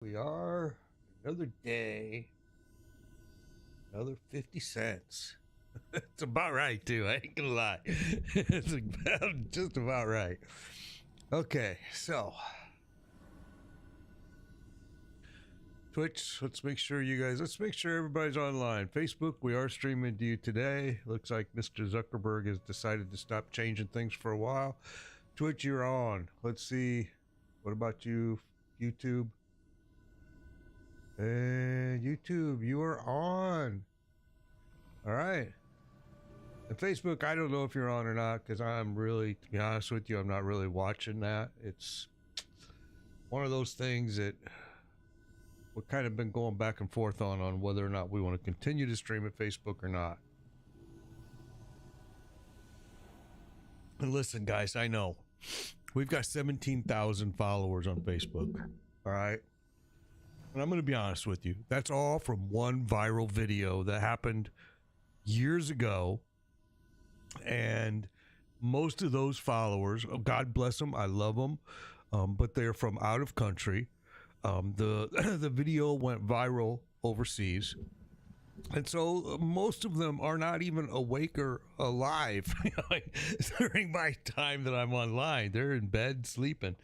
We are another day, another 50 cents. It's about right, too. I ain't gonna lie. It's just about right. Okay, so Twitch, let's make sure everybody's online. Facebook, we are streaming to you today. Looks like Mr. Zuckerberg has decided to stop changing things for a while. Twitch, you're on. Let's see. What about you, YouTube? And YouTube, you are on. All right. And Facebook, I don't know if you're on or not, because I'm really, to be honest with you, I'm not really watching that. It's one of those things that we've kind of been going back and forth on whether or not we want to continue to stream at Facebook or not. And listen, guys, I know we've got 17,000 followers on Facebook. All right. And I'm going to be honest with you. That's all from one viral video that happened years ago. And most of those followers, oh, God bless them, I love them, but they're from out of country. The video went viral overseas. And so most of them are not even awake or alive during my time that I'm online. They're in bed sleeping.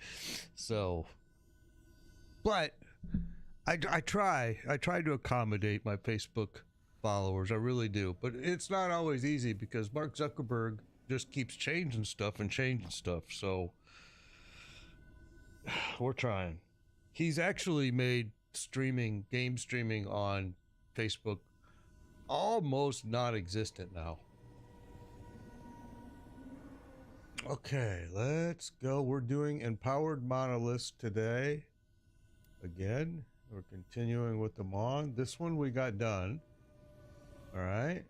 So, but I try to accommodate my Facebook followers. I really do. But it's not always easy because Mark Zuckerberg just keeps changing stuff. So we're trying. He's actually made game streaming on Facebook almost non-existent now. Okay, let's go. We're doing empowered monoliths today. Again, we're continuing with them on. This one we got done. All right.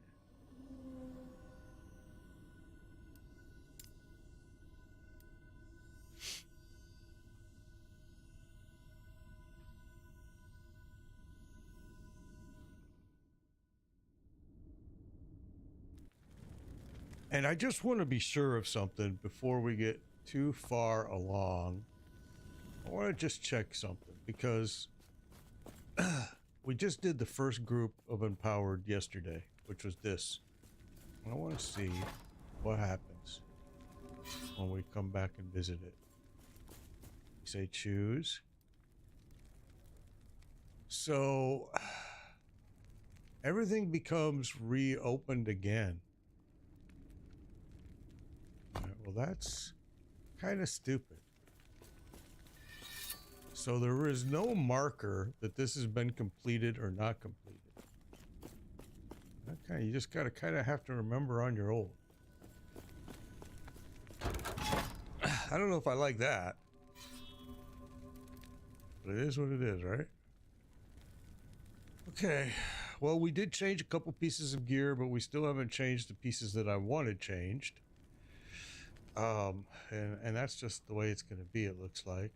And I just want to be sure of something before we get too far along. I want to just check something because we just did the first group of empowered yesterday, which was this. And I want to see what happens when we come back and visit it. Say choose. So everything becomes reopened again. All right, well, that's kind of stupid. So there is no marker that this has been completed or not completed. Okay, you just gotta kind of have to remember on your old. I don't know if I like that, but it is what it is, right? Okay, well, we did change a couple pieces of gear, but we still haven't changed the pieces that I wanted changed. And that's just the way it's gonna be, it looks like.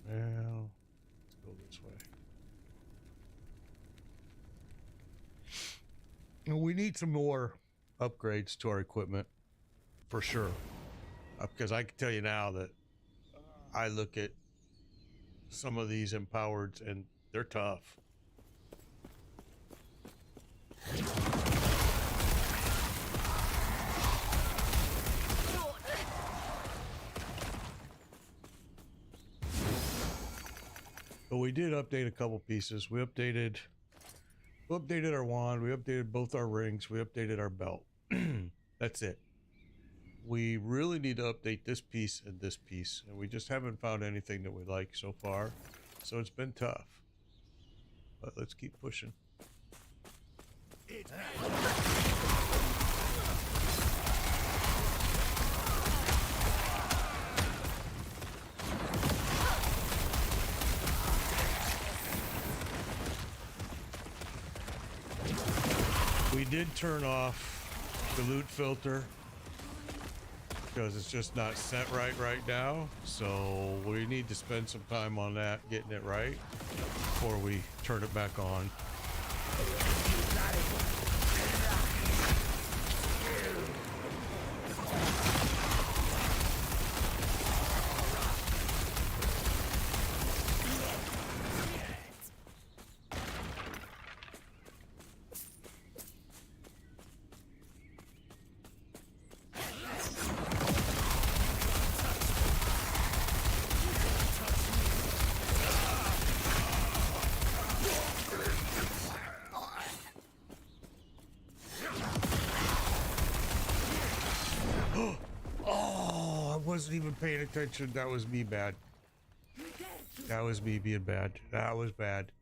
Well, let's go this way. And we need some more upgrades to our equipment, for sure. Because I can tell you now that I look at some of these empowereds and they're tough. But we did update a couple pieces. We updated our wand, we updated both our rings, we updated our belt. That's it. We really need to update this piece and this piece, and we just haven't found anything that we like so far. So it's been tough. But let's keep pushing. We did turn off the loot filter because it's just not set right now. So we need to spend some time on that, getting it right before we turn it back on. wasn't even paying attention. That was me bad. That was me being bad. That was bad.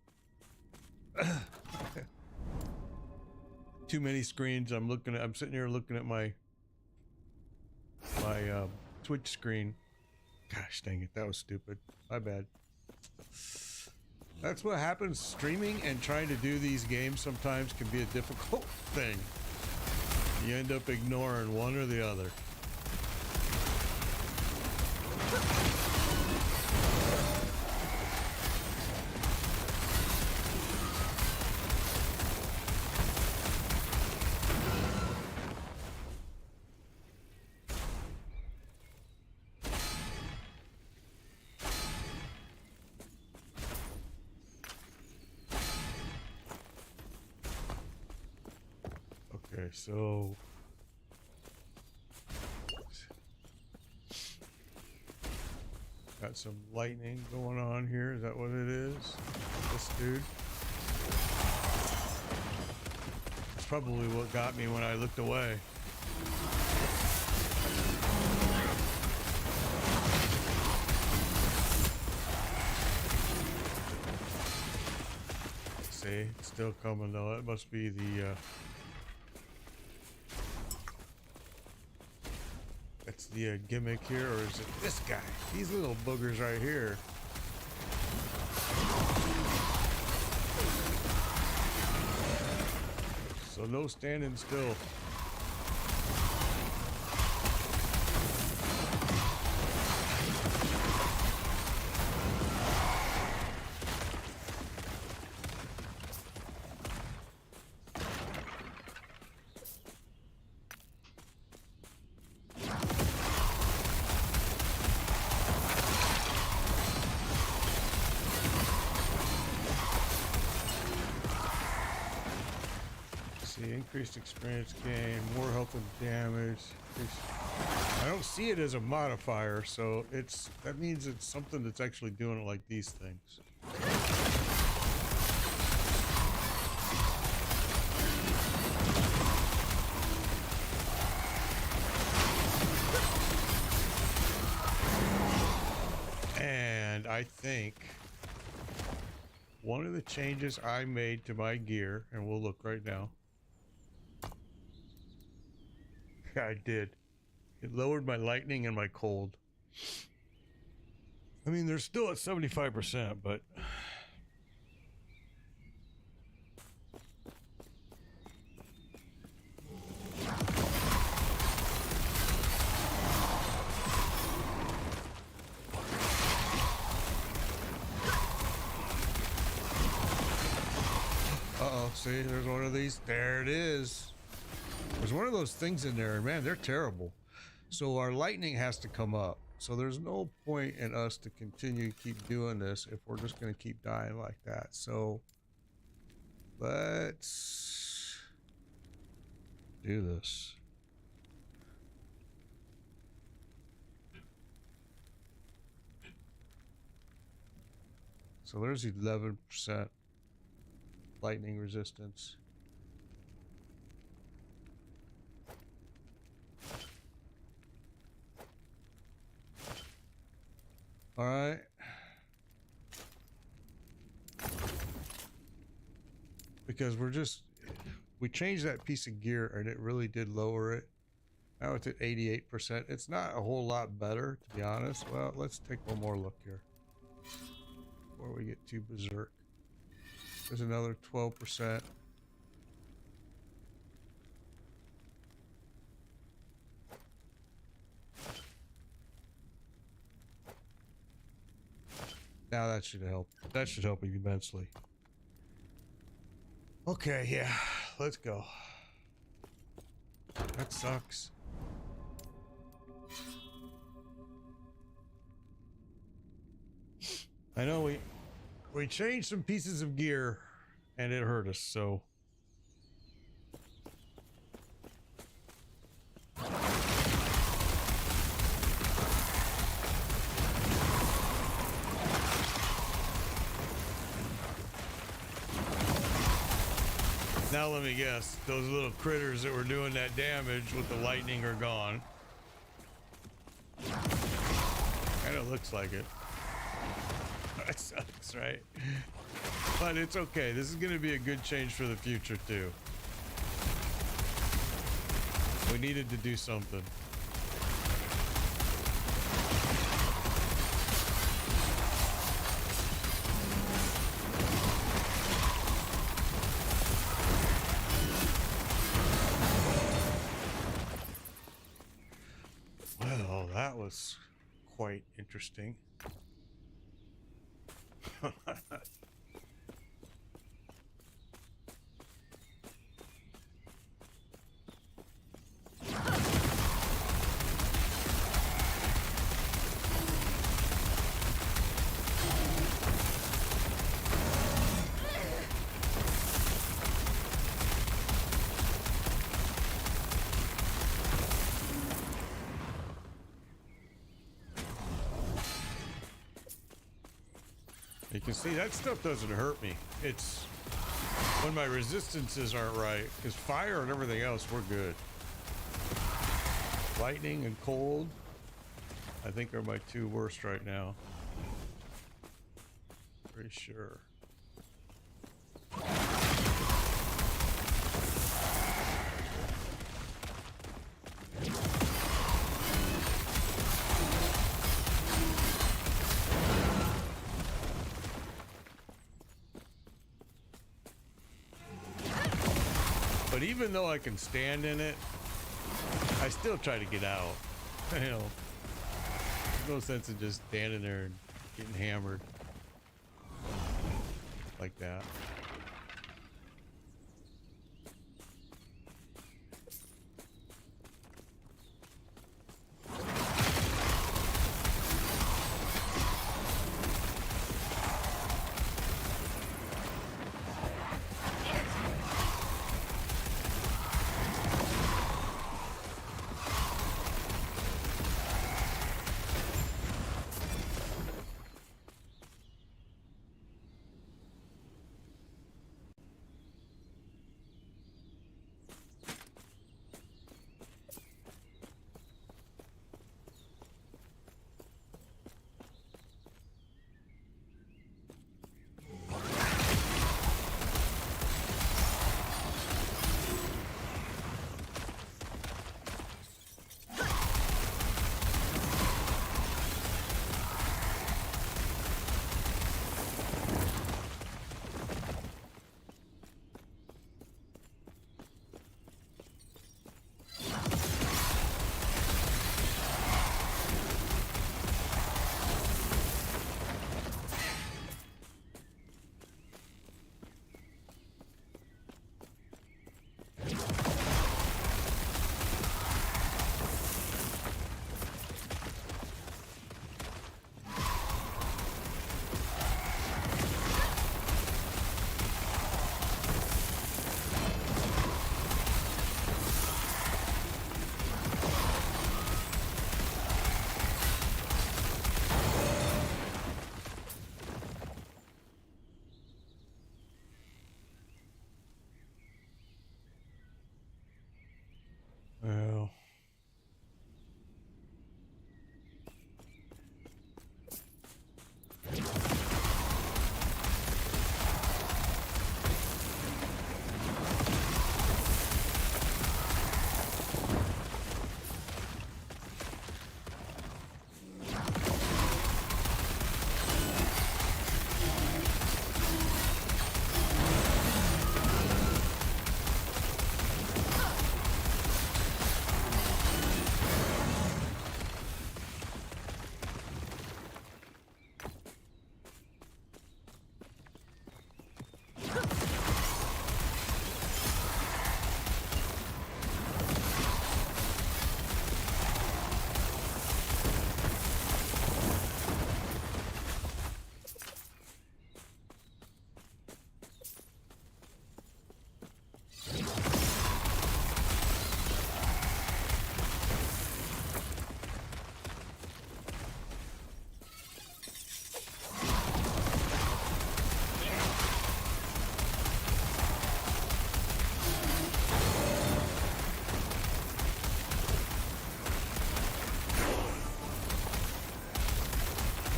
Too many screens. I'm sitting here looking at my Twitch screen. Gosh dang it, that was stupid. My bad. That's what happens. Streaming and trying to do these games sometimes can be a difficult thing. You end up ignoring one or the other. Okay, so got some lightning going on here. Is that what it is? This dude. That's probably what got me when I looked away. See, it's still coming though. That must be the that's the gimmick here, or is it this guy? These little boogers right here. So no standing still. Increased experience gain, more health and damage. I don't see it as a modifier, so that means it's something that's actually doing it like these things. And I think one of the changes I made to my gear, and we'll look right now. I did. It lowered my lightning and my cold. I mean, they're still at 75%, but uh-oh, see, there's one of these. There it is. There's one of those things in there, and man, they're terrible. So our lightning has to come up. So there's no point in us to continue to keep doing this if we're just going to keep dying like that. So let's do this. So there's 11% lightning resistance. All right. Because we changed that piece of gear and it really did lower it. Now it's at 88%. It's not a whole lot better, to be honest. Well, let's take one more look here before we get too berserk. There's another 12%. Now that should help. That should help you immensely. Okay, yeah, let's go. That sucks. I know we changed some pieces of gear and it hurt us, so now let me guess, those little critters that were doing that damage with the lightning are gone. it looks like it. That sucks, right? But it's okay. This is going to be a good change for the future, too. We needed to do something. Well, that was quite interesting. You can see that stuff doesn't hurt me. It's when my resistances aren't right, because fire and everything else, we're good. Lightning and cold, I think, are my two worst right now. Pretty sure. But even though I can stand in it, I still try to get out. You know, there's no sense in just standing there and getting hammered like that.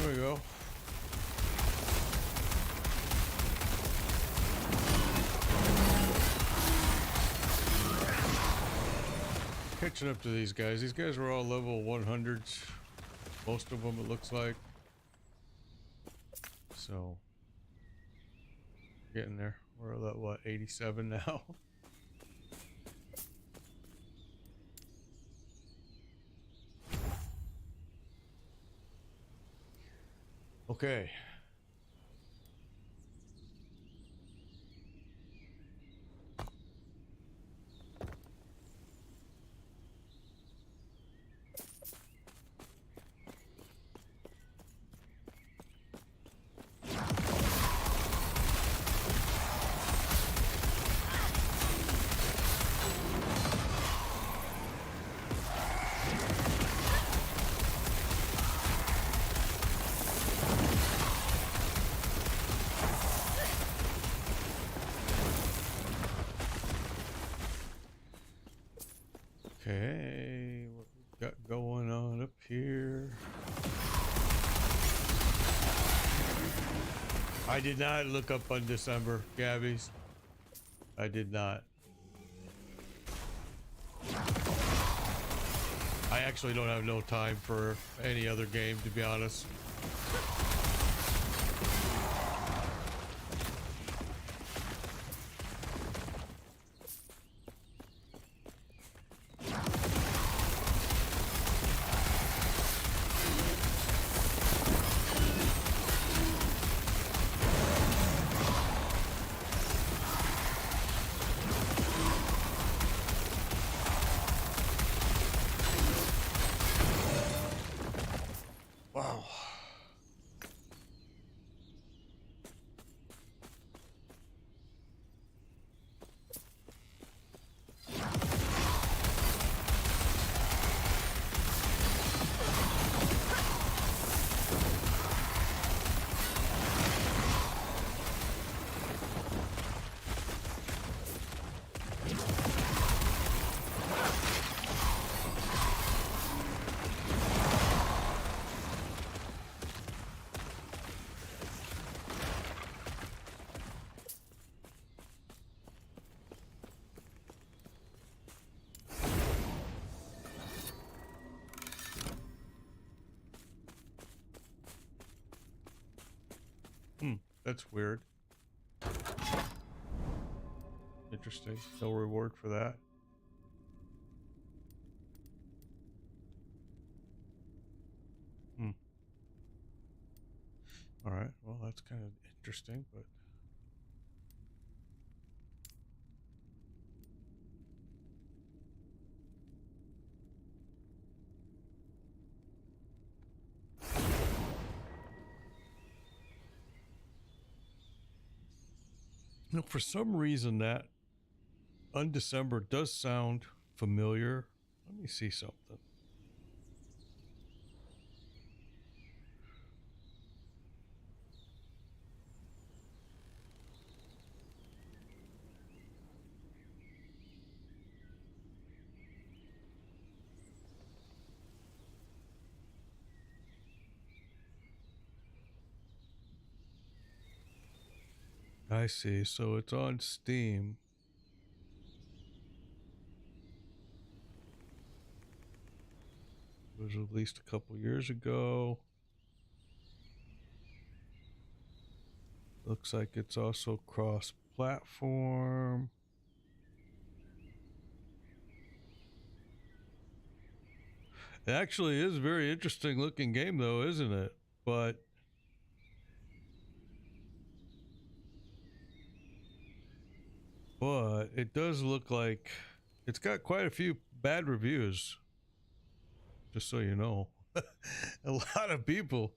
There we go. Catching up to these guys. These guys were all level 100s. Most of them, it looks like. So, getting there. We're at what, 87 now? Okay. Okay, what we got going on up here? I did not look up on December, Gabby's. I did not. I actually don't have no time for any other game, to be honest. Wow. That's weird. Interesting. No reward for that. All right. Well, that's kind of interesting, but you know, for some reason that Undecember does sound familiar. Let me see something. I see. So it's on Steam. It was released a couple years ago. Looks like it's also cross-platform. It actually is a very interesting looking game though, isn't it? But it does look like it's got quite a few bad reviews. Just so you know. A lot of people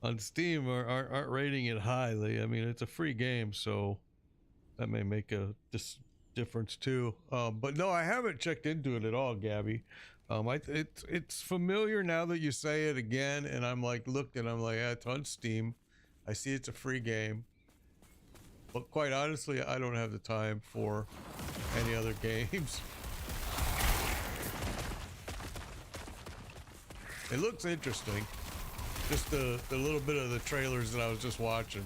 on Steam aren't rating it highly. I mean, it's a free game, so that may make a difference too. But no, I haven't checked into it at all, Gabby. It's familiar now that you say it again, and I'm like, looked and I'm like, yeah, it's on Steam. I see it's a free game. But quite honestly, I don't have the time for any other games. It looks interesting. Just the little bit of the trailers that I was just watching.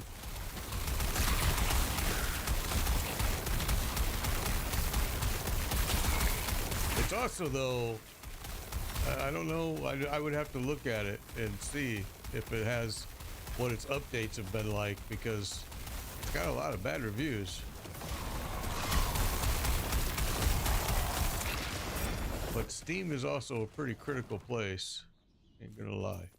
It's also, though, I don't know, I would have to look at it and see if it has what its updates have been like, because it's got a lot of bad reviews. But Steam is also a pretty critical place, ain't gonna lie.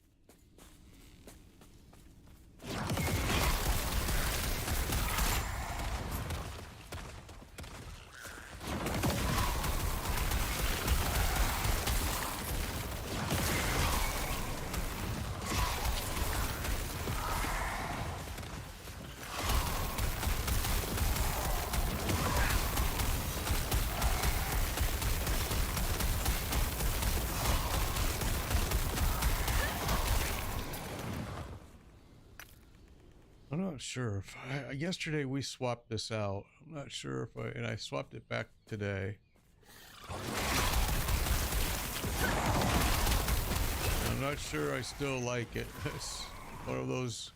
I'm not sure if yesterday we swapped this out. I'm not sure if I swapped it back today. I'm not sure I still like it. It's one of those.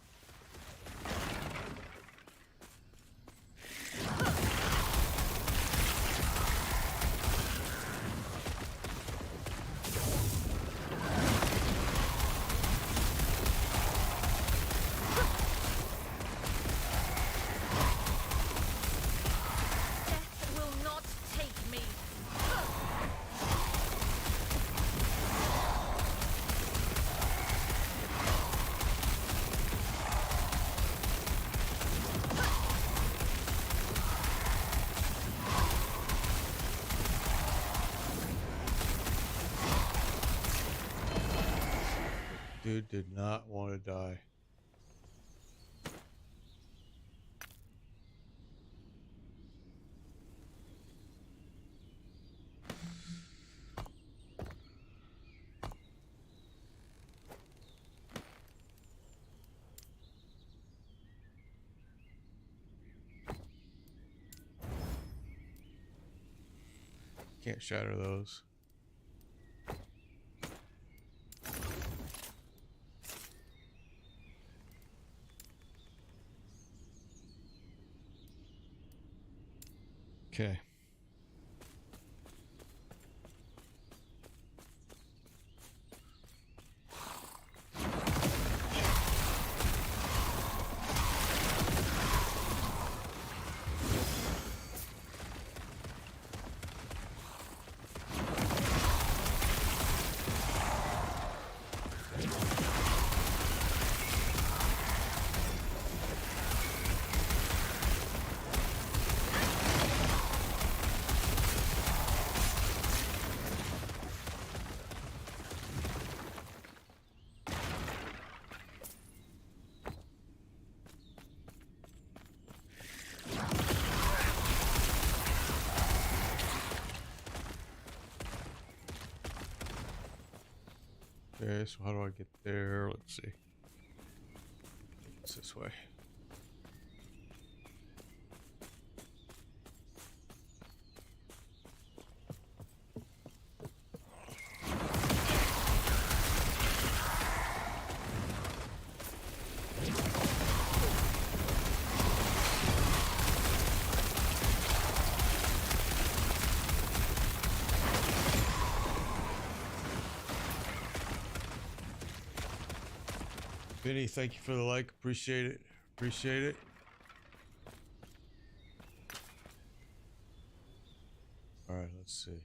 Dude did not want to die. Can't shatter those. Okay. Okay, so how do I get there? Let's see. It's this way. Vinny, thank you for the like. Appreciate it. Appreciate it. All right, let's see.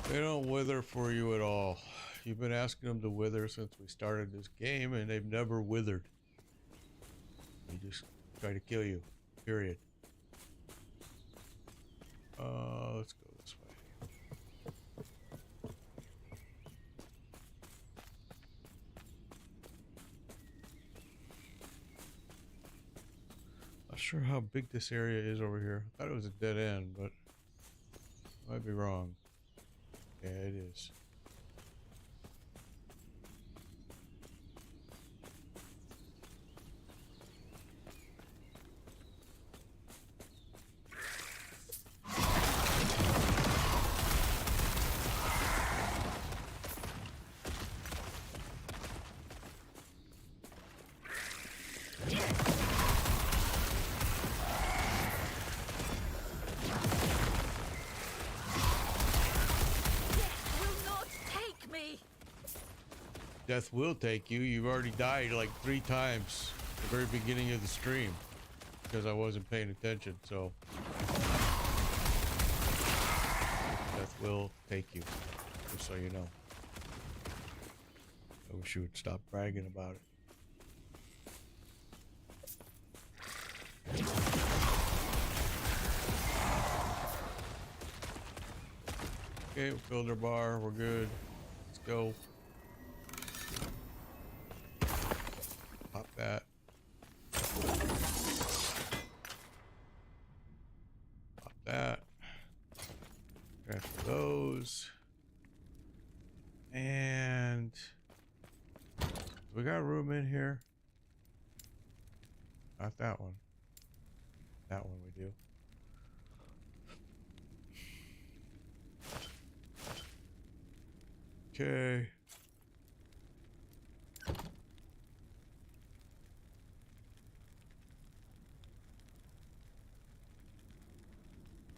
They don't wither for you at all. You've been asking them to wither since we started this game, and they've never withered. They just try to kill you. Period. Let's go this way. Not sure how big this area is over here. I thought it was a dead end, but I might be wrong. Yeah, it is. Death will take you. You've already died like 3 times at the very beginning of the stream because I wasn't paying attention, so death will take you, just so you know. I wish you would stop bragging about it. Okay, we filled our bar, we're good. Let's go. Pop that. Pop that. Transfer those. And we got room in here. Not that one. That one we do. Okay.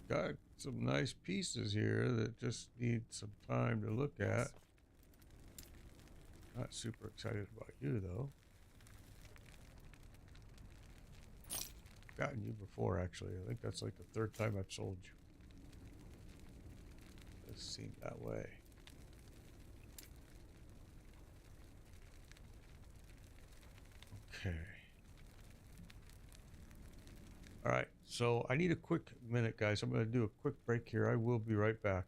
Got some nice pieces here that just need some time to look at. Not super excited about you though. Gotten you before actually. I think that's like the 3rd time I've sold you. It seemed that way. Okay. All right. So I need a quick minute, guys. I'm going to do a quick break here. I will be right back.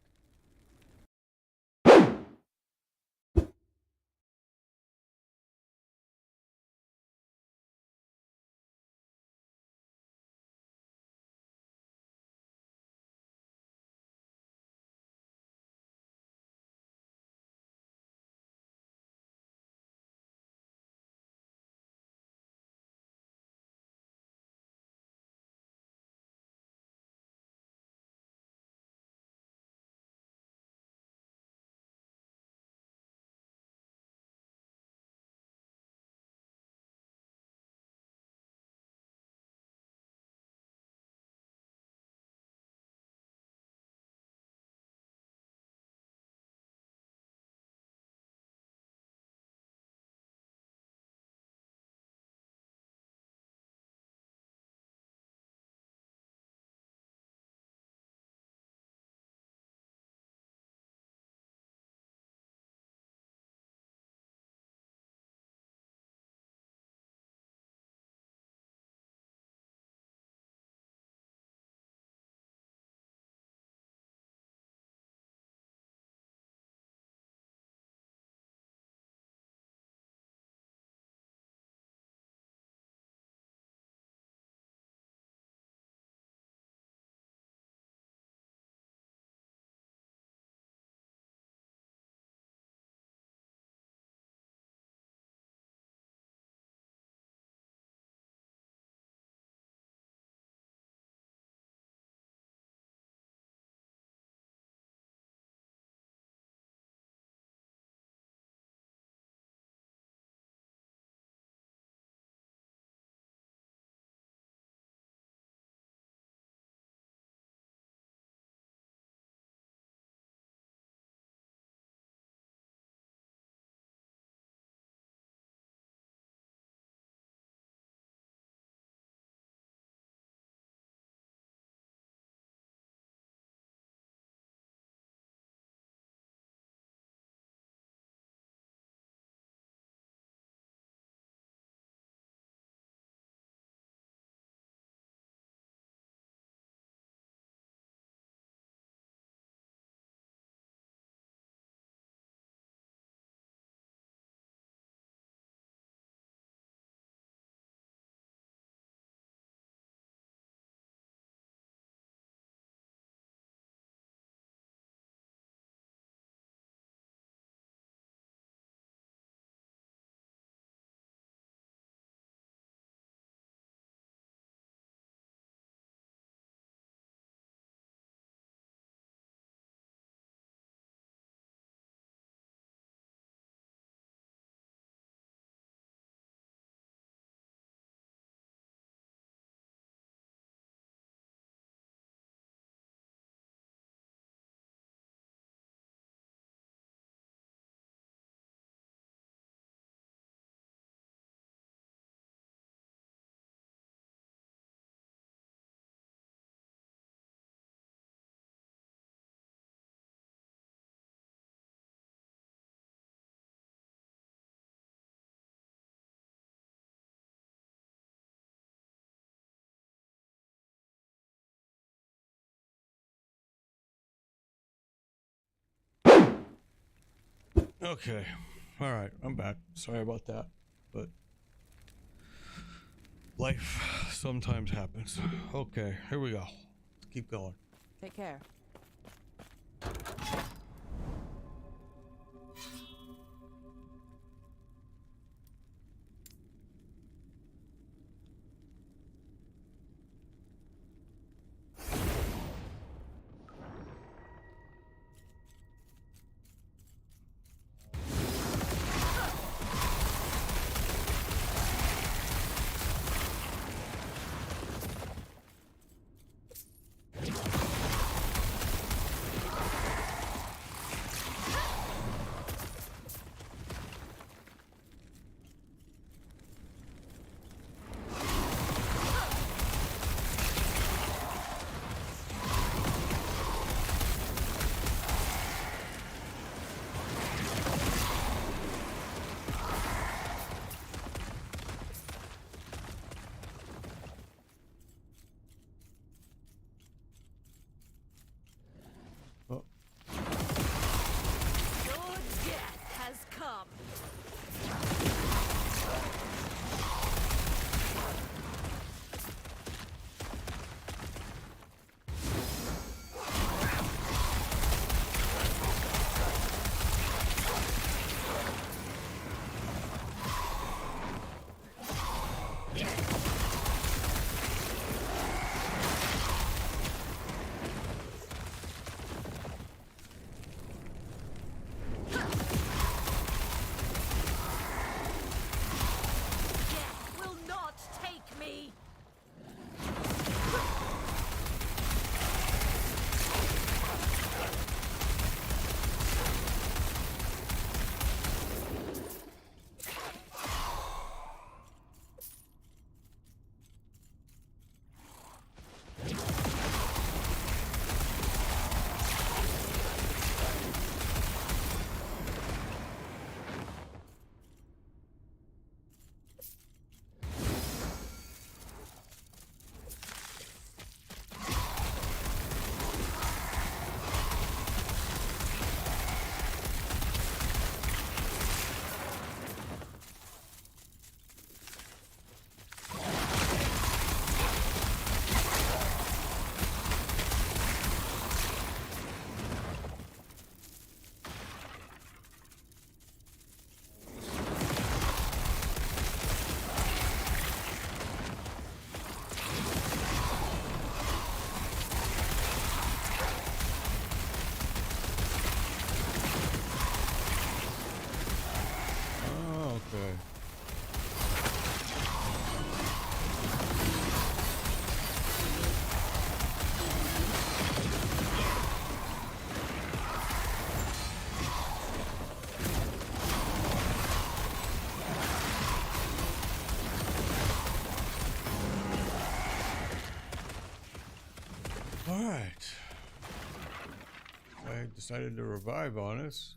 Okay. All right. I'm back. Sorry about that. But life sometimes happens. Okay. Here we go. Let's keep going. Take care. Oh. Your death has come. Death will not take me. Oh, okay. All right. I decided to revive on us.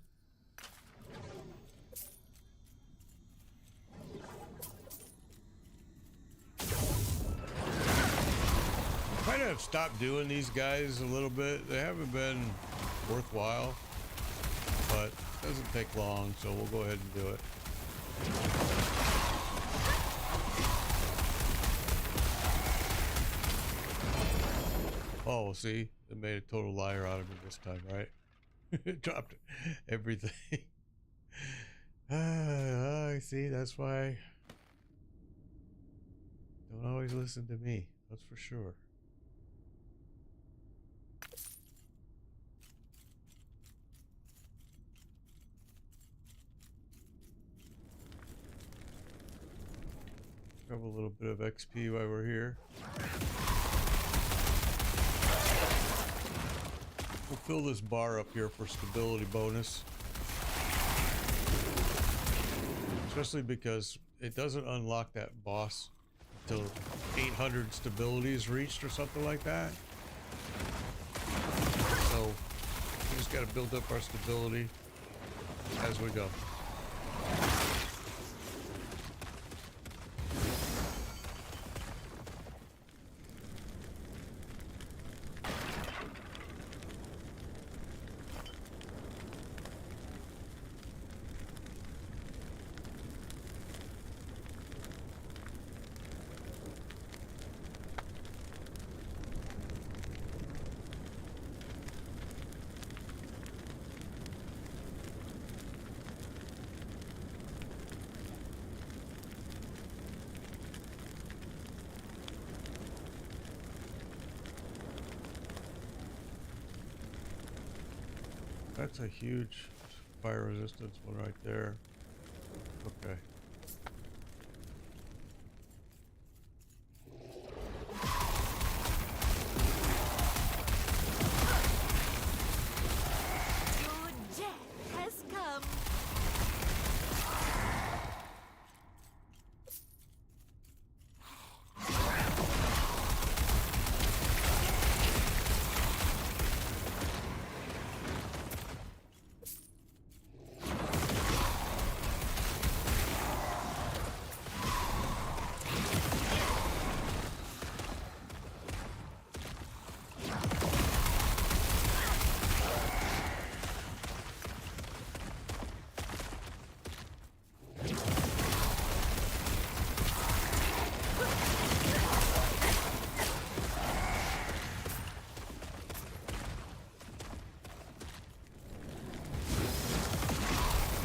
Kind of stopped doing these guys a little bit. They haven't been worthwhile, but it doesn't take long, so we'll go ahead and do it. Oh, well, see, it made a total liar out of me this time, right? It dropped everything. I see, that's why. Don't always listen to me, that's for sure. Grab a little bit of XP while we're here. We'll fill this bar up here for stability bonus. Especially because it doesn't unlock that boss until 800 stability is reached or something like that. So we just got to build up our stability as we go. That's a huge fire resistance one right there. Okay. Your death has come.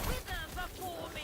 Wither before me.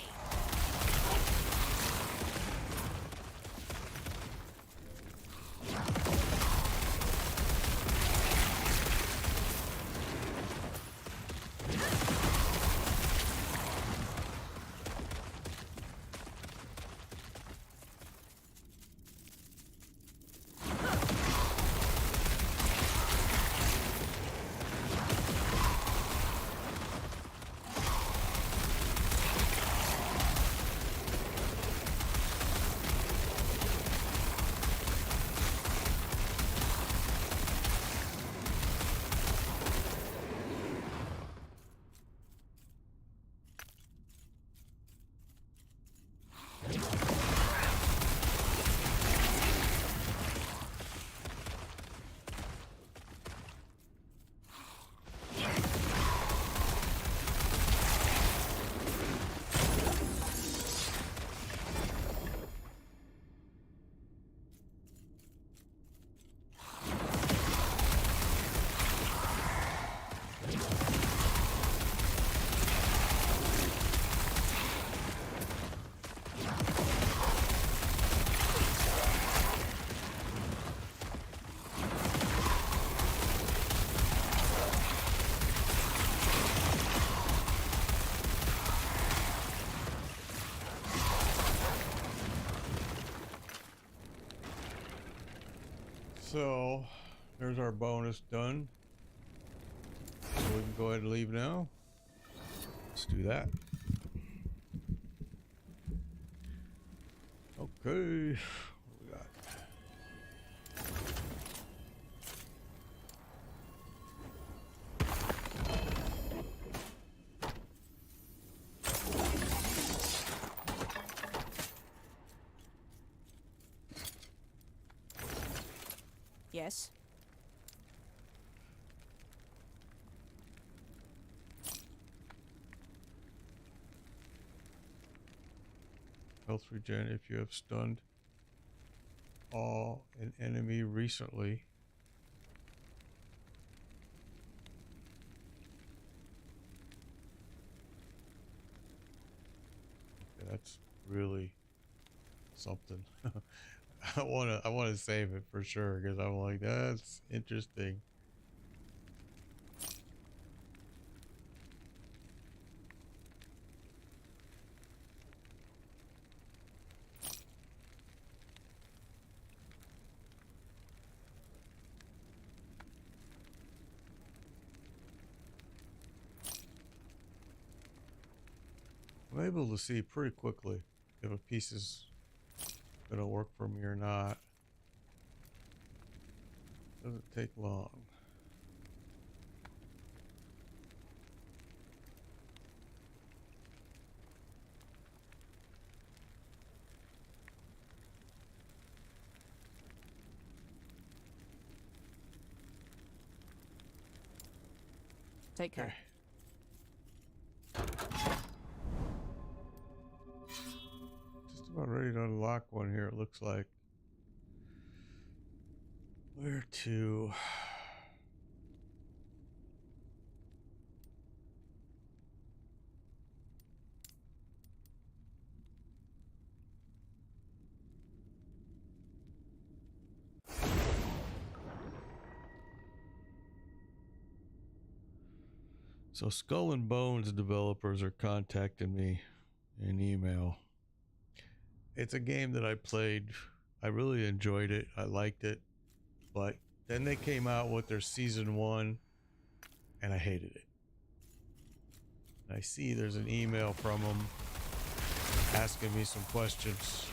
So, there's our bonus done. So we can go ahead and leave now. Let's do that. Okay. What we got? Yes. Health regen if you have stunned an enemy recently. Okay, that's really something. I wanna save it for sure because I'm like, that's interesting. I'm able to see pretty quickly if a piece is gonna work for me or not. Doesn't take long. Take care. Just about ready to unlock one here, it looks like. Where to? So Skull and Bones developers are contacting me in email. It's a game that I played. I really enjoyed it. I liked it. But then they came out with their season 1 and I hated it. I see there's an email from them asking me some questions.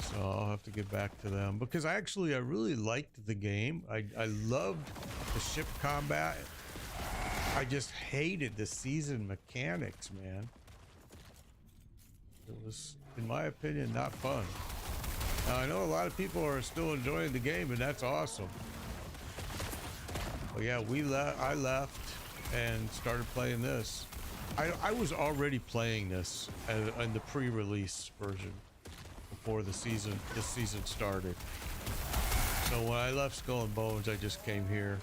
So I'll have to get back to them because I really liked the game. I loved the ship combat. I just hated the season mechanics, man. It was, in my opinion, not fun. Now I know a lot of people are still enjoying the game, and that's awesome. But yeah, I left and started playing this. I was already playing this in the pre-release version before this season started. So when I left Skull and Bones, I just came here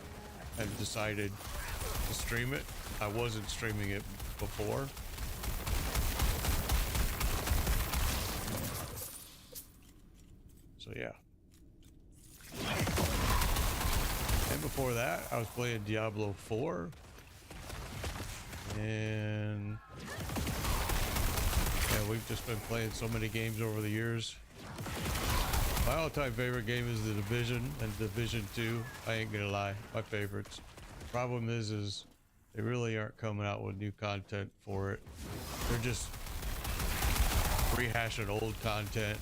and decided to stream it. I wasn't streaming it before. So yeah. And before that, I was playing Diablo 4. And yeah, we've just been playing so many games over the years. My all-time favorite game is The Division and Division 2. I ain't gonna lie, my favorites. Problem is they really aren't coming out with new content for it. They're just rehashing old content.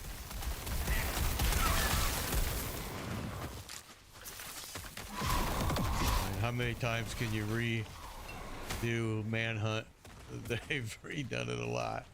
And how many times can you redo Manhunt? They've redone it a lot.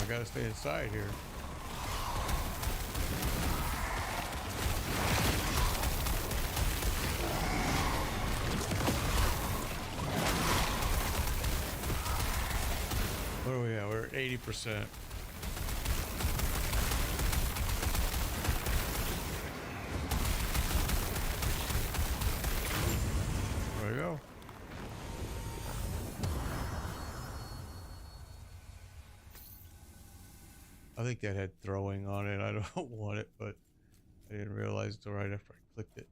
Gotta stay inside here. Where are we at? We're at 80%. There we go. I think that had throwing on it. I don't want it, but I didn't realize until right after I clicked it.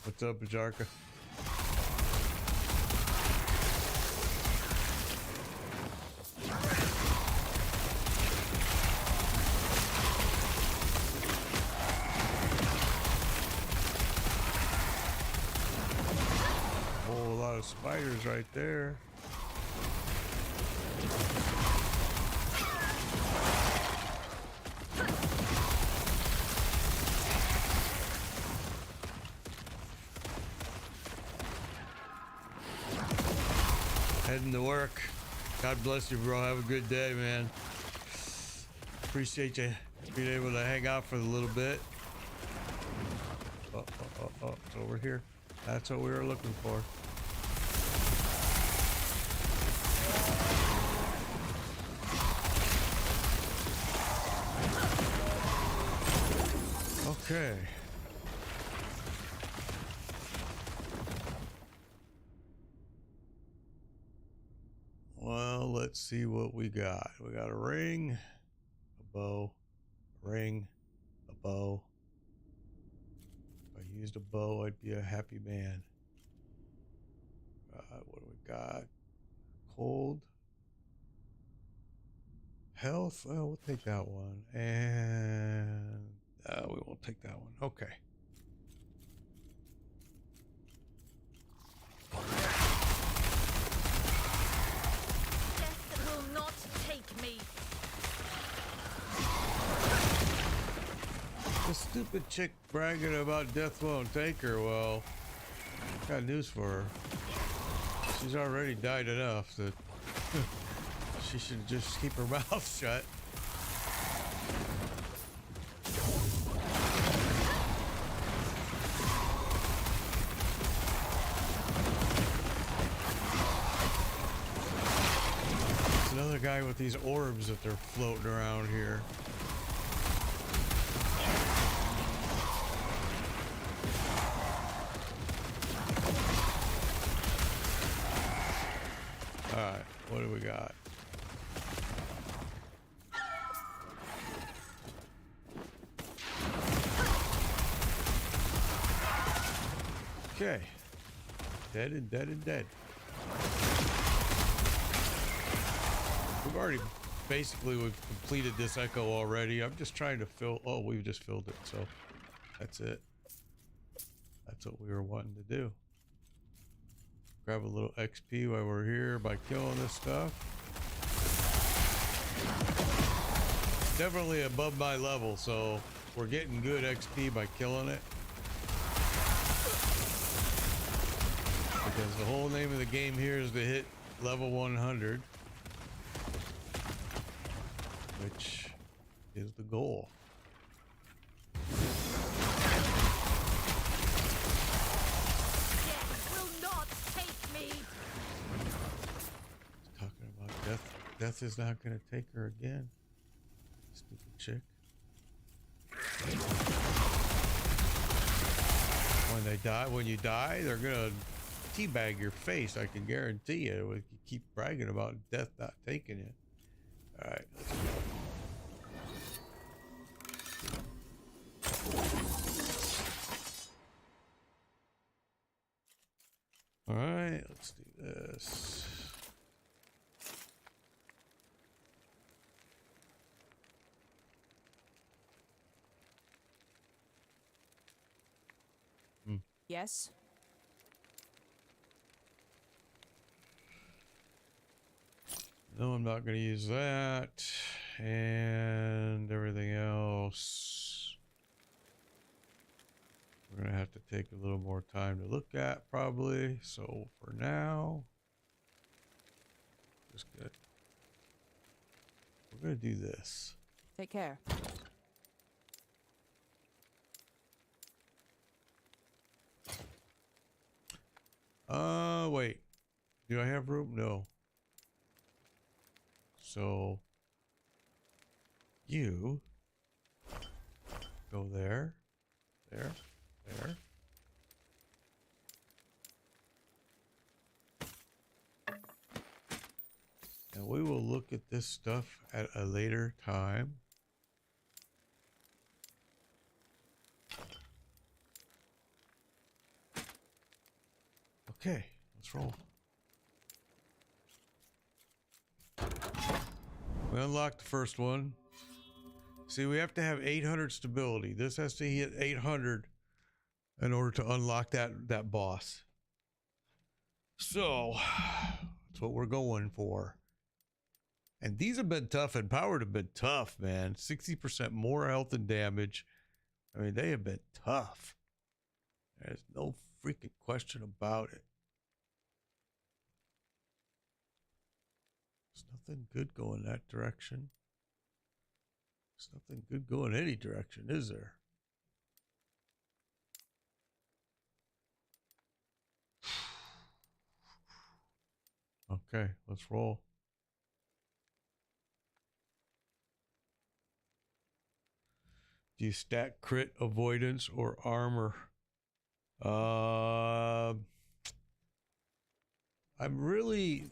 What's up, Bajarka? Oh, a lot of spiders right there. heading to work. God bless you, bro. Have a good day, man. Appreciate you being able to hang out for a little bit. Oh, it's over here. That's what we were looking for. Okay. Well, let's see what we got. We got a ring, a bow, a ring, a bow. If I used a bow, I'd be a happy man. What do we got? Cold. Health. Oh, we'll take that one. And we won't take that one. Okay. Death will not take me. The stupid chick bragging about death won't take her. Well, got news for her. She's already died enough that she should just keep her mouth shut. There's another guy with these orbs that they're floating around here. Alright, what do we got? Okay. Dead and dead and dead. We've completed this echo already. I'm just trying to fill. Oh, we've just filled it, so that's it. That's what we were wanting to do. Grab a little XP while we're here by killing this stuff. Definitely above my level, so we're getting good XP by killing it. Because the whole name of the game here is to hit level 100, which is the goal. Death is not going to take her again. Stupid chick. When you die, they're going to teabag your face. I can guarantee you. If you keep bragging about death not taking you. All right, let's go. All right, let's do this. Yes? No, I'm not going to use that. And everything else, we're going to have to take a little more time to look at, probably. So for now, just good. We're going to do this. Take care. Wait. Do I have room? No. So you go there, there. And we will look at this stuff at a later time. Okay, let's roll. We unlocked the first one. See, we have to have 800 stability. This has to hit 800 in order to unlock that boss. So, that's what we're going for. And these have been tough, and powered have been tough, man. 60% more health and damage. I mean, they have been tough. There's no freaking question about it. There's nothing good going that direction. There's nothing good going any direction, is there? Okay, let's roll. Do you stack crit, avoidance, or armor? I'm really,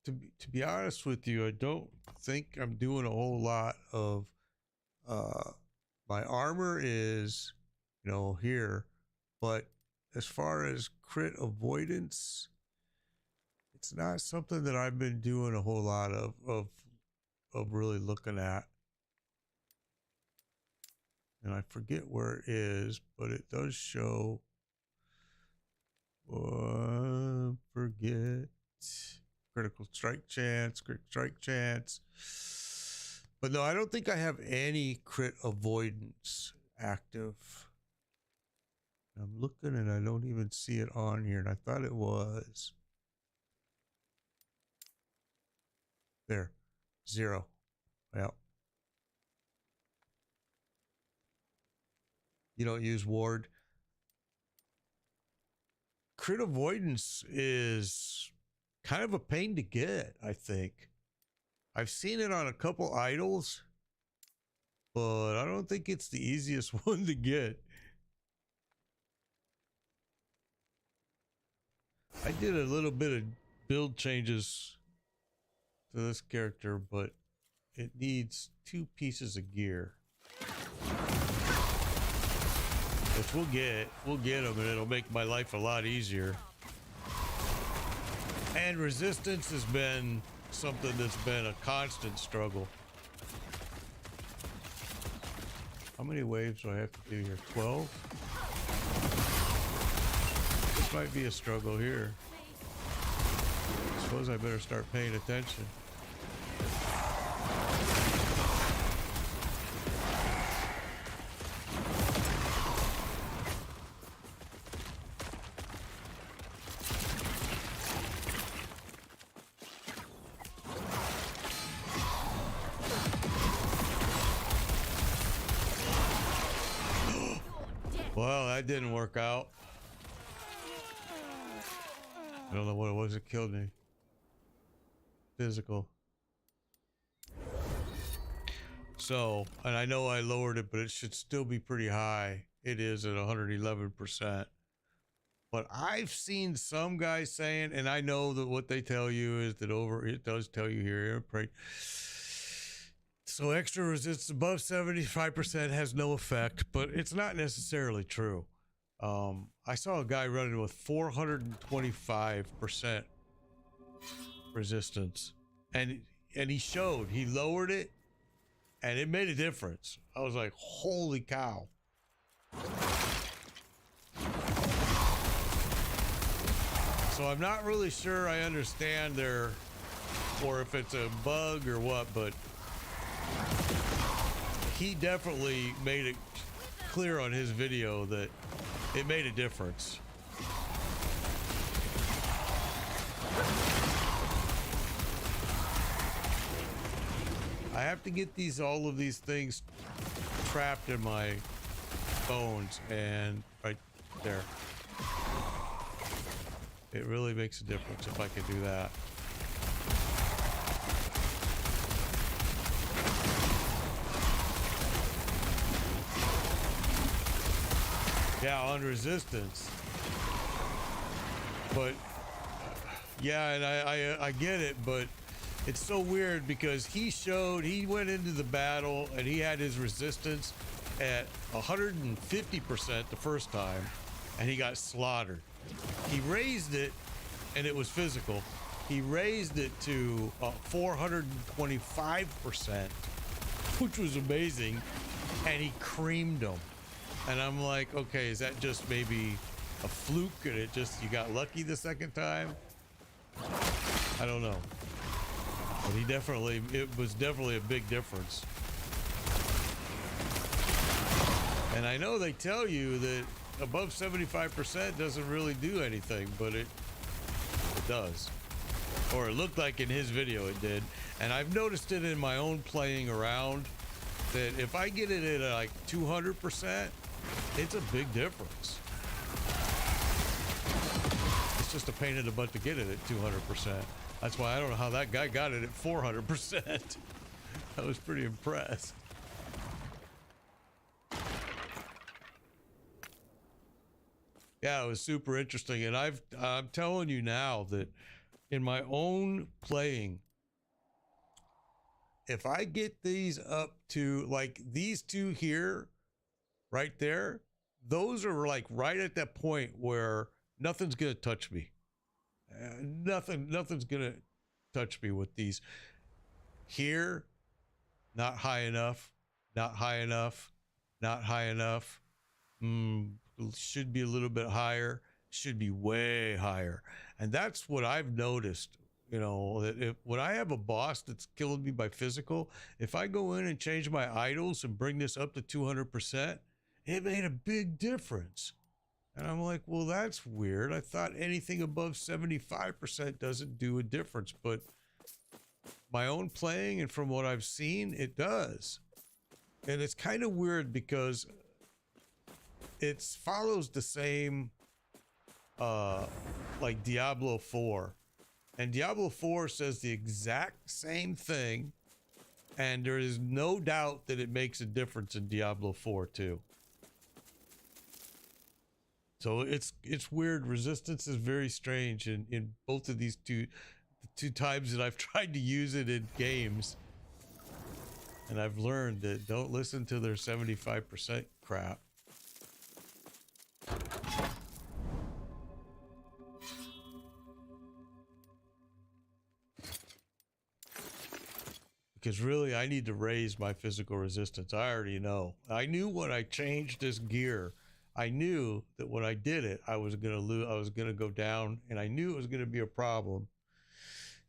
to be honest with you, I don't think I'm doing a whole lot of. My armor is, you know, here, but as far as crit avoidance, it's not something that I've been doing a whole lot of really looking at. And I forget where it is, but it does show. Forget critical strike chance, But no, I don't think I have any crit avoidance active. I'm looking and I don't even see it on here, and I thought it was. There, 0. Well, you don't use ward. Crit avoidance is kind of a pain to get, I think. I've seen it on a couple idols, but I don't think it's the easiest one to get. I did a little bit of build changes to this character, but it needs 2 pieces of gear. Which we'll get them, and it'll make my life a lot easier. And resistance has been something that's been a constant struggle. How many waves do I have to do here? 12? This might be a struggle here. I suppose I better start paying attention. Well, that didn't work out. I don't know what it was that killed me. Physical. So, and I know I lowered it, but it should still be pretty high. It is at 111%. But I've seen some guys saying, and I know that what they tell you is that it does tell you here, so extra resistance above 75% has no effect, but it's not necessarily true. I saw a guy running with 425% resistance, and he lowered it, and it made a difference. I was like, holy cow. So I'm not really sure I understand or if it's a bug or what, but he definitely made it clear on his video that it made a difference. I have to get all of these things trapped in my bones, and right there. It really makes a difference if I can do that. Yeah, on resistance. But yeah, and I get it, but it's so weird because he went into the battle and he had his resistance at 150% the first time, and he got slaughtered. He raised it, and it was physical. He raised it to 425%, which was amazing, and he creamed him. And I'm like, okay, is that just maybe a fluke and you got lucky the second time? I don't know. But it was definitely a big difference. And I know they tell you that above 75% doesn't really do anything, but it does. Or it looked like in his video it did. And I've noticed it in my own playing around that if I get it at like 200%, it's a big difference. It's just a pain in the butt to get it at 200%. That's why I don't know how that guy got it at 400%. I was pretty impressed. Yeah, it was super interesting. And I'm telling you now that in my own playing, if I get these up to like these two here, right there, those are like right at that point where nothing's gonna touch me. Nothing's gonna touch me with these. Here, not high enough, not high enough, not high enough. Should be a little bit higher, should be way higher. And that's what I've noticed. You know, that when I have a boss that's killing me by physical, if I go in and change my idols and bring this up to 200%, it made a big difference. And I'm like, well, that's weird. I thought anything above 75% doesn't do a difference, but my own playing and from what I've seen, it does. And it's kind of weird because it follows the same, like Diablo 4. And Diablo 4 says the exact same thing, and there is no doubt that it makes a difference in Diablo 4 too. So it's weird. Resistance is very strange in both of these two times that I've tried to use it in games. And I've learned that don't listen to their 75% crap. Because really, I need to raise my physical resistance. I already know. I knew when I changed this gear, I knew that when I did it, I was going to lose. I was going to go down, and I knew it was going to be a problem.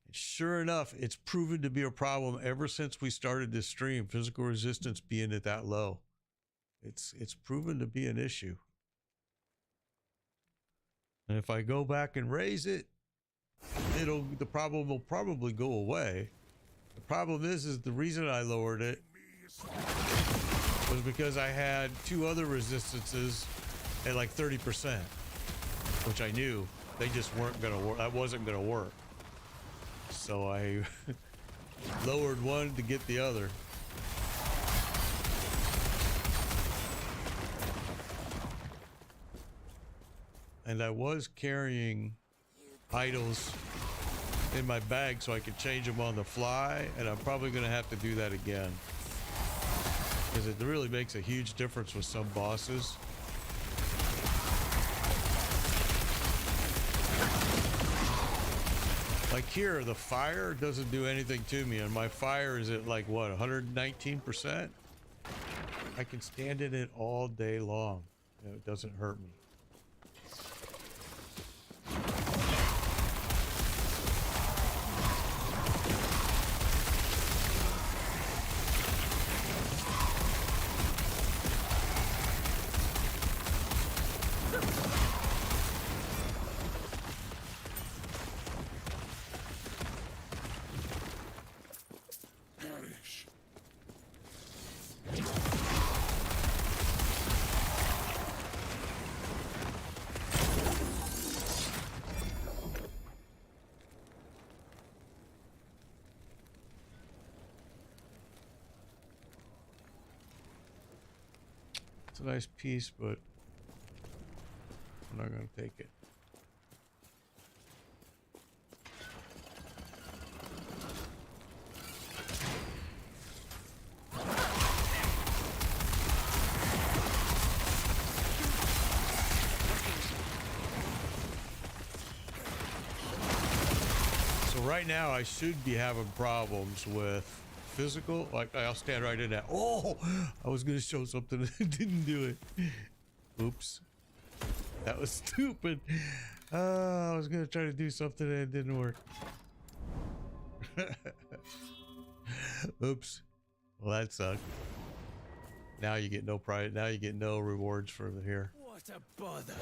And sure enough, it's proven to be a problem ever since we started this stream. Physical resistance being at that low, it's proven to be an issue. And if I go back and raise it, the problem will probably go away. The problem is the reason I lowered it was because I had two other resistances at like 30%, which I knew they just weren't gonna work. That wasn't gonna work. So I lowered one to get the other. And I was carrying idols in my bag so I could change them on the fly, and I'm probably going to have to do that again because it really makes a huge difference with some bosses. Like here, the fire doesn't do anything to me, and my fire is at like what, 119%? I can stand in it all day long. You know, it doesn't hurt me. It's a nice piece, but I'm not going to take it. So right now I should be having problems with physical. Like I'll stand right in that. Oh, I was gonna show something that didn't do it. Oops, that was stupid. I was gonna try to do something and it didn't work. Oops. Well, that sucked. Now you get no prize. Now you get no rewards for the here. What a bother.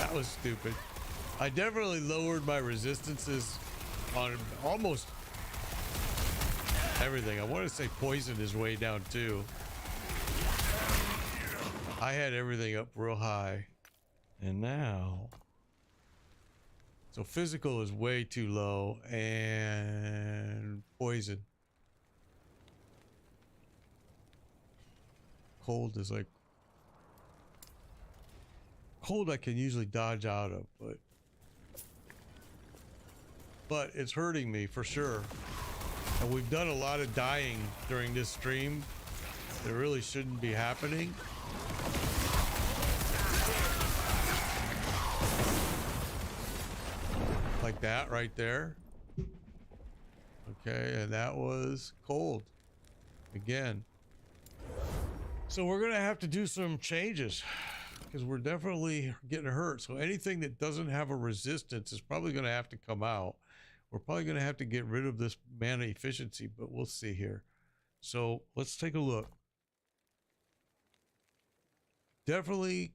That was stupid. I definitely lowered my resistances on almost everything. I want to say poison is way down too. I had everything up real high. And now... So physical is way too low, and poison. Cold is like... Cold I can usually dodge out of, but it's hurting me for sure. And we've done a lot of dying during this stream that really shouldn't be happening. Like that right there. Okay, and that was cold again. So we're gonna have to do some changes because we're definitely getting hurt. So anything that doesn't have a resistance is probably gonna have to come out. We're probably gonna have to get rid of this mana efficiency, but we'll see here. So let's take a look. Definitely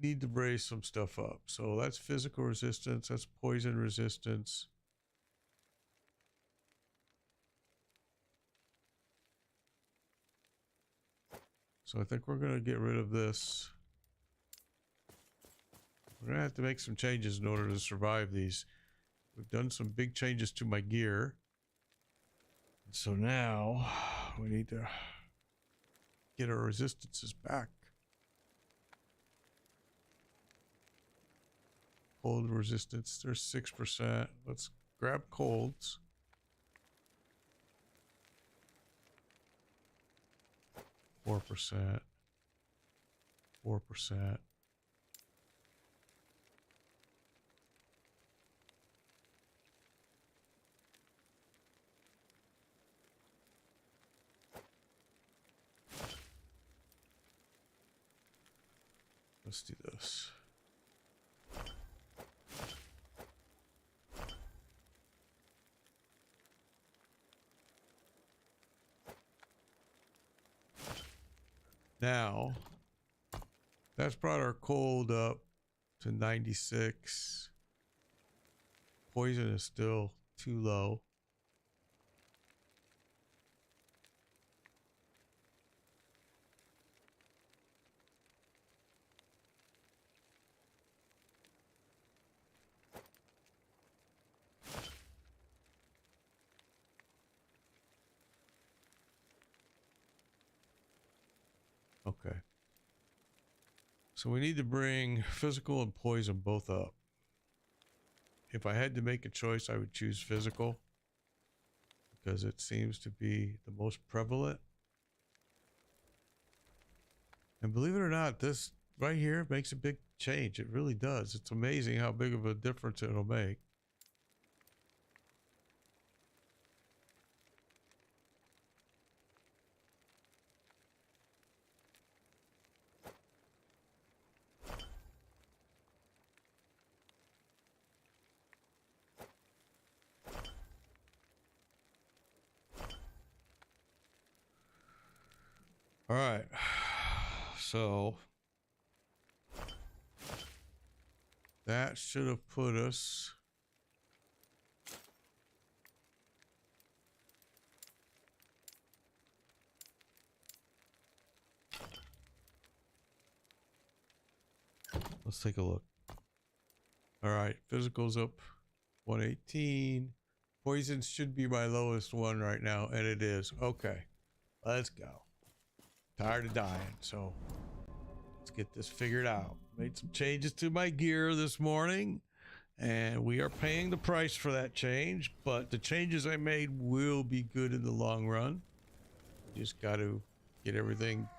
need to brace some stuff up. So that's physical resistance, that's poison resistance. So I think we're going to get rid of this. We're going to have to make some changes in order to survive these. We've done some big changes to my gear. And so now we need to get our resistances back. Cold resistance, there's 6%. Let's grab colds. 4%. 4%. Let's do this. Now, that's brought our cold up to 96. Poison is still too low. Okay. So we need to bring physical and poison both up. If I had to make a choice, I would choose physical because it seems to be the most prevalent. And believe it or not, this right here makes a big change. It really does. It's amazing how big of a difference it'll make. All right, so that should have put us let's take a look. All right, physical's up 118. Poison should be my lowest one right now, and it is. Okay, let's go. Tired of dying, so let's get this figured out. Made some changes to my gear this morning, and we are paying the price for that change, but the changes I made will be good in the long run. Just got to get everything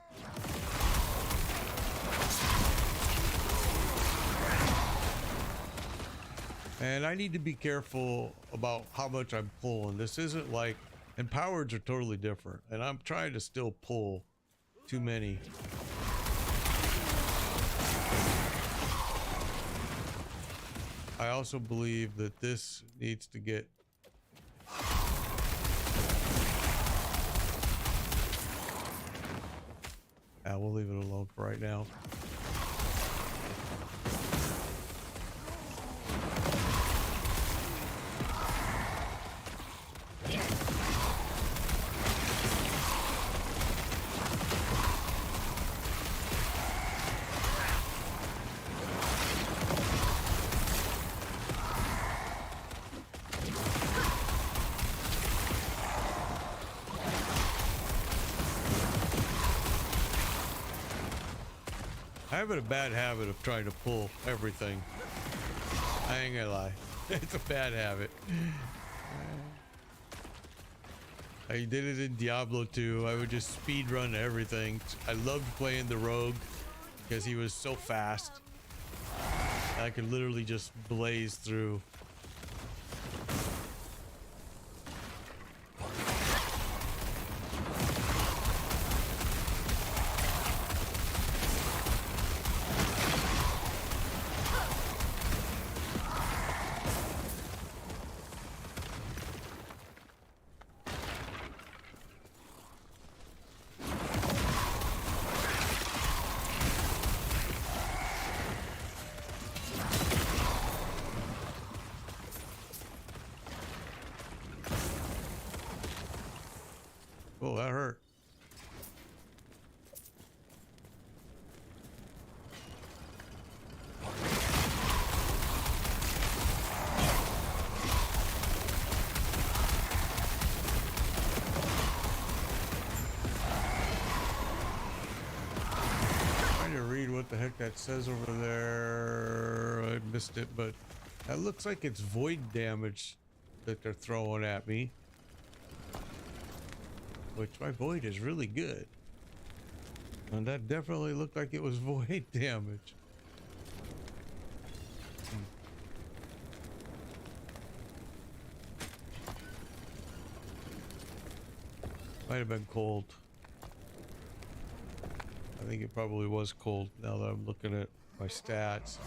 and I need to be careful about how much I'm pulling. This isn't like, and powers are totally different, and I'm trying to still pull too many. I also believe that this needs to get we'll leave it alone for right now. I have a bad habit of trying to pull everything. I ain't gonna lie. It's a bad habit. I did it in Diablo 2. I would just speed run everything. I loved playing the rogue because he was so fast. I could literally just blaze through. Oh, that hurt. Trying to read what the heck that says over there. I missed it, but that looks like it's void damage that they're throwing at me. Which my void is really good. And that definitely looked like it was void damage. Might have been cold. I think it probably was cold now that I'm looking at my stats.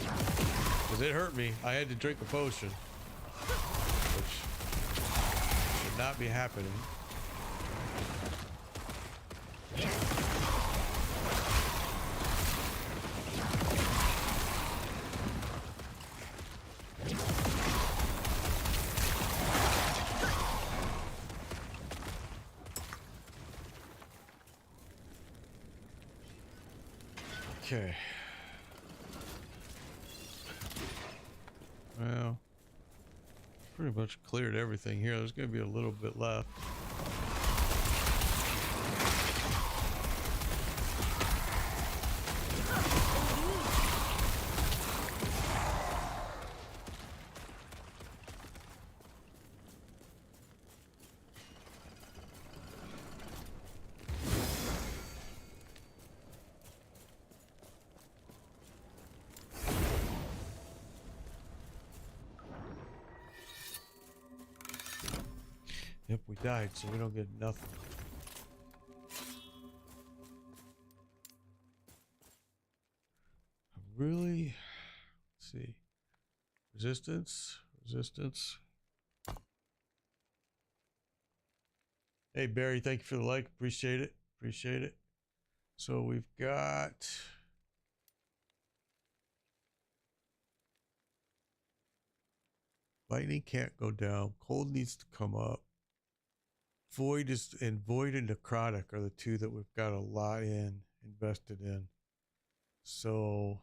Because it hurt me. I had to drink a potion. Which should not be happening. Okay. Well, pretty much cleared everything here. There's going to be a little bit left. Yep, we died, so we don't get nothing. Really? Let's see. Resistance. Hey, Barry, thank you for the like. Appreciate it. So we've got... Lightning can't go down. Cold needs to come up. Void and necrotic are the two that we've got a lot invested in. So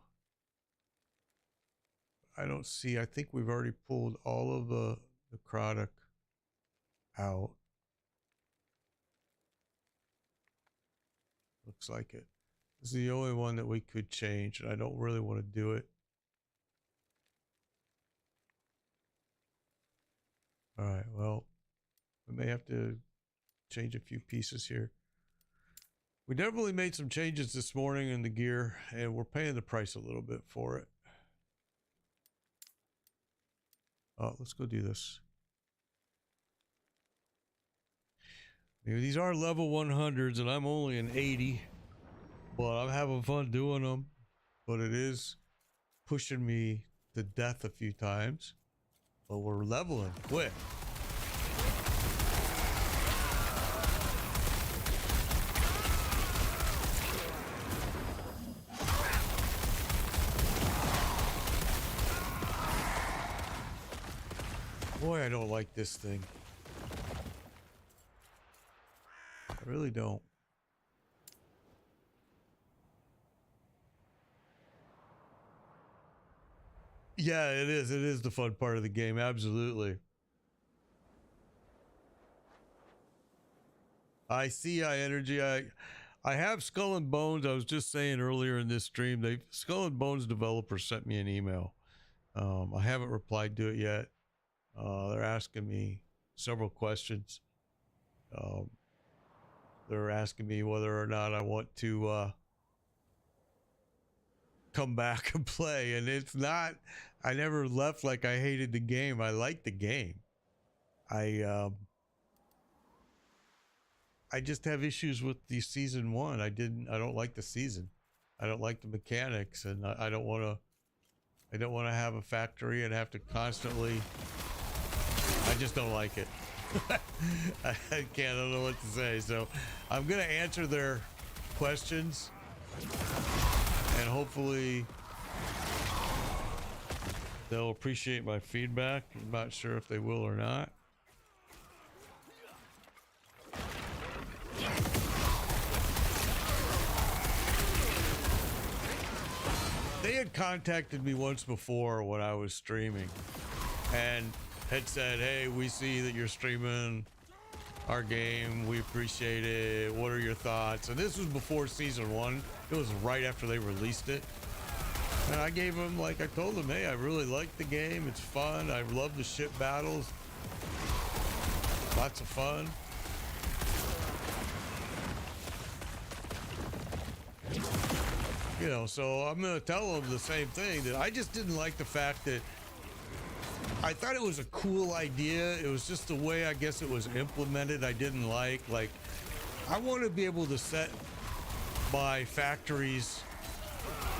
I don't see, I think we've already pulled all of the necrotic out. Looks like it. This is the only one that we could change, and I don't really want to do it. All right, well, we may have to change a few pieces here. We definitely made some changes this morning in the gear, and we're paying the price a little bit for it. Let's go do this. Maybe these are level 100s, and I'm only an 80, but I'm having fun doing them. But it is pushing me to death a few times. But we're leveling quick. Boy, I don't like this thing. I really don't. Yeah, it is. It is the fun part of the game. Absolutely. I see energy. I have Skull and Bones. I was just saying earlier in this stream, Skull and Bones developers sent me an email. I haven't replied to it yet. They're asking me several questions. They're asking me whether or not I want to come back and play, and it's not. I never left like I hated the game. I like the game. I just have issues with the season 1. I don't like the season. I don't like the mechanics, and I don't want to have a factory and have to constantly. I just don't like it. I don't know what to say. So I'm gonna answer their questions, and hopefully they'll appreciate my feedback. I'm not sure if they will or not. They had contacted me once before when I was streaming and had said, hey, we see that you're streaming our game. We appreciate it. What are your thoughts? And this was before season 1. It was right after they released it. And I gave them, like, I told them, hey, I really like the game. It's fun. I love the ship battles. Lots of fun. You know, so I'm going to tell them the same thing, that I just didn't like the fact that I thought it was a cool idea. It was just the way, I guess, it was implemented. I didn't like I want to be able to set my factories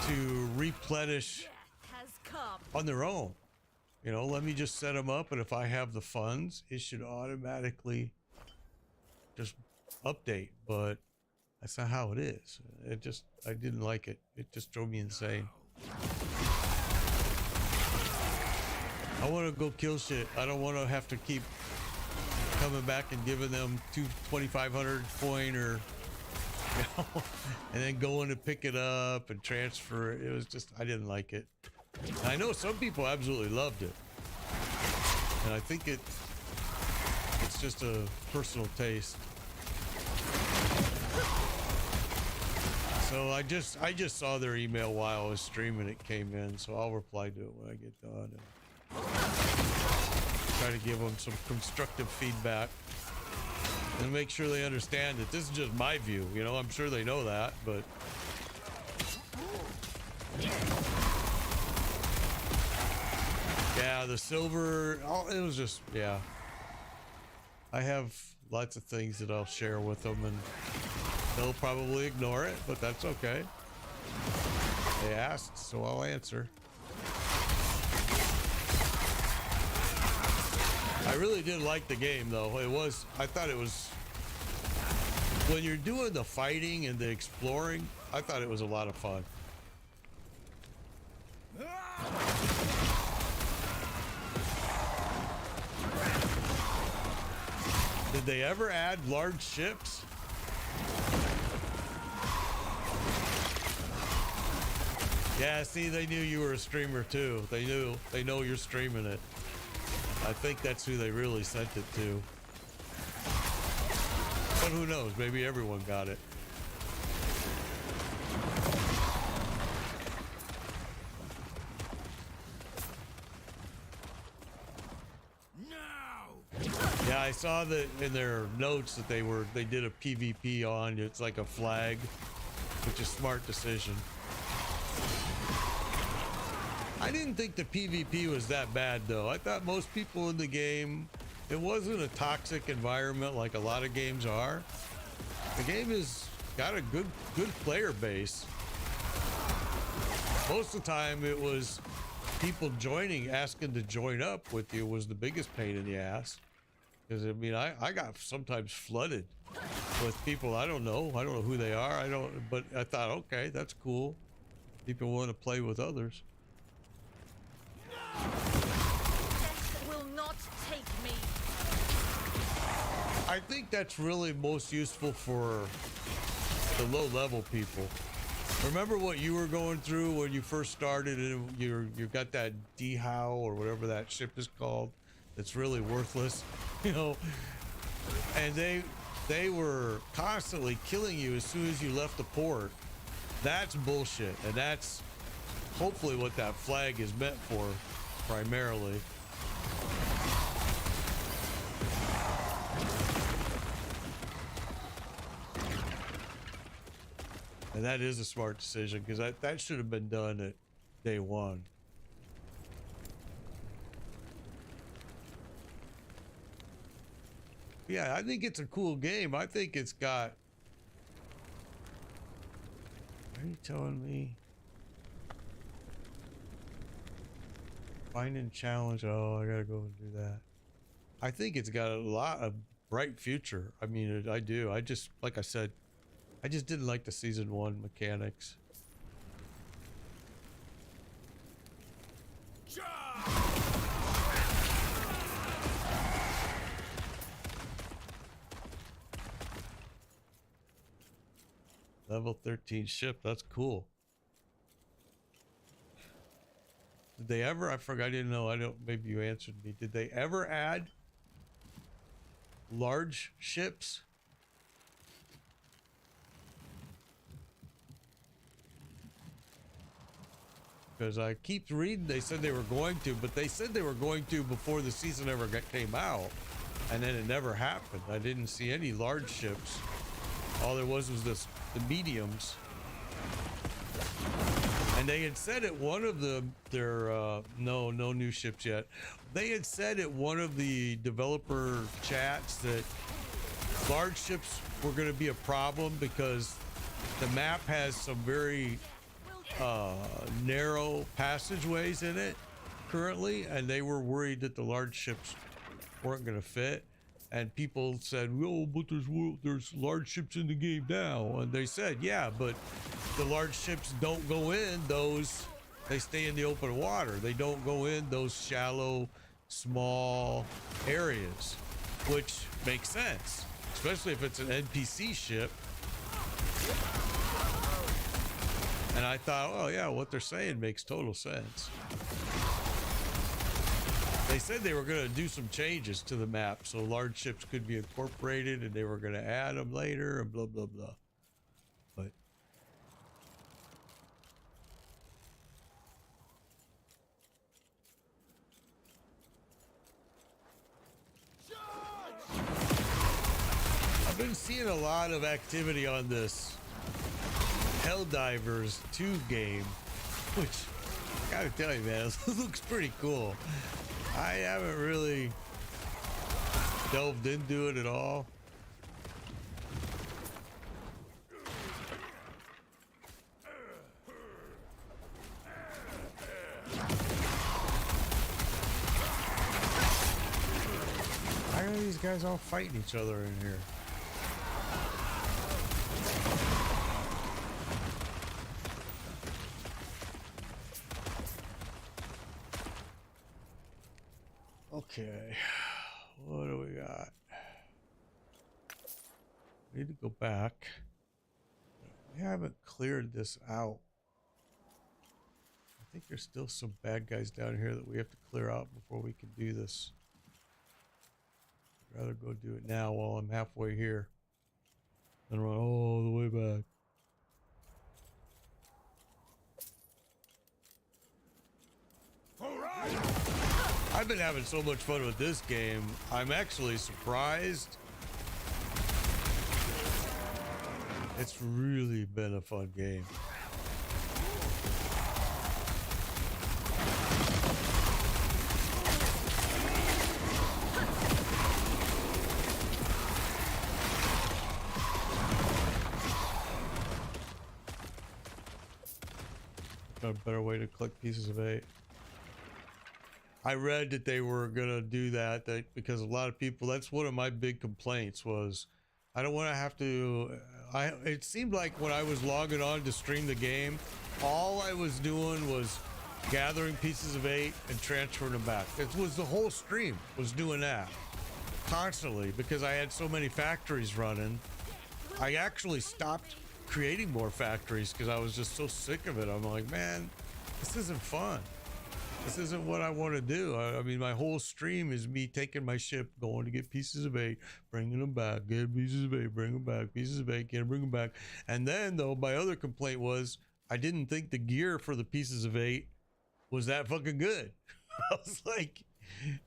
to replenish Has come. on their own. You know, let me just set them up, and if I have the funds, it should automatically just update. But that's not how it is. I didn't like it. It just drove me insane. I want to go kill shit. I don't want to have to keep coming back and giving them 2,500 coin or, you know, and then going to pick it up and transfer it. It was just, I didn't like it. And I know some people absolutely loved it. And I think it's just a personal taste. So I just saw their email while I was streaming. It came in, so I'll reply to it when I get done. And try to give them some constructive feedback and make sure they understand that this is just my view. You know, I'm sure they know that, but yeah, the silver. It was just, yeah. I have lots of things that I'll share with them, and they'll probably ignore it, but that's okay. They asked, so I'll answer. I really did like the game, though. I thought it was, when you're doing the fighting and the exploring, I thought it was a lot of fun. Did they ever add large ships? Yeah, see, they knew you were a streamer too. They know you're streaming it. I think that's who they really sent it to. But who knows? Maybe everyone got it. Yeah, I saw that in their notes that they did a PvP on. It's like a flag, which is a smart decision. I didn't think the PvP was that bad, though. I thought most people in the game, it wasn't a toxic environment like a lot of games are. The game has got a good player base. Most of the time, it was people asking to join up with you was the biggest pain in the ass. Because, I mean, I got sometimes flooded with people I don't know who they are. But I thought, okay, that's cool. People want to play with others. Death will not take me. I think that's really most useful for the low-level people. Remember what you were going through when you first started, and you got that D-How or whatever that ship is called. That's really worthless, you know. And they they were constantly killing you as soon as you left the port. That's bullshit, and that's hopefully what that flag is meant for, primarily. And that is a smart decision, because that should have been done at day one. Yeah, I think it's a cool game. I think it's got... What are you telling me? Find and challenge. Oh, I gotta go and do that. I think it's got a lot of bright future. I mean, I do. I just, like I said, I just didn't like the season 1 mechanics. Level 13 ship, that's cool. Did they ever, I forgot, I didn't know, maybe you answered me. Did they ever add large ships? Because I keep reading, they said they were going to, but they said they were going to before the season ever came out. And then it never happened. I didn't see any large ships. All there was the mediums. And they had said at one of no new ships yet. They had said at one of the developer chats that large ships were going to be a problem because the map has some very narrow passageways in it currently, and they were worried that the large ships weren't going to fit. And people said, "Oh, but there's large ships in the game now." And they said, "Yeah, but the large ships don't go in those. They stay in the open water. They don't go in those shallow, small areas," which makes sense, especially if it's an NPC ship. And I thought, oh yeah, what they're saying makes total sense. They said they were going to do some changes to the map so large ships could be incorporated, and they were going to add them later and blah, blah, blah. But I've been seeing a lot of activity on this Helldivers 2 game, which I gotta tell you, man, it looks pretty cool. I haven't really delved into it at all. Why are these guys all fighting each other in here? Okay, what do we got? Need to go back. We haven't cleared this out. I think there's still some bad guys down here that we have to clear out before we can do this. I'd rather go do it now while I'm halfway here than run all the way back. I've been having so much fun with this game. I'm actually surprised. It's really been a fun game. Got a better way to collect pieces of 8. I read that they were gonna do that because a lot of people, that's one of my big complaints was, I don't want to have to, it seemed like when I was logging on to stream the game, all I was doing was gathering pieces of 8 and transferring them back. It was the whole stream was doing that constantly because I had so many factories running. I actually stopped creating more factories because I was just so sick of it. I'm like, man, this isn't fun. This isn't what I want to do. I mean, my whole stream is me taking my ship, going to get pieces of bait, bringing them back, get pieces of bait, bring them back, pieces of bait, get bring them back. And then, though, my other complaint was I didn't think the gear for the pieces of bait was that fucking good. I was like,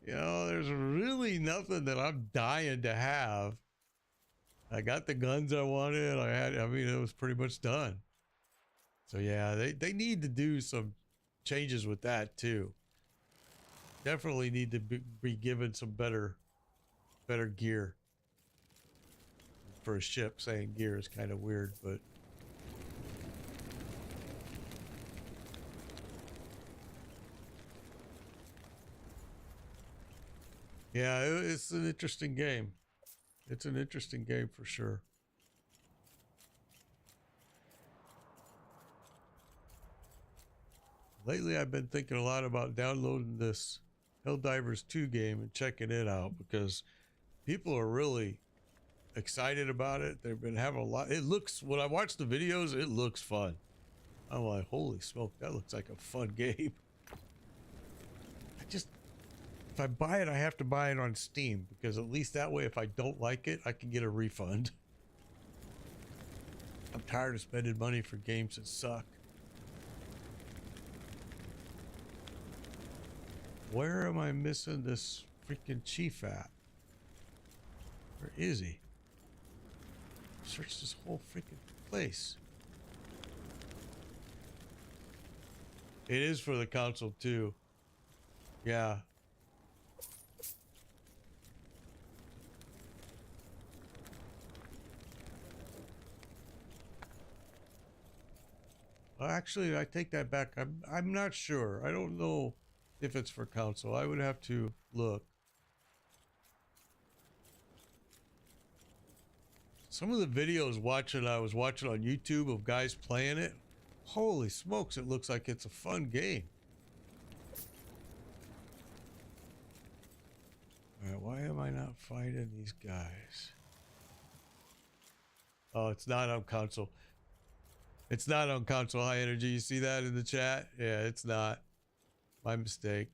you know, there's really nothing that I'm dying to have. I got the guns I wanted. I mean, it was pretty much done. So yeah, they need to do some changes with that too. Definitely need to be given some better gear for a ship. Saying gear is kind of weird, but yeah, it's an interesting game. It's an interesting game for sure. Lately, I've been thinking a lot about downloading this Helldivers 2 game and checking it out because people are really excited about it. They've been having a lot. It looks, when I watch the videos, it looks fun. I'm like, holy smoke, that looks like a fun game. If I buy it, I have to buy it on Steam because at least that way, if I don't like it, I can get a refund. I'm tired of spending money for games that suck. Where am I missing this freaking chief at? Where is he? Search this whole freaking place. It is for the console too. Yeah. Actually, I take that back. I'm not sure. I don't know if it's for console. I would have to look. Some of the videos I was watching on YouTube of guys playing it. Holy smokes, it looks like it's a fun game. All right, why am I not fighting these guys? Oh, it's not on console. It's not on console high energy. You see that in the chat? Yeah, it's not. My mistake.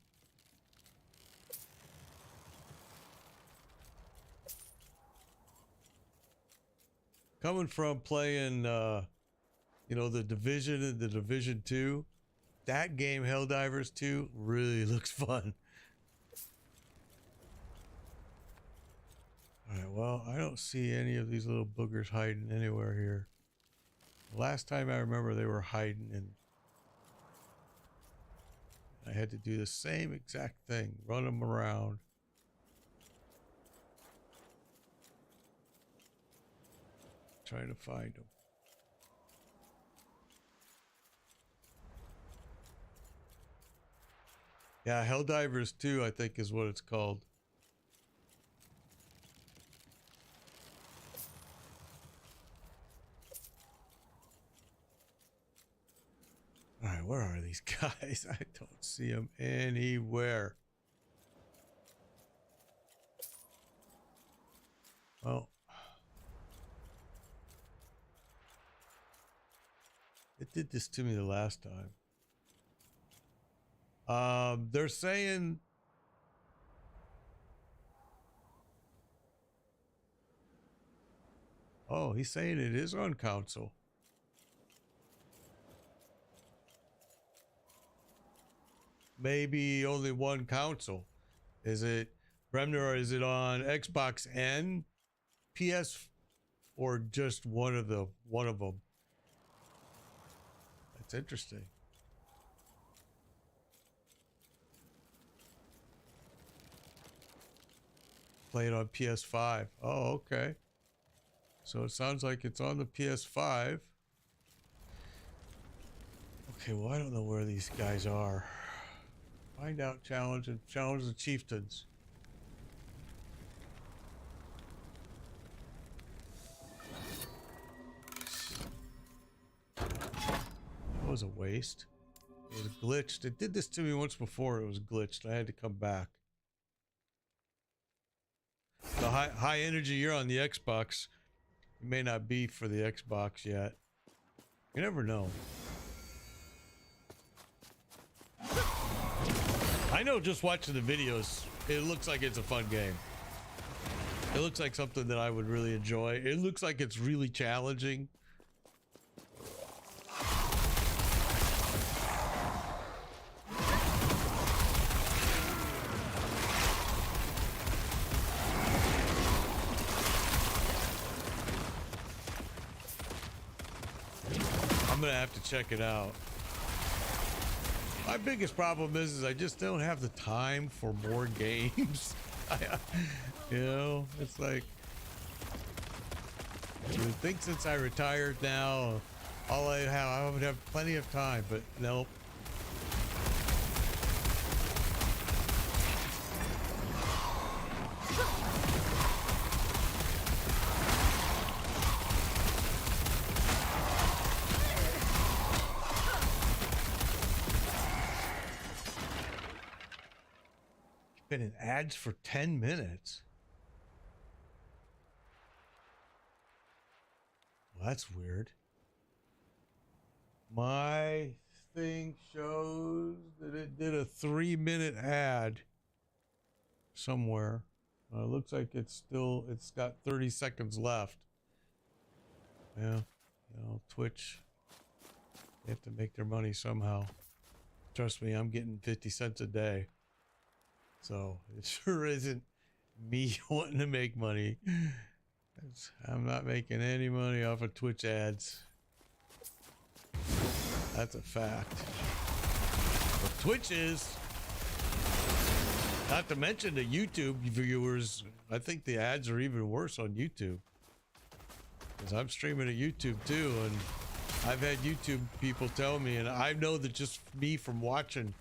Coming from playing, you know, the Division and the Division 2, that game, Helldivers 2, really looks fun. Alright, well, I don't see any of these little boogers hiding anywhere here. Last time I remember they were hiding, and I had to do the same exact thing, run them around. Trying to find them. Yeah, Helldivers 2, I think is what it's called. All right, where are these guys? I don't see them anywhere. Well, it did this to me the last time. They're saying oh, he's saying it is on console. Maybe only one console. Is it Bremner, or is it on Xbox and PS, or just one of them? That's interesting. Play it on PS5. Oh, okay. So it sounds like it's on the PS5. Okay, well, I don't know where these guys are. Find out, challenge, and challenge the chieftains. That was a waste. It was glitched. It did this to me once before. It was glitched. I had to come back. The high energy, you're on the Xbox. It may not be for the Xbox yet. You never know. I know just watching the videos, it looks like it's a fun game. It looks like something that I would really enjoy. It looks like it's really challenging. I'm gonna have to check it out. My biggest problem is I just don't have the time for more games. You know, it's like, you would think since I retired now, I would have plenty of time, but nope. Been in ads for 10 minutes. Well, that's weird. My thing shows that it did a 3-minute ad somewhere. It looks like it's got 30 seconds left. Yeah, you know, Twitch, they have to make their money somehow. Trust me, I'm getting 50 cents a day. So it sure isn't me wanting to make money. I'm not making any money off of Twitch ads. That's a fact. But Twitch is. Not to mention the YouTube viewers. I think the ads are even worse on YouTube. Because I'm streaming to YouTube too, and I've had YouTube people tell me, and I know that just me from watching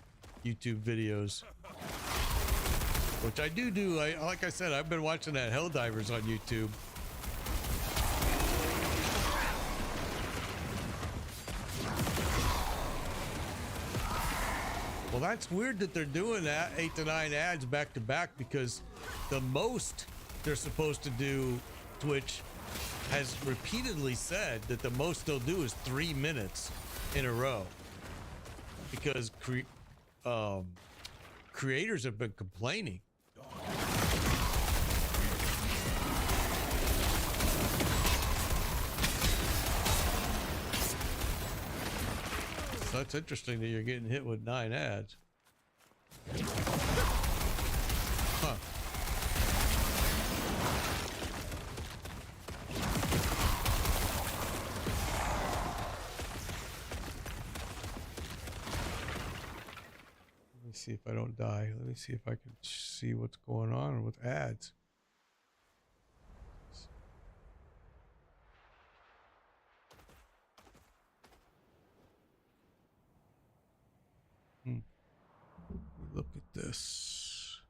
YouTube videos. Which I do. Like I said, I've been watching that Helldivers on YouTube. Well, that's weird that they're doing that 8 to 9 ads back to back, because the most they're supposed to do, Twitch has repeatedly said that the most they'll do is 3 minutes in a row, because creators have been complaining. So that's interesting that you're getting hit with 9 ads. Huh. Let me see if I don't die. Let me see if I can see what's going on with ads. Look at this.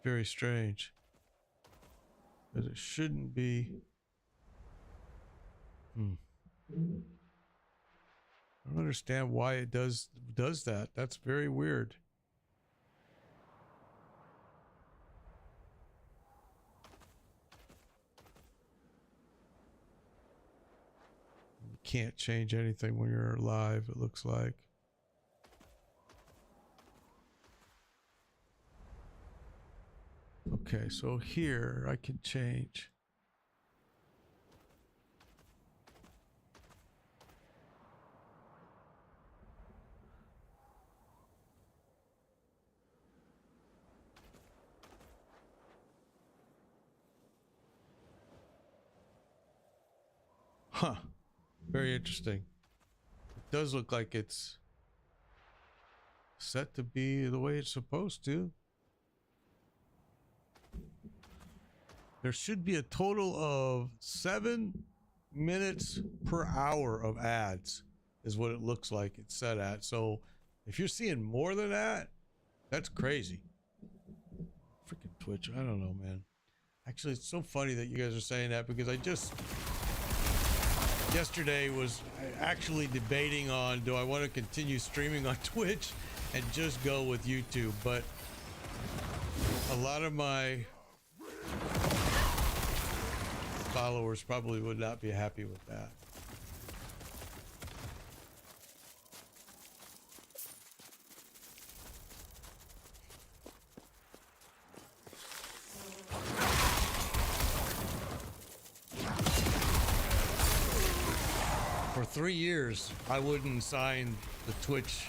Very strange. Because it shouldn't be. I don't understand why it does that. That's very weird. You can't change anything when you're live, it looks like. Okay, so here I can change. Huh. Very interesting. It does look like it's set to be the way it's supposed to. There should be a total of 7 minutes per hour of ads is what it looks like it's set at. So if you're seeing more than that, that's crazy. Freaking Twitch. I don't know, man. Actually, it's so funny that you guys are saying that, because I just yesterday was actually debating on, do I want to continue streaming on Twitch and just go with YouTube? But a lot of my followers probably would not be happy with that. For 3 years, I wouldn't sign the Twitch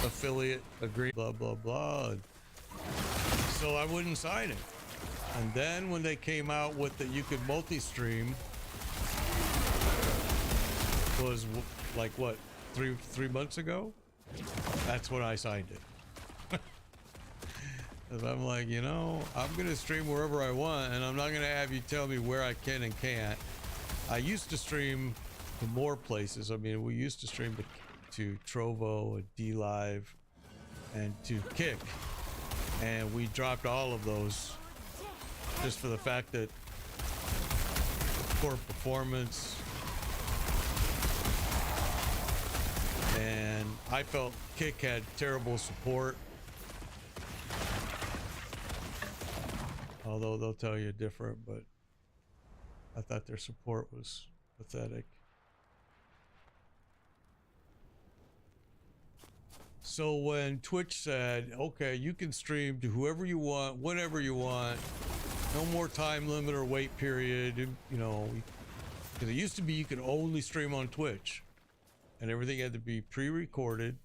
affiliate agreement, blah, blah, blah. So I wouldn't sign it. And then when they came out with that you could multi-stream, was like what, three months ago? That's when I signed it. Because I'm like, you know, I'm gonna stream wherever I want, and I'm not gonna have you tell me where I can and can't. I used to stream to more places. I mean, we used to stream to Trovo and D-Live and to Kick, and we dropped all of those just for the fact that poor performance, and I felt Kick had terrible support, although they'll tell you different, but I thought their support was pathetic. So when Twitch said, okay, you can stream to whoever you want, whenever you want, no more time limit or wait period, you know, because it used to be you could only stream on Twitch and everything had to be pre-recorded,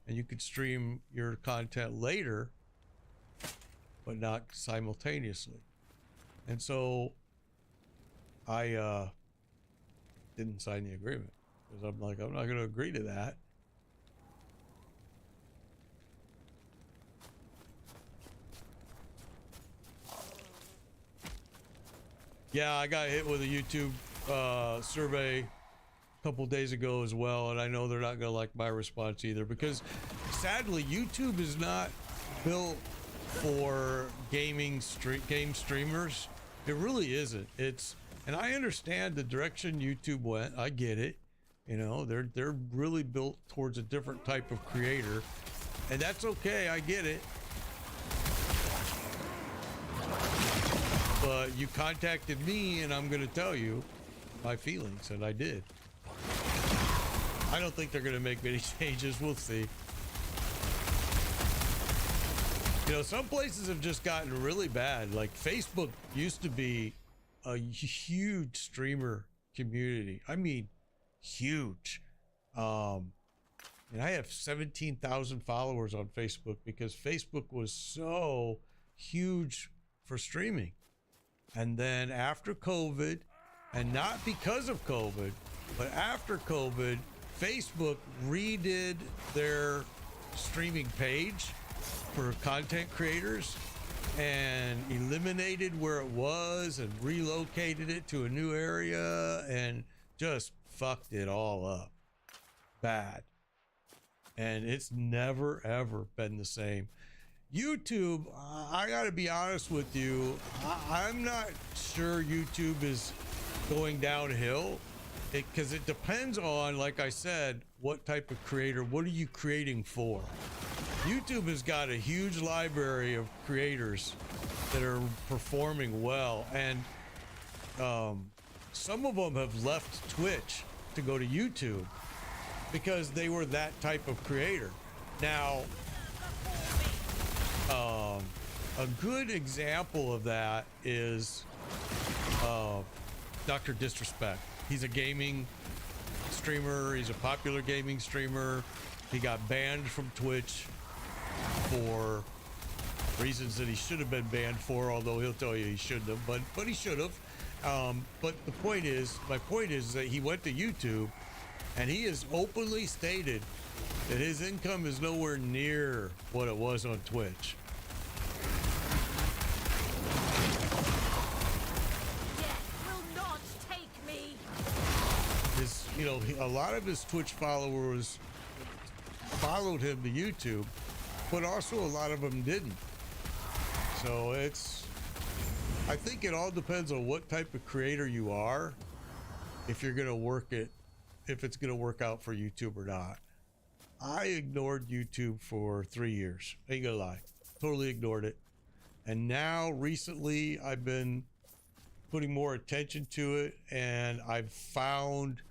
and you could stream your content later, but not simultaneously. And so I didn't sign the agreement because I'm like, I'm not going to agree to that. Yeah, I got hit with a YouTube survey a couple days ago as well, and I know they're not going to like my response either, because sadly YouTube is not built for game streamers. It really isn't. And I understand the direction YouTube went. I get it. You know, they're really built towards a different type of creator, and that's okay. I get it. But you contacted me, and I'm going to tell you my feelings, and I did. I don't think they're going to make many changes. We'll see. You know, some places have just gotten really bad. Like Facebook used to be a huge streamer community. I mean, huge. And I have 17,000 followers on Facebook because Facebook was so huge for streaming. And then after COVID, and not because of COVID, but after COVID, Facebook redid their streaming page for content creators and eliminated where it was and relocated it to a new area and just fucked it all up bad. And it's never ever been the same. YouTube, I gotta be honest with you, I'm not sure YouTube is going downhill, because it depends on, like I said, what type of creator, what are you creating for? YouTube has got a huge library of creators that are performing well, and some of them have left Twitch to go to YouTube because they were that type of creator. Now, a good example of that is Dr. Disrespect. He's a gaming streamer. He's a popular gaming streamer. He got banned from Twitch for reasons that he should have been banned for, although he'll tell you he shouldn't have, but he should have. But the point is, my point is that he went to YouTube and he has openly stated that his income is nowhere near what it was on Twitch. Death will not take me. You know, a lot of his Twitch followers followed him to YouTube, but also a lot of them didn't. So I think it all depends on what type of creator you are, if you're gonna work it, if it's gonna work out for YouTube or not. I ignored YouTube for 3 years. Ain't gonna lie, totally ignored it. And now recently I've been putting more attention to it, and I've found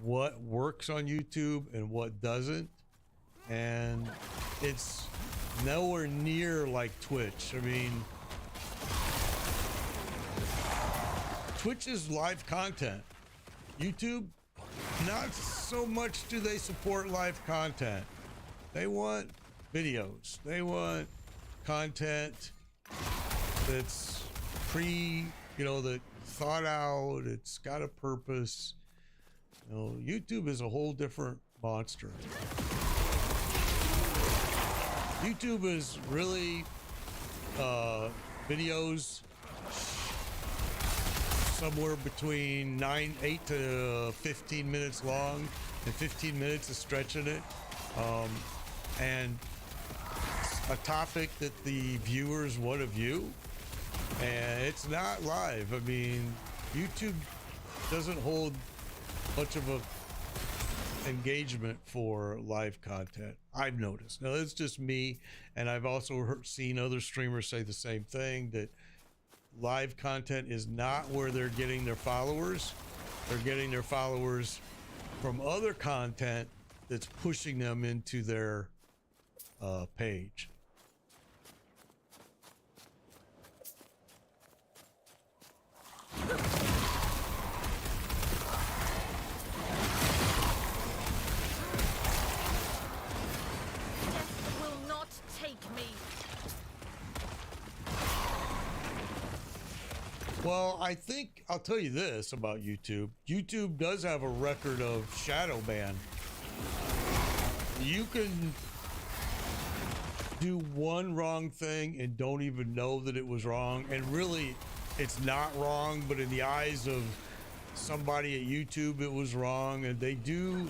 what works on YouTube and what doesn't, and it's nowhere near like Twitch. I mean, Twitch is live content. YouTube, not so much do they support live content. They want videos. They want content that's that thought out. It's got a purpose. YouTube is a whole different monster. YouTube is really videos somewhere between 8 to 15 minutes long, and 15 minutes is stretching it. And a topic that the viewers want to view, and it's not live. I mean, YouTube doesn't hold much of a engagement for live content, I've noticed. Now, it's just me, and I've also seen other streamers say the same thing, that live content is not where they're getting their followers. They're getting their followers from other content that's pushing them into their page. Death will not take me. Well, I think I'll tell you this about YouTube. YouTube does have a record of shadow ban. You can do one wrong thing and don't even know that it was wrong, and really it's not wrong, but in the eyes of somebody at YouTube it was wrong. And they do,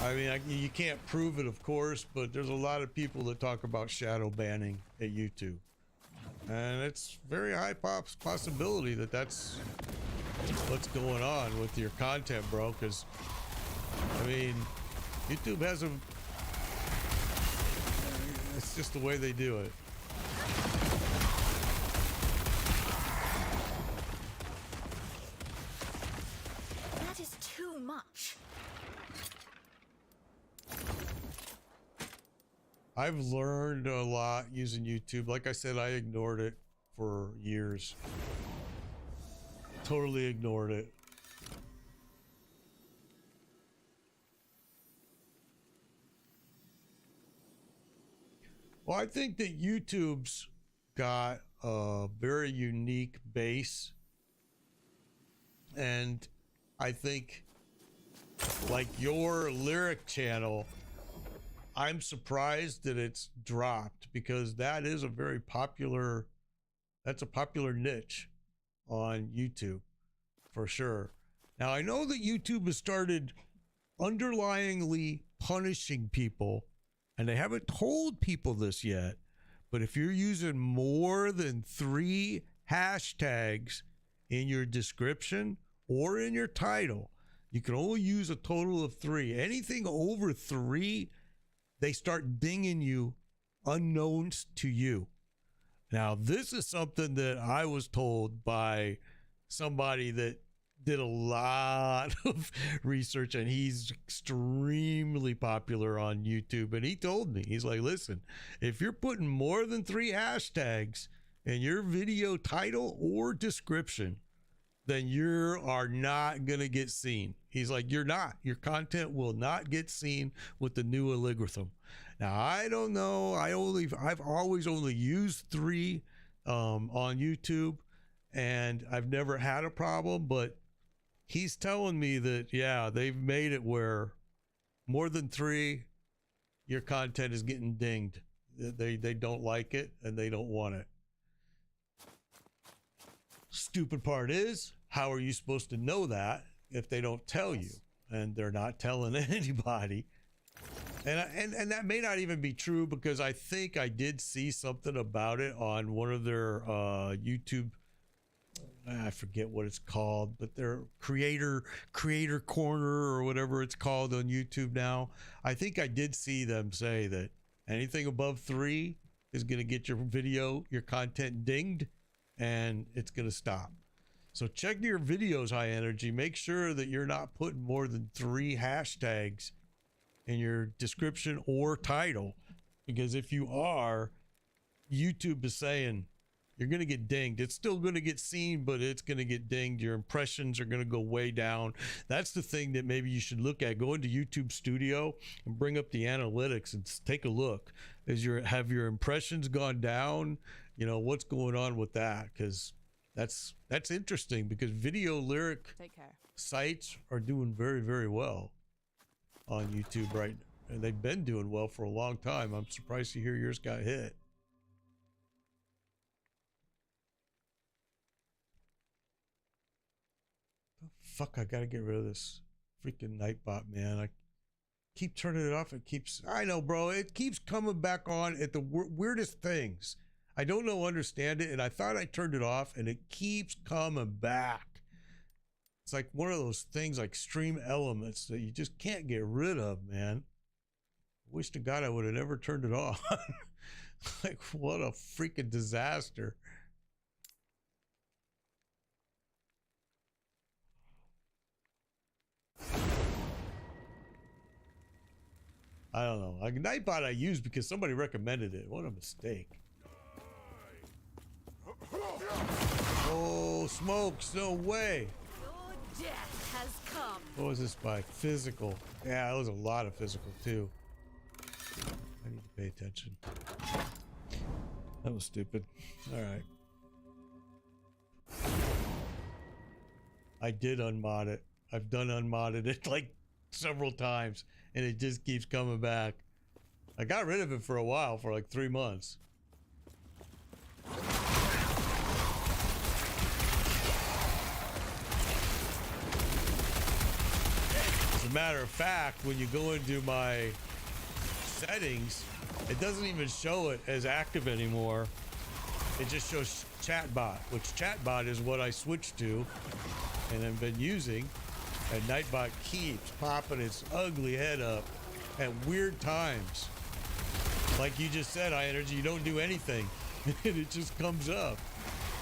I mean, you can't prove it, of course, but there's a lot of people that talk about shadow banning at YouTube, and it's very high possibility that that's what's going on with your content, bro. Because I mean, YouTube has it's just the way they do it. That is too much. I've learned a lot using YouTube. Like I said, I ignored it for years. Totally ignored it. Well, I think that YouTube's got a very unique base. And I think, like your lyric channel, I'm surprised that it's dropped, because that is a very popular, that's a popular niche on YouTube for sure. Now, I know that YouTube has started underlyingly punishing people, and they haven't told people this yet, but if you're using more than 3 hashtags in your description or in your title, you can only use a total of 3. Anything over 3, they start dinging you unknowns to you. Now, this is something that I was told by somebody that did a lot of research, and he's extremely popular on YouTube. And he told me, he's like, listen, if you're putting more than 3 hashtags in your video title or description, then you are not going to get seen. He's like, your content will not get seen with the new algorithm. Now, I don't know. I've always only used 3 on YouTube, and I've never had a problem, but he's telling me that, yeah, they've made it where more than 3, your content is getting dinged. They don't like it, and they don't want it. Stupid part is, how are you supposed to know that if they don't tell you? And they're not telling anybody. And that may not even be true, because I think I did see something about it on one of their YouTube, I forget what it's called, but their creator corner or whatever it's called on YouTube now. I think I did see them say that anything above 3 is going to get your content dinged, and it's going to stop. So check your videos, High Energy. Make sure that you're not putting more than 3 hashtags in your description or title, because if you are, YouTube is saying you're going to get dinged. It's still going to get seen, but it's going to get dinged. Your impressions are going to go way down. That's the thing that maybe you should look at. Go into YouTube Studio and bring up the analytics and take a look. Have your impressions gone down? You know, what's going on with that? Because that's interesting, because video lyric Take care. sites are doing very, very well on YouTube right now. And they've been doing well for a long time. I'm surprised to hear yours got hit. Fuck, I gotta get rid of this freaking Nightbot, man. I keep turning it off. It keeps, I know, bro. It keeps coming back on at the weirdest things. I don't know, understand it. And I thought I turned it off and it keeps coming back. It's like one of those things like stream elements that you just can't get rid of, man. Wish to God I would have never turned it off. Like, what a freaking disaster. I don't know. Like, Nightbot I used because somebody recommended it. What a mistake. Oh, smokes. No way. Your death has come. What was this by? Physical. Yeah, it was a lot of physical too. I need to pay attention. That was stupid. All right. I did unmod it. I've done unmodded it like several times, and it just keeps coming back. I got rid of it for a while, for like 3 months. As a matter of fact, when you go into my settings, it doesn't even show it as active anymore. It just shows chatbot, which chatbot is what I switched to and have been using. And Nightbot keeps popping its ugly head up at weird times. Like you just said, High Energy, you don't do anything and it just comes up.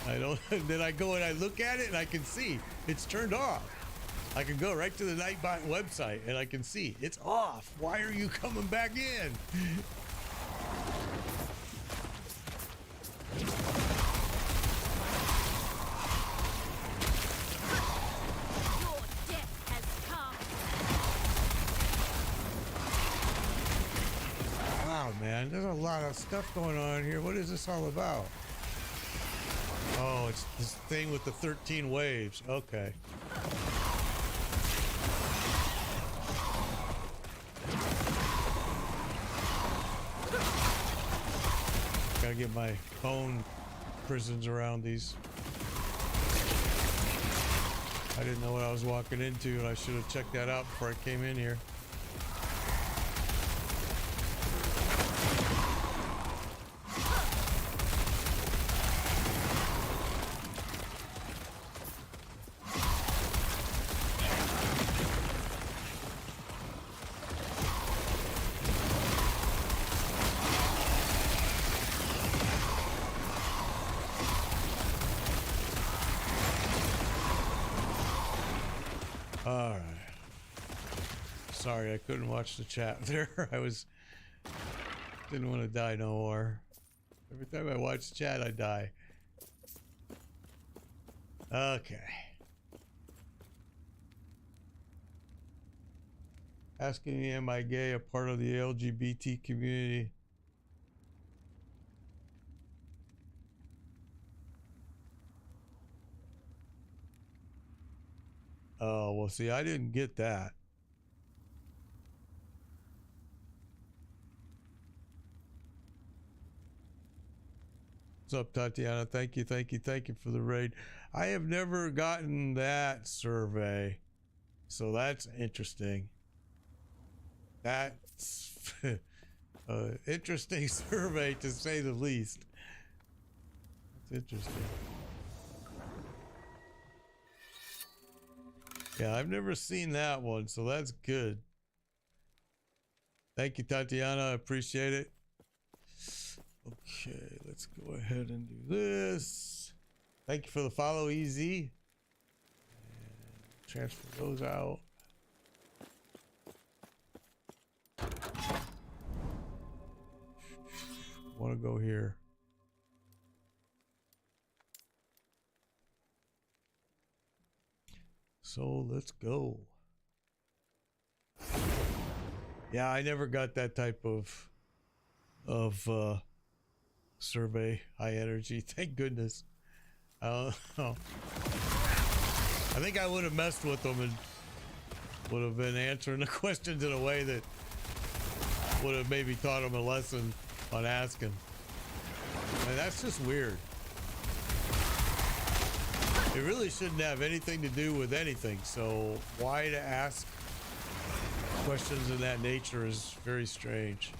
And then I go and I look at it and I can see it's turned off. I can go right to the Nightbot website and I can see it's off. Why are you coming back in? Wow, man, there's a lot of stuff going on here. What is this all about? Oh, it's this thing with the 13 waves. Okay. Gotta get my own prisons around these. I didn't know what I was walking into, and I should have checked that out before I came in here. All right. Sorry, I couldn't watch the chat there. Didn't want to die no more. Every time I watch the chat, I die. Okay. Asking me, am I gay, a part of the LGBT community? Oh, well, see, I didn't get that. What's up, Tatiana? Thank you for the raid. I have never gotten that survey, so that's interesting. That's an interesting survey, to say the least. That's interesting. Yeah, I've never seen that one, so that's good. Thank you, Tatiana. I appreciate it. Okay, let's go ahead and do this. Thank you for the follow, Easy. transfer those out. Want to go here. So let's go. Yeah, I never got that type of survey, high energy. Thank goodness. I think I would have messed with them and would have been answering the questions in a way that would have maybe taught them a lesson on asking. And that's just weird. It really shouldn't have anything to do with anything. So why to ask questions of that nature is very strange.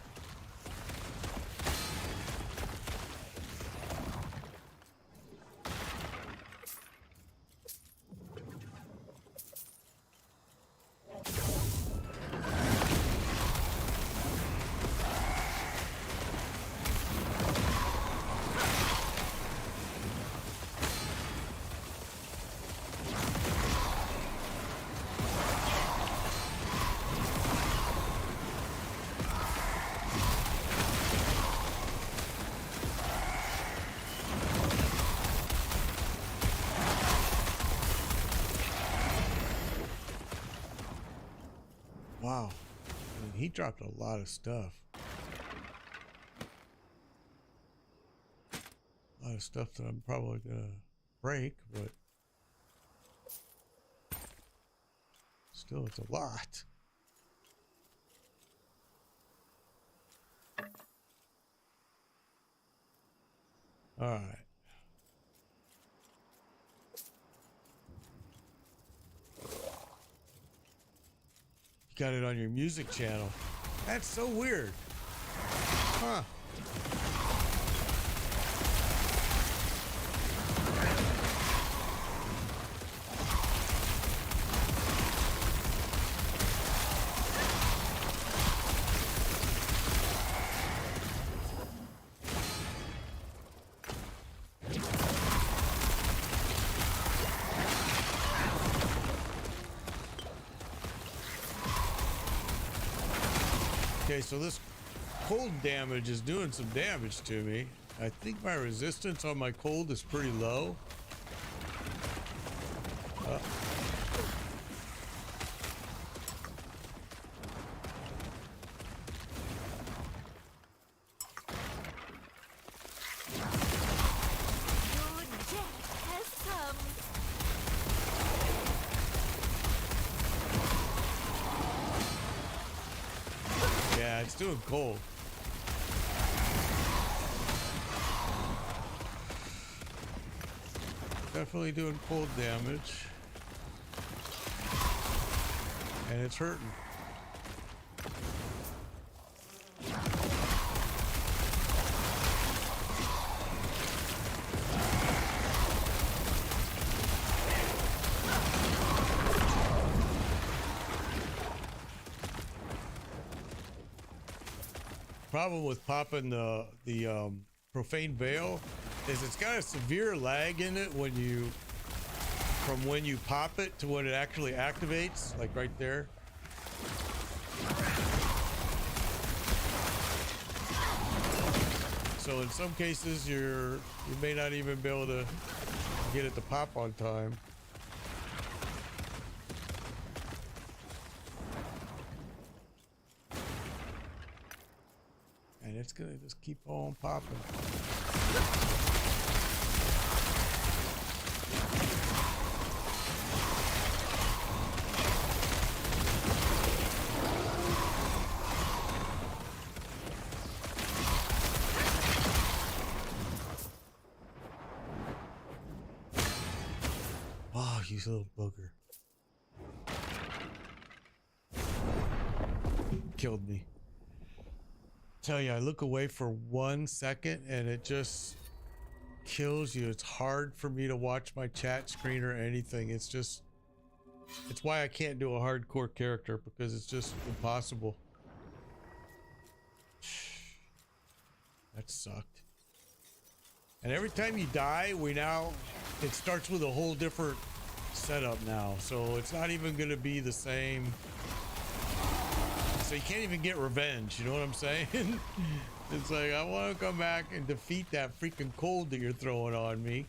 Wow. I mean, he dropped a lot of stuff. A lot of stuff that I'm probably gonna break, but still, it's a lot. All right. You got it on your music channel. That's so weird. Huh. Okay, so this cold damage is doing some damage to me. I think my resistance on my cold is pretty low. Your death has come. Yeah, it's doing cold. Definitely doing cold damage. And it's hurting. Problem with popping the profane veil is it's got a severe lag in it when you from when you pop it to when it actually activates, like right there. So in some cases you may not even be able to get it to pop on time. And it's gonna just keep on popping. Oh, you little booger. Killed me. Tell you, I look away for 1 second and it just kills you. It's hard for me to watch my chat screen or anything. It's why I can't do a hardcore character, because it's just impossible. That sucked. And every time you die, it starts with a whole different setup now, so it's not even going to be the same. So you can't even get revenge, you know what I'm saying? It's like, I want to come back and defeat that freaking cold that you're throwing on me.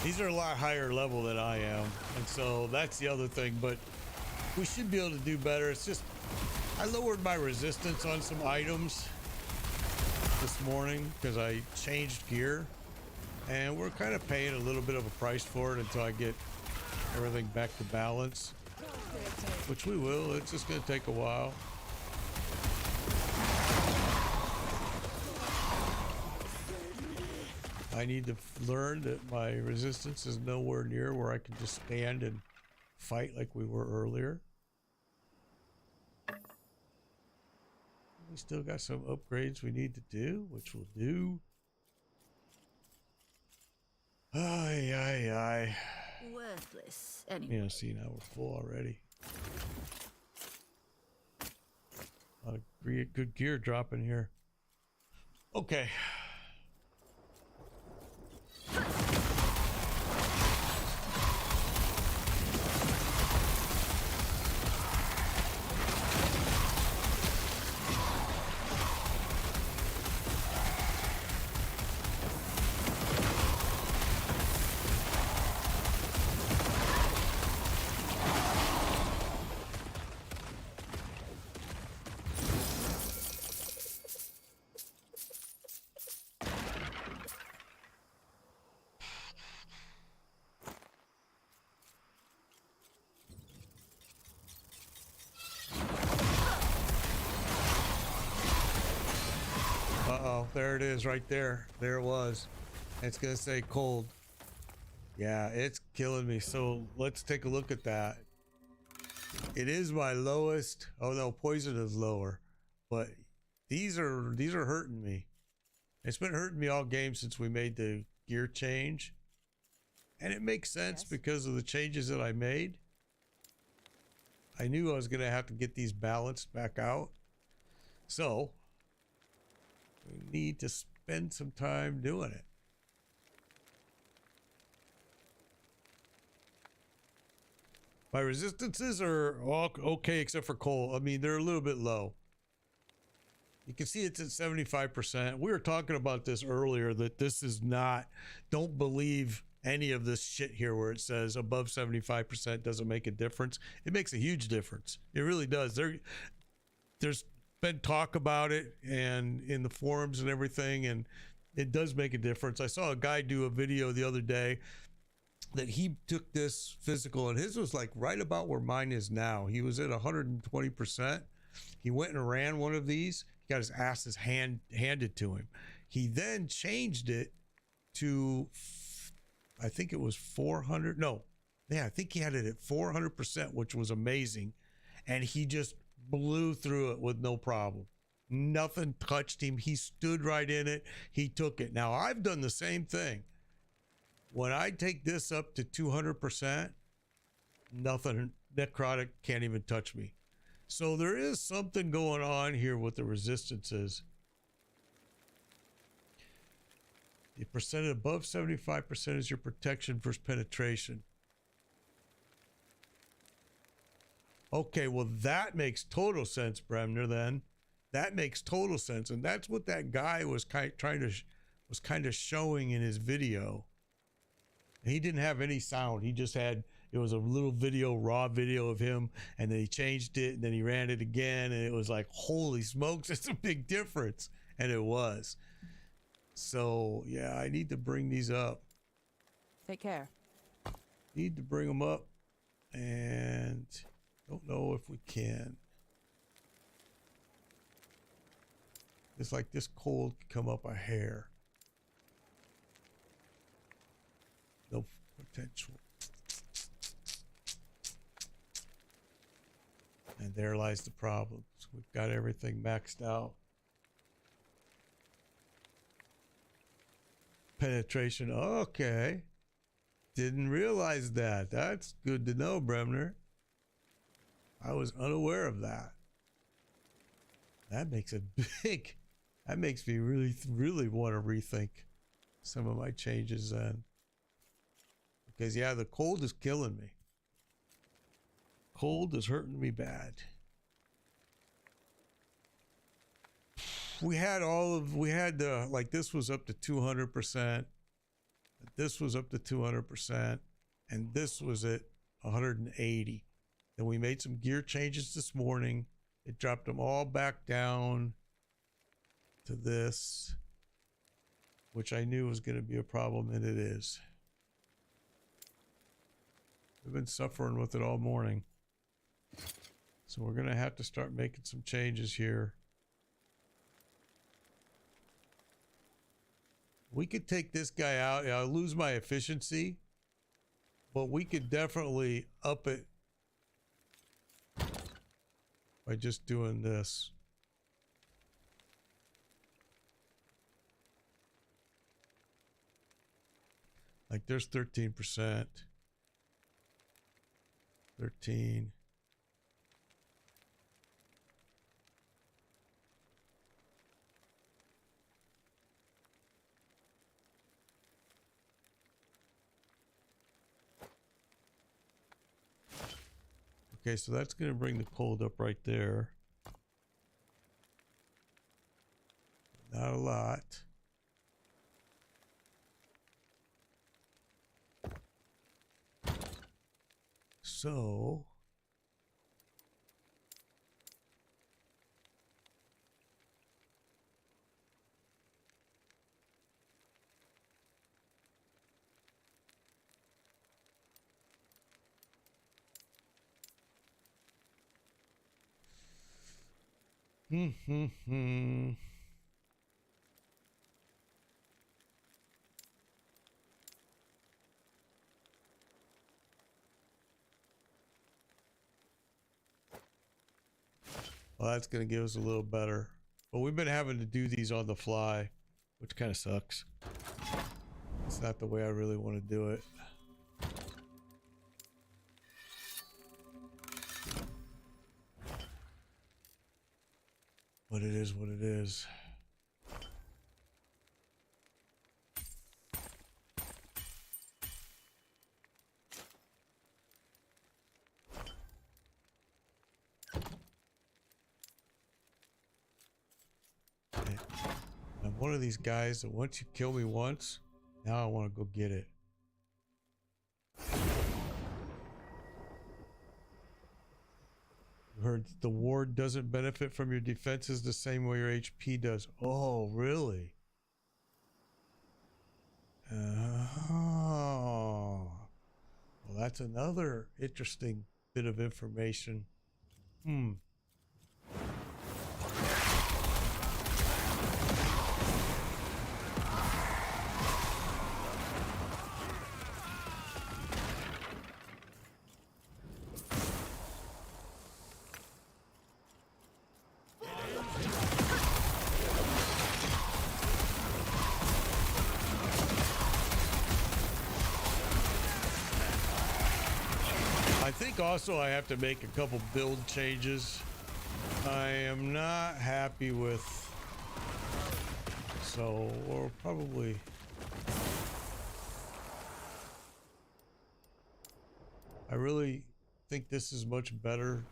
These are a lot higher level than I am, and so that's the other thing, but we should be able to do better. It's just, I lowered my resistance on some items this morning because I changed gear, and we're kind of paying a little bit of a price for it until I get everything back to balance, which we will. It's just going to take a while. I need to learn that my resistance is nowhere near where I can just stand and fight like we were earlier. We still got some upgrades we need to do, which we'll do. Aye. Worthless anyway. Yeah, see, now we're full already. A lot of good gear dropping here. Okay. Uh-oh, there it is right there. There it was. It's gonna say cold. Yeah, it's killing me. So let's take a look at that. It is my lowest. Oh no, poison is lower. But these are hurting me. It's been hurting me all game since we made the gear change. And it makes sense because of the changes that I made. I knew I was gonna have to get these balanced back out. So we need to spend some time doing it. My resistances are all okay except for coal. I mean, they're a little bit low. You can see it's at 75%. We were talking about this earlier, that this is not, don't believe any of this shit here where it says above 75% doesn't make a difference. It makes a huge difference. It really does. There's been talk about it and in the forums and everything, and it does make a difference. I saw a guy do a video the other day that he took this physical, and his was like right about where mine is now. He was at 120%. He went and ran one of these. He got his asses handed to him. He then changed it to, I think it was 400. No, yeah, I think he had it at 400%, which was amazing. And he just blew through it with no problem. Nothing touched him. He stood right in it. He took it. Now, I've done the same thing. When I take this up to 200%, nothing, necrotic can't even touch me. So there is something going on here with the resistances. The percent above 75% is your protection versus penetration. Okay, well that makes total sense, Bremner. Then that makes total sense, and that's what that guy was kind of showing in his video. And he didn't have any sound. He just had, it was a little video, raw video of him, and then he changed it, and then he ran it again, and it was like, holy smokes, it's a big difference. And it was. So yeah, I need to bring these up. Take care. Need to bring them up, and don't know if we can. It's like this cold could come up a hair. No potential. And there lies the problem. So we've got everything maxed out. Penetration, okay. didn't realize that. That's good to know, Bremner. I was unaware of that. That makes a big, that makes me really want to rethink some of my changes then. Because yeah, the cold is killing me. Cold is hurting me bad. We had like this was up to 200%. This was up to 200%. And this was at 180. Then we made some gear changes this morning. It dropped them all back down to this, which I knew was going to be a problem, and it is. We've been suffering with it all morning. So we're going to have to start making some changes here. We could take this guy out. I'll lose my efficiency, but we could definitely up it by just doing this. Like there's 13%. 13. Okay, so that's going to bring the cold up right there. Not a lot. So well, that's going to give us a little better. But we've been having to do these on the fly, which kind of sucks. It's not the way I really want to do it. But it is what it is. I'm one of these guys that once you kill me once, now I want to go get it. Heard the ward doesn't benefit from your defenses the same way your HP does. Oh, really? Oh. Well, that's another interesting bit of information. Also, I have to make a couple build changes. I am not happy with, so or probably I really think this is much better.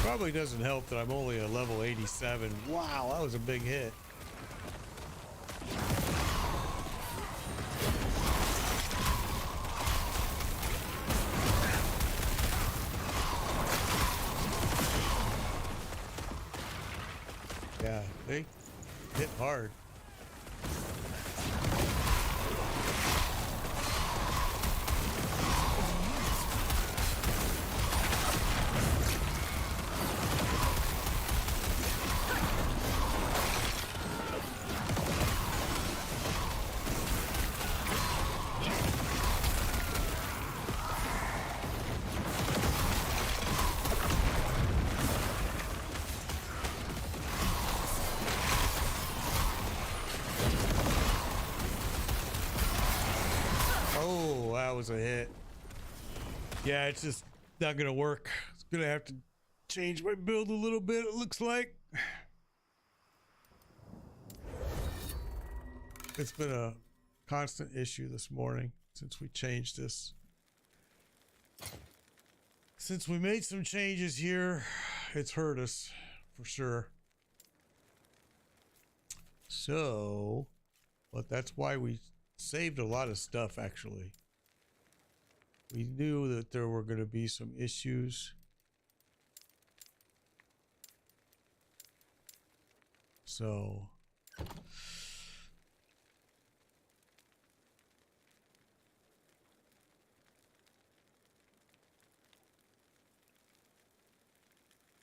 Probably doesn't help that I'm only a level 87. Wow, that was a big hit. Yeah, they hit hard. that was a hit. Yeah, it's just not gonna work. It's gonna have to change my build a little bit, it looks like. It's been a constant issue this morning since we changed this. Since we made some changes here, it's hurt us for sure. So, but that's why we saved a lot of stuff actually. We knew that there were going to be some issues. So,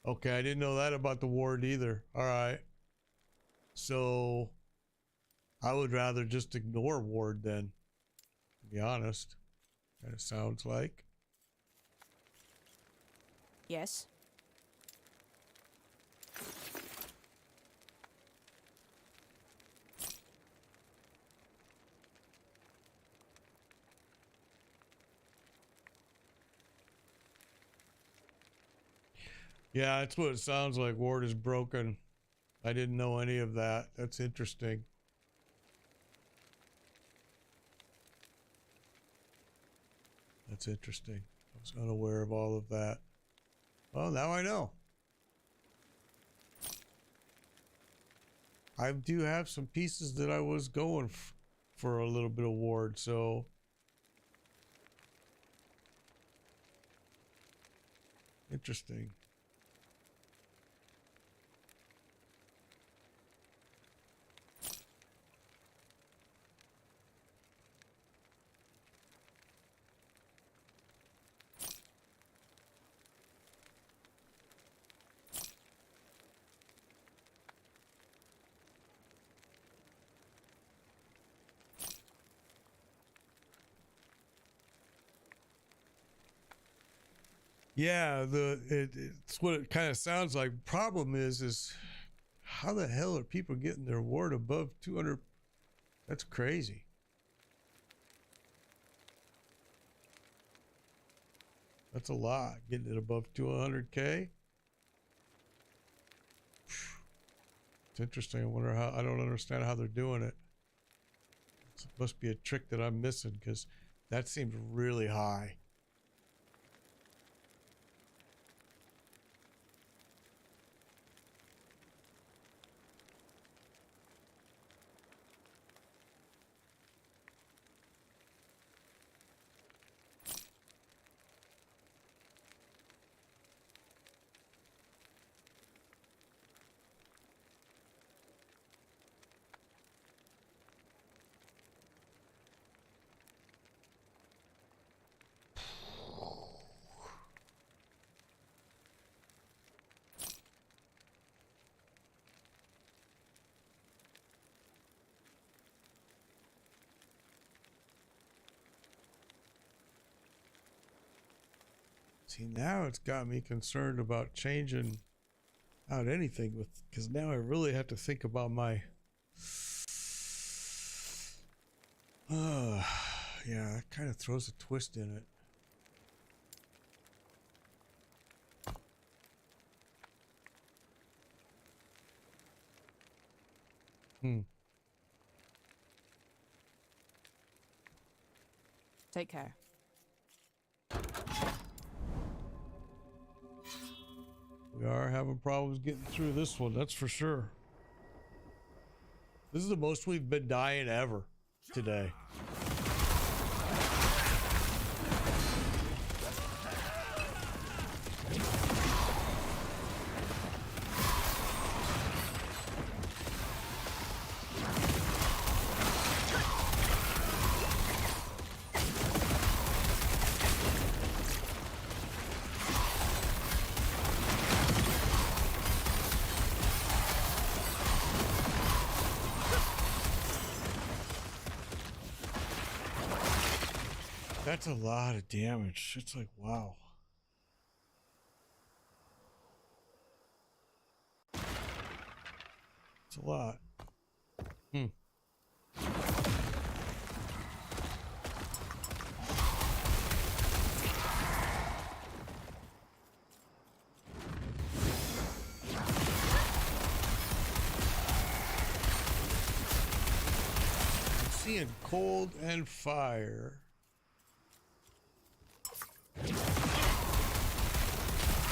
okay, I didn't know that about the ward either. All right. So, I would rather just ignore ward then, to be honest. Kind of sounds like. Yes. Yeah, that's what it sounds like. Ward is broken. I didn't know any of that. That's interesting. That's interesting. I was unaware of all of that. Well, now I know. I do have some pieces that I was going for a little bit of ward, so interesting. Yeah, it's what it kind of sounds like. Problem is how the hell are people getting their ward above 200? That's crazy. That's a lot. Getting it above 200K. It's interesting. I wonder how. I don't understand how they're doing it. It must be a trick that I'm missing because that seems really high. See, now it's got me concerned about changing out anything with, because now I really have to think about my yeah, that kind of throws a twist in it. Take care. We are having problems getting through this one, that's for sure. This is the most we've been dying ever today. That's a lot of damage. It's like, wow. It's a lot. seeing cold and fire.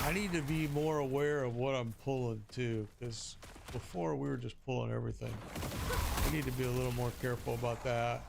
I need to be more aware of what I'm pulling too, because before we were just pulling everything. We need to be a little more careful about that.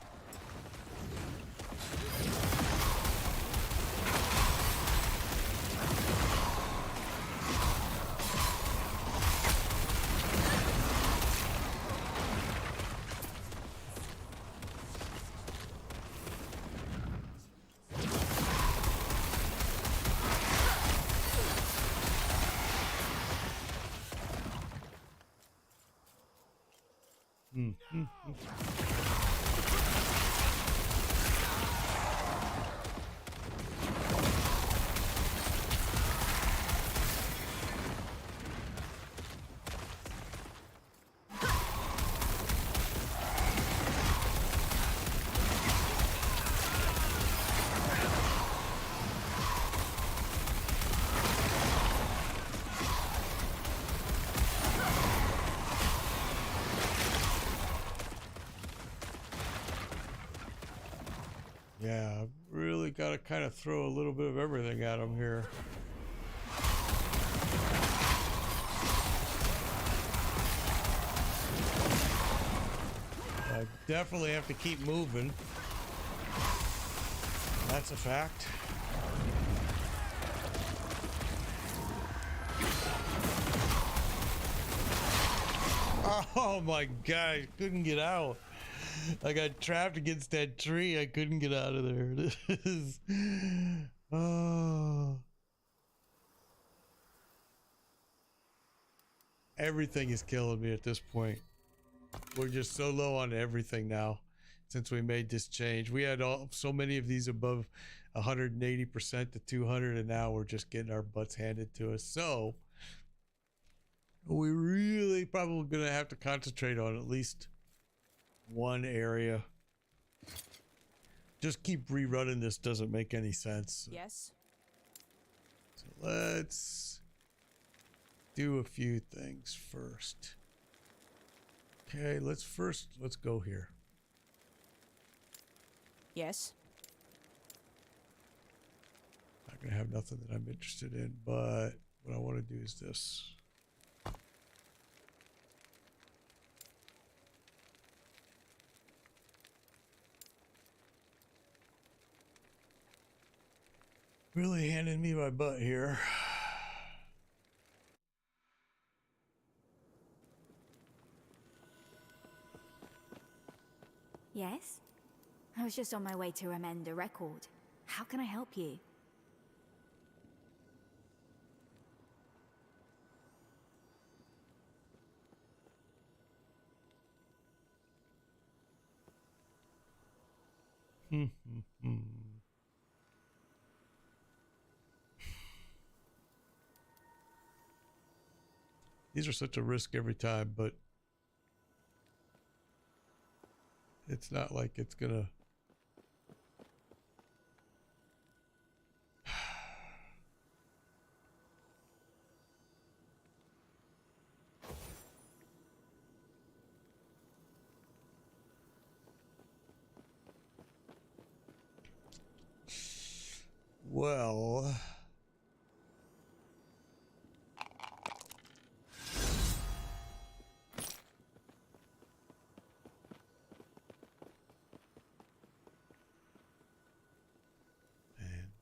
Yeah, I've really got to kind of throw a little bit of everything at them here. I definitely have to keep moving. That's a fact. Oh my god, I couldn't get out. I got trapped against that tree. I couldn't get out of there. This is... Oh. Everything is killing me at this point. We're just so low on everything now since we made this change. We had so many of these above 180% to 200, and now we're just getting our butts handed to us. So we really probably gonna have to concentrate on at least one area. Just keep rerunning this doesn't make any sense. Yes. So let's do a few things first. Okay, let's go here. Yes. Not gonna have nothing that I'm interested in, but what I want to do is this. Really handing me my butt here. Yes? I was just on my way to amend a record. How can I help you? These are such a risk every time, but it's not like it's gonna... Well...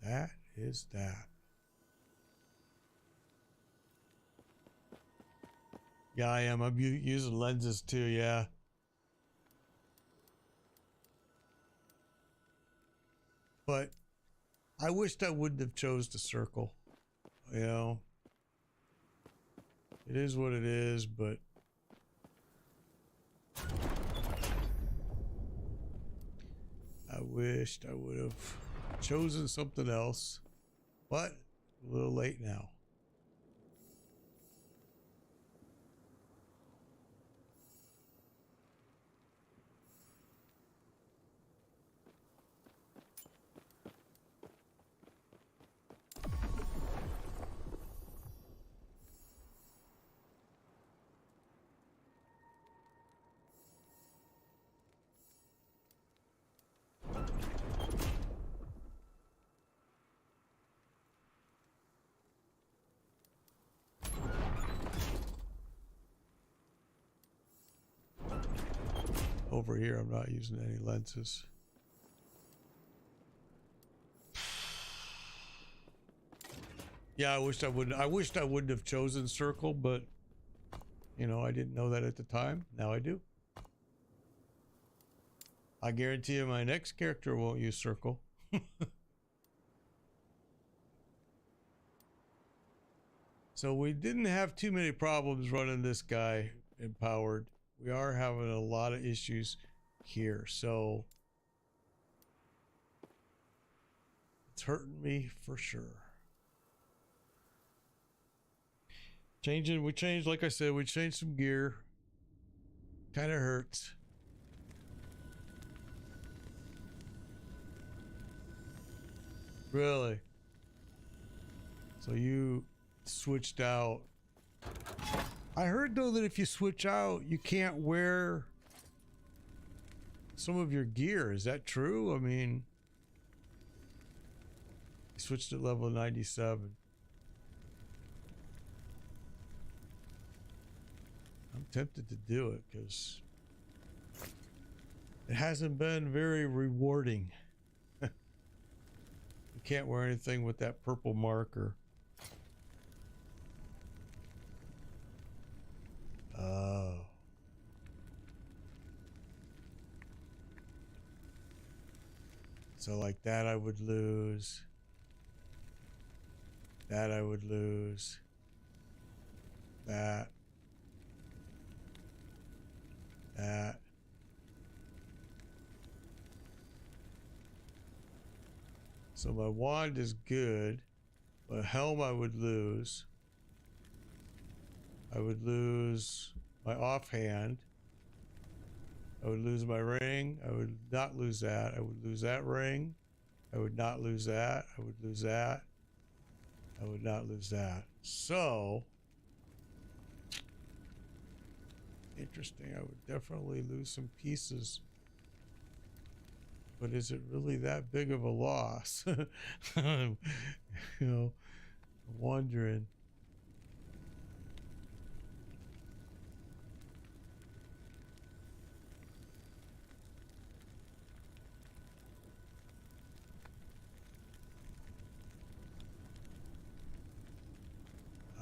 That is that. Yeah, I am. I'm using lenses too, yeah. But I wished I wouldn't have chose the circle. You know? It is what it is, but... I wished I would have chosen something else, but a little late now. over here, I'm not using any lenses. Yeah, I wished I wouldn't have chosen circle, but you know, I didn't know that at the time. Now I do. I guarantee you my next character won't use circle. So we didn't have too many problems running this guy empowered. We are having a lot of issues here, so it's hurting me for sure. We changed, like I said, we changed some gear. Kind of hurts. Really? So you switched out. I heard though that if you switch out, you can't wear some of your gear. Is that true? I mean, you switched at level 97. I'm tempted to do it because it hasn't been very rewarding. You can't wear anything with that purple marker. Oh. So like that I would lose. That I would lose. That. That. So my wand is good. My helm I would lose. I would lose my offhand. I would lose my ring. I would not lose that. I would lose that ring. I would not lose that. I would lose that. I would not lose that. So, interesting. I would definitely lose some pieces. But is it really that big of a loss? You know, I'm wondering.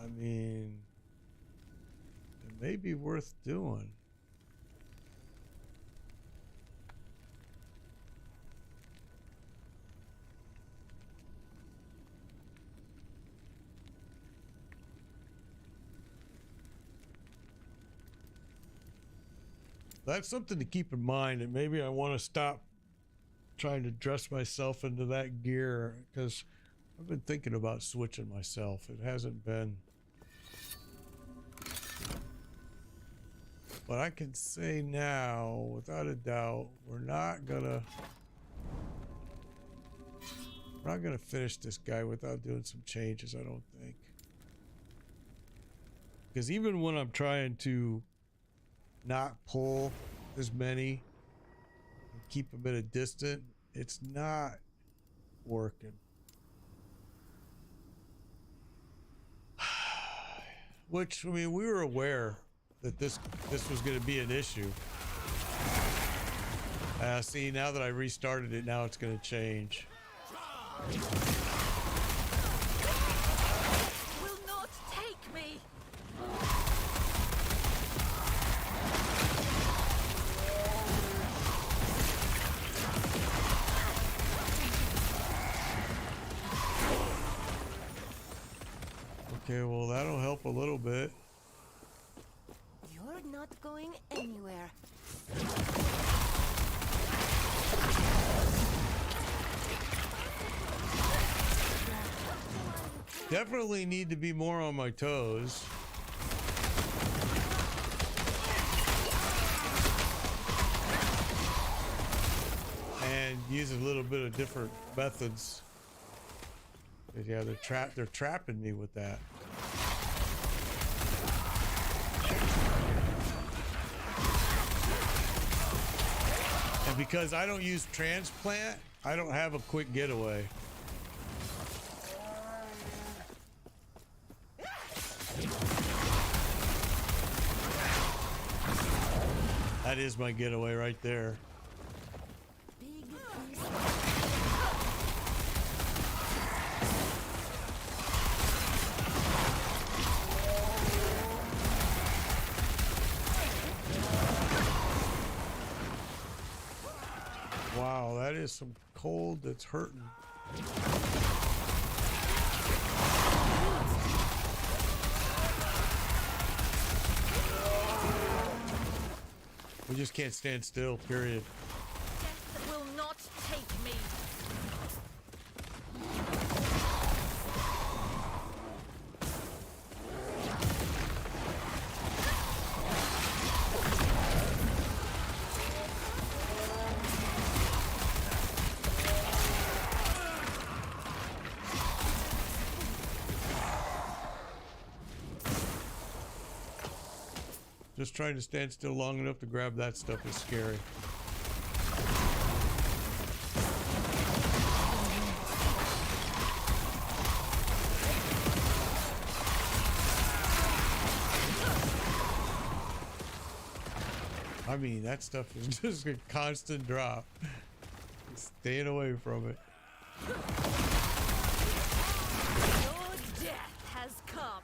I mean, it may be worth doing. That's something to keep in mind, and maybe I want to stop trying to dress myself into that gear because I've been thinking about switching myself. It hasn't been. But I can say now, without a doubt, we're not gonna finish this guy without doing some changes, I don't think. Because even when I'm trying to not pull as many and keep them at a distance, it's not working. Which, I mean, we were aware that this was going to be an issue. See, now that I restarted it, now it's going to change. Will not take me. Okay, well, that'll help a little bit. You're not going anywhere. Definitely need to be more on my toes. And use a little bit of different methods. Yeah, they're trapping me with that. And because I don't use transplant, I don't have a quick getaway. That is my getaway right there. Wow, that is some cold that's hurting. We just can't stand still, period. Death will not take me. Just trying to stand still long enough to grab that stuff is scary. I mean, that stuff is just a constant drop. Staying away from it. Your death has come.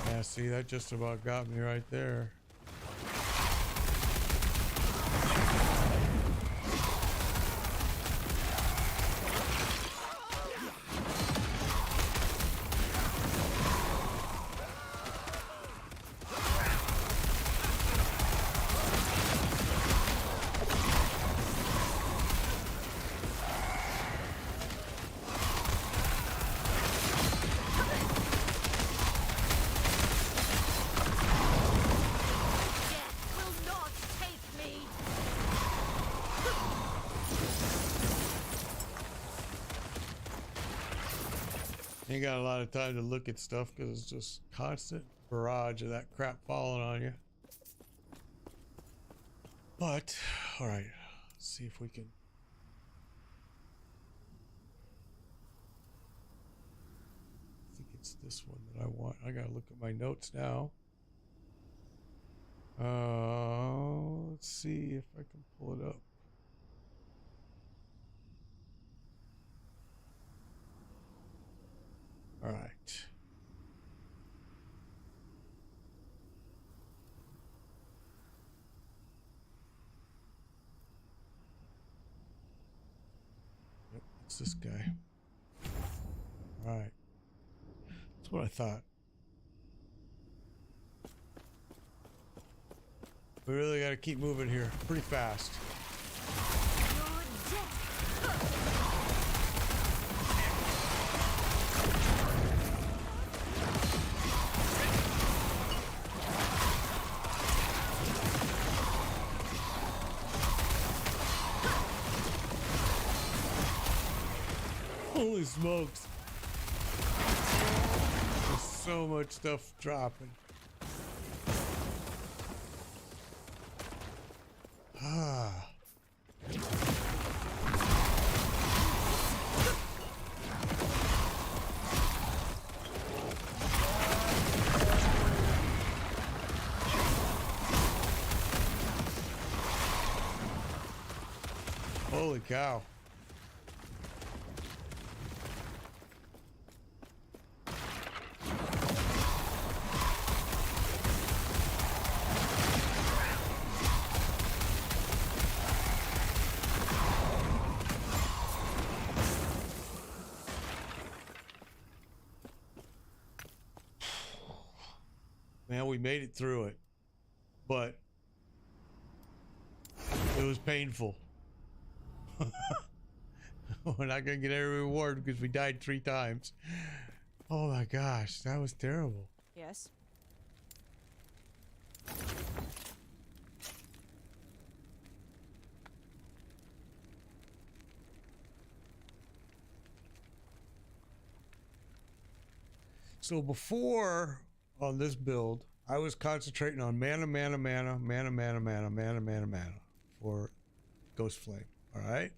Yeah, see, that just about got me right there. Ain't got a lot of time to look at stuff because it's just constant barrage of that crap falling on you. But, alright, let's see if we can. I think it's this one that I want. I gotta look at my notes now. Let's see if I can pull it up. All right. Yep, it's this guy. All right. That's what I thought. We really got to keep moving here pretty fast. Holy smokes. There's so much stuff dropping. Ah. Holy cow. Man, we made it through it, but it was painful. We're not gonna get every reward because we died 3 times. Oh my gosh, that was terrible. Yes. So before on this build, I was concentrating on mana for Ghost Flame. All right.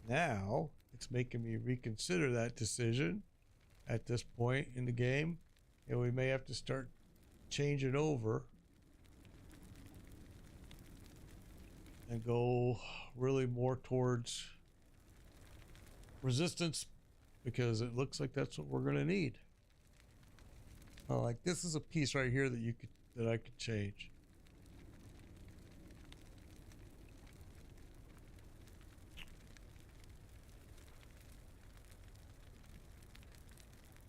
Now it's making me reconsider that decision at this point in the game, and we may have to start changing over and go really more towards resistance, because it looks like that's what we're going to need. Oh, like this is a piece right here that I could change.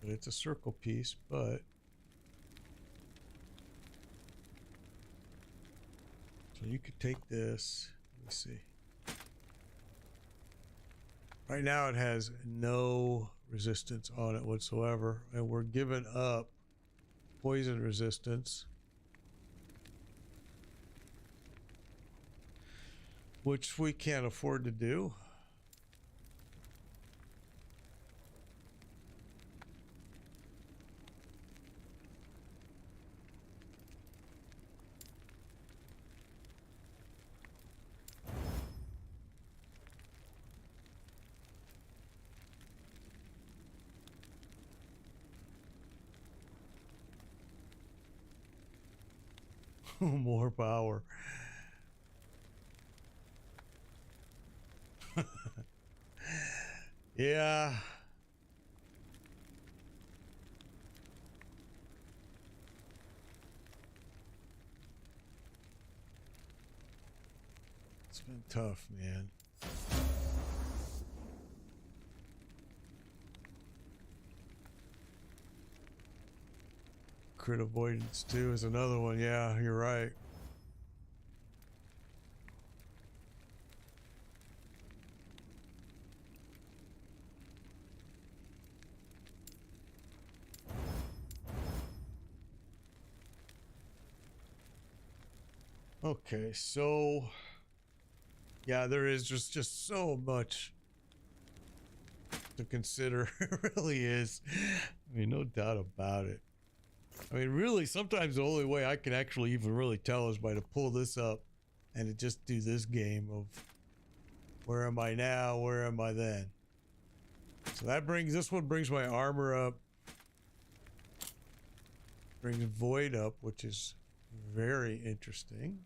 But it's a circle piece, but so you could take this. Let me see. Right now it has no resistance on it whatsoever, and we're giving up poison resistance, which we can't afford to do. More power. Yeah. It's been tough, man. Crit avoidance too is another one. Yeah, you're right. Okay, so yeah, there is just so much to consider. It really is. I mean, no doubt about it. I mean, really, sometimes the only way I can actually even really tell is by to pull this up and to just do this game of where am I now, where am I then. So that brings, this one brings my armor up, brings void up, which is very interesting.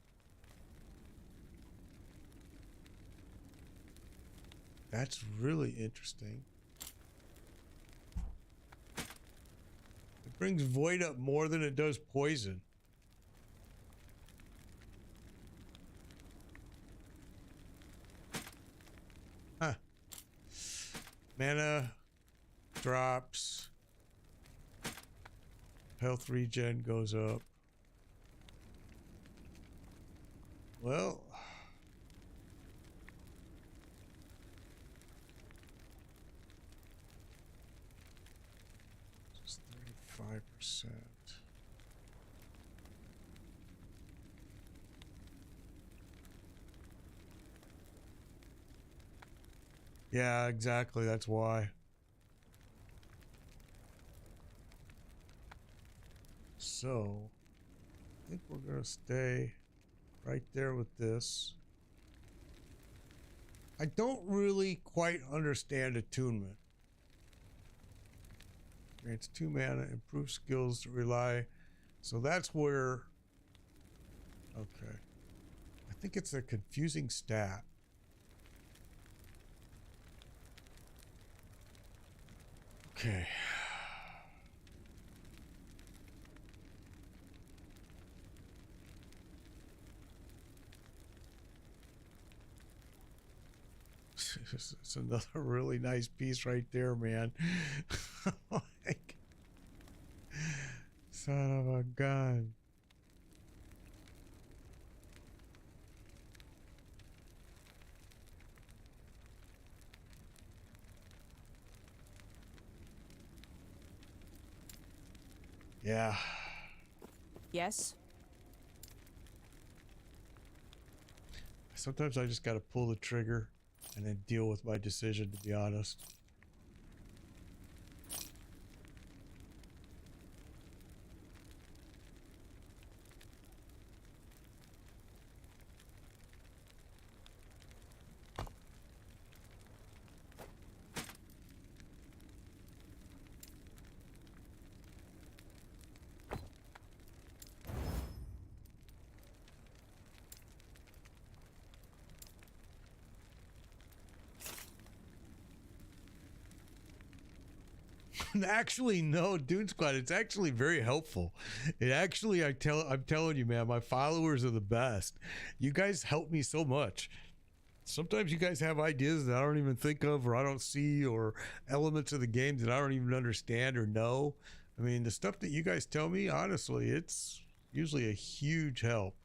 That's really interesting. It brings void up more than it does poison. Huh. Mana drops. Health regen goes up. Well, just 35%. Yeah, exactly. That's why. So, I think we're going to stay right there with this. I don't really quite understand attunement. Grants 2 mana, improve skills to rely. So that's where, okay. I think it's a confusing stat. Okay. It's another really nice piece right there, man. Like, son of a gun. Yeah. Yes? Sometimes I just got to pull the trigger and then deal with my decision, to be honest. Actually, no, Dune Squad. It's actually very helpful. It actually, I'm telling you, man, my followers are the best. You guys help me so much. Sometimes you guys have ideas that I don't even think of, or I don't see, or elements of the game that I don't even understand or know. I mean, the stuff that you guys tell me, honestly, it's usually a huge help.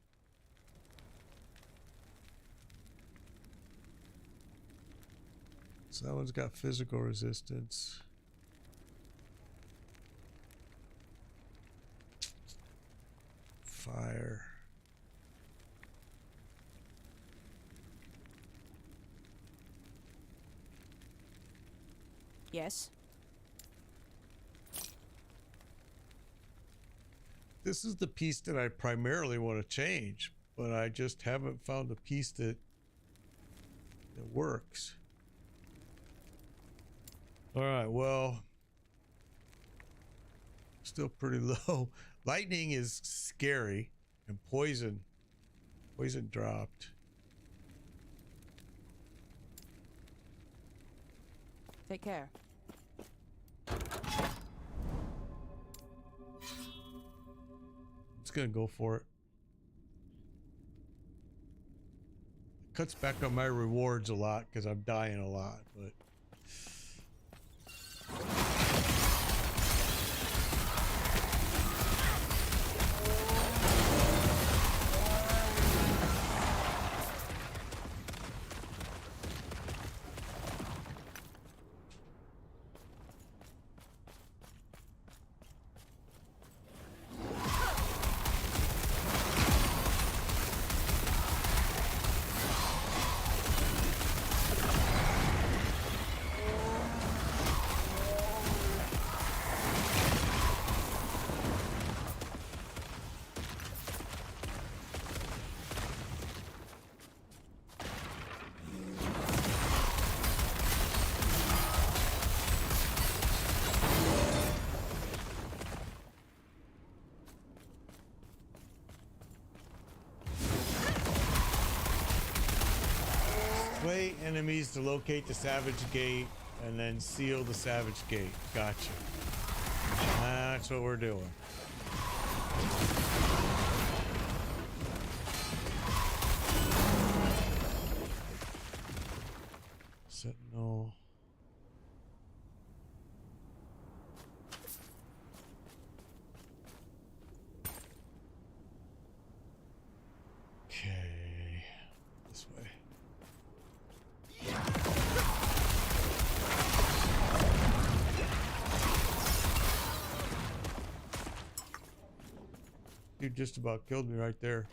So that one's got physical resistance. Fire. Yes. This is the piece that I primarily want to change, but I just haven't found a piece that works. All right, well, still pretty low. Lightning is scary, and poison dropped. Take care. It's gonna go for it. Cuts back on my rewards a lot because I'm dying a lot, but slay enemies to locate the Savage Gate and then seal the Savage Gate. Gotcha. That's what we're doing. Sentinel. Okay. This way. Dude just about killed me right there.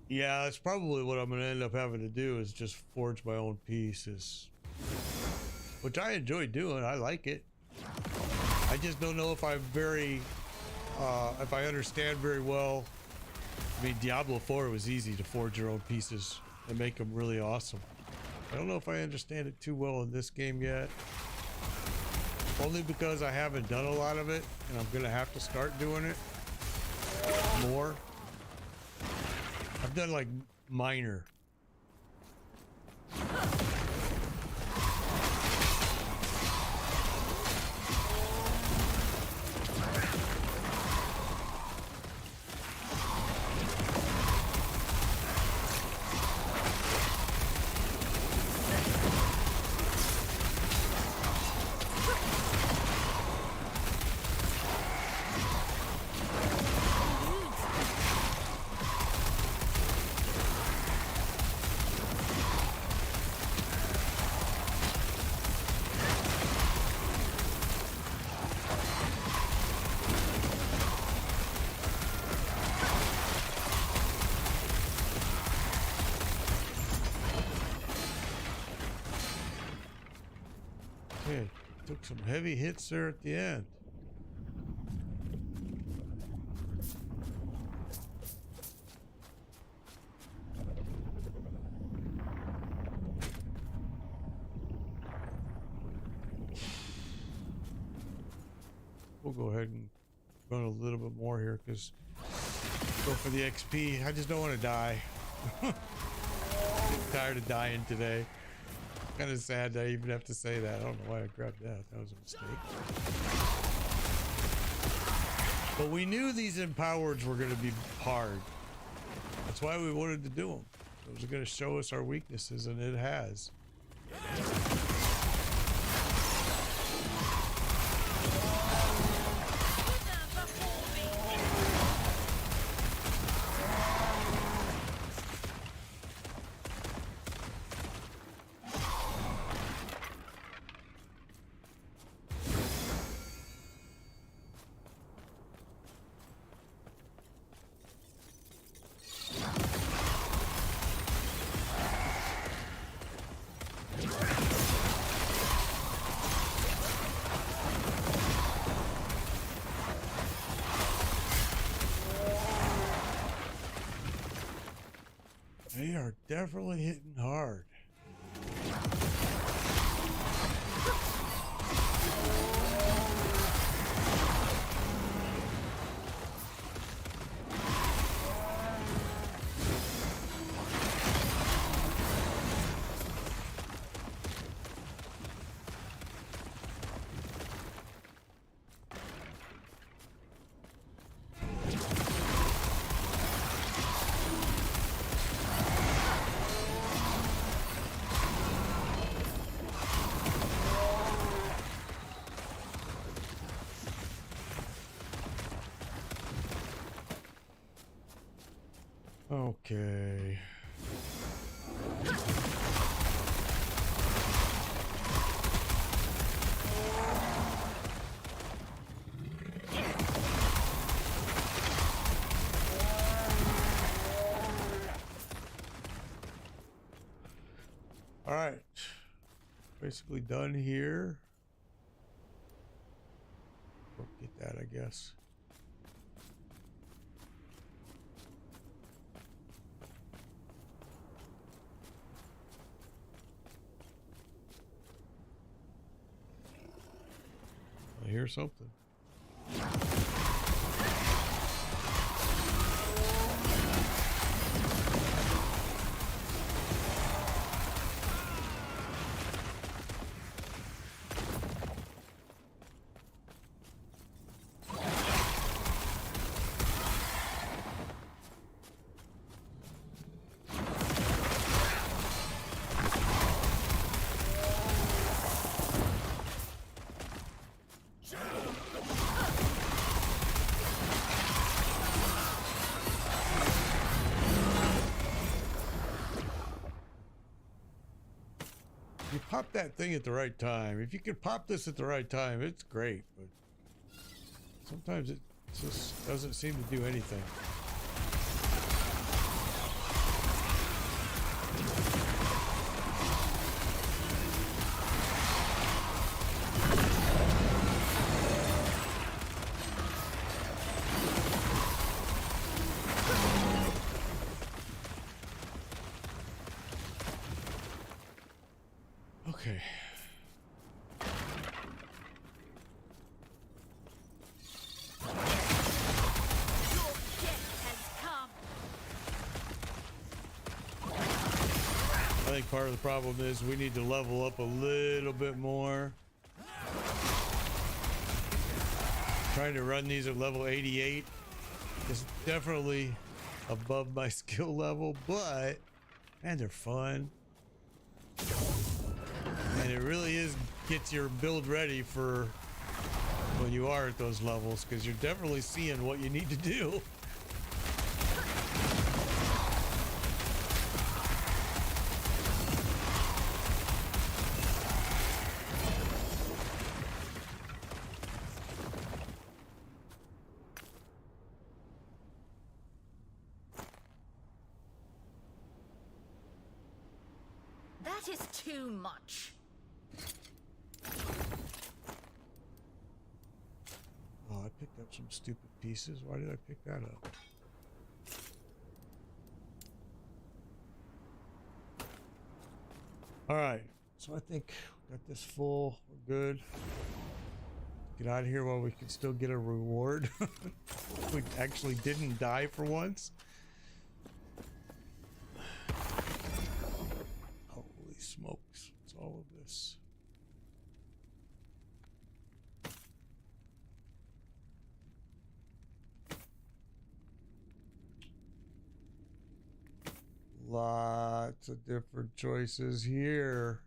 Yeah, that's probably what I'm going to end up having to do is just forge my own pieces. Which I enjoy doing. I like it. I just don't know if I'm very, if I understand very well. I mean, Diablo 4 was easy to forge your own pieces and make them really awesome. I don't know if I understand it too well in this game yet. Only because I haven't done a lot of it and I'm going to have to start doing it more. I've done like minor. Took some heavy hits there at the end. We'll go ahead and run a little bit more here because go for the XP. I just don't want to die. I'm tired of dying today. Kind of sad that I even have to say that. I don't know why I grabbed that. That was a mistake. But we knew these empowereds were going to be hard. That's why we wanted to do them. It was going to show us our weaknesses, and it has. They are definitely hitting hard. Okay. All right. Basically done here. Go get that, I guess. I hear something. You pop that thing at the right time. If you could pop this at the right time, it's great, but sometimes it just doesn't seem to do anything. Okay. Your death has come. I think part of the problem is we need to level up a little bit more. Trying to run these at level 88 is definitely above my skill level, but man, they're fun. And it really is gets your build ready for when you are at those levels, because you're definitely seeing what you need to do. That is too much. picked up some stupid pieces. Why did I pick that up? All right, so I think we got this full. We're good. Get out of here while we can still get a reward. We actually didn't die for once. Holy smokes. What's all of this? Lots of different choices here.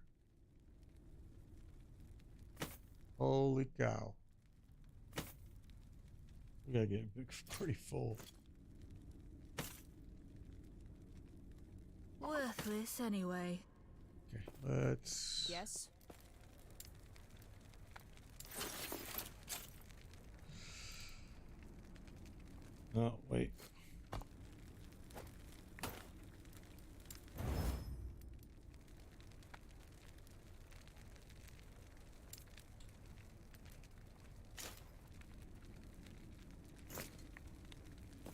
Holy cow. We gotta get pretty full. Worthless anyway. Okay, let's... Yes? Oh, wait.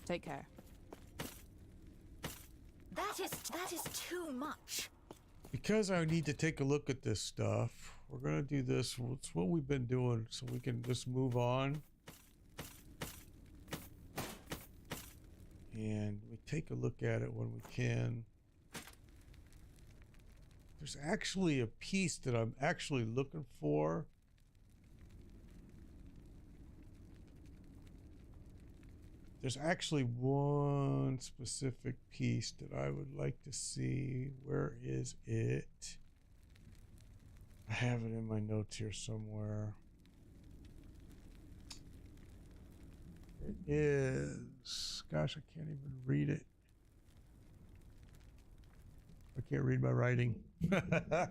Take care. That is too much. Because I need to take a look at this stuff, we're gonna do this. It's what we've been doing, so we can just move on. And we take a look at it when we can. There's actually a piece that I'm actually looking for. There's actually one specific piece that I would like to see. Where is it? I have it in my notes here somewhere. It is. Gosh, I can't even read it. I can't read my writing. That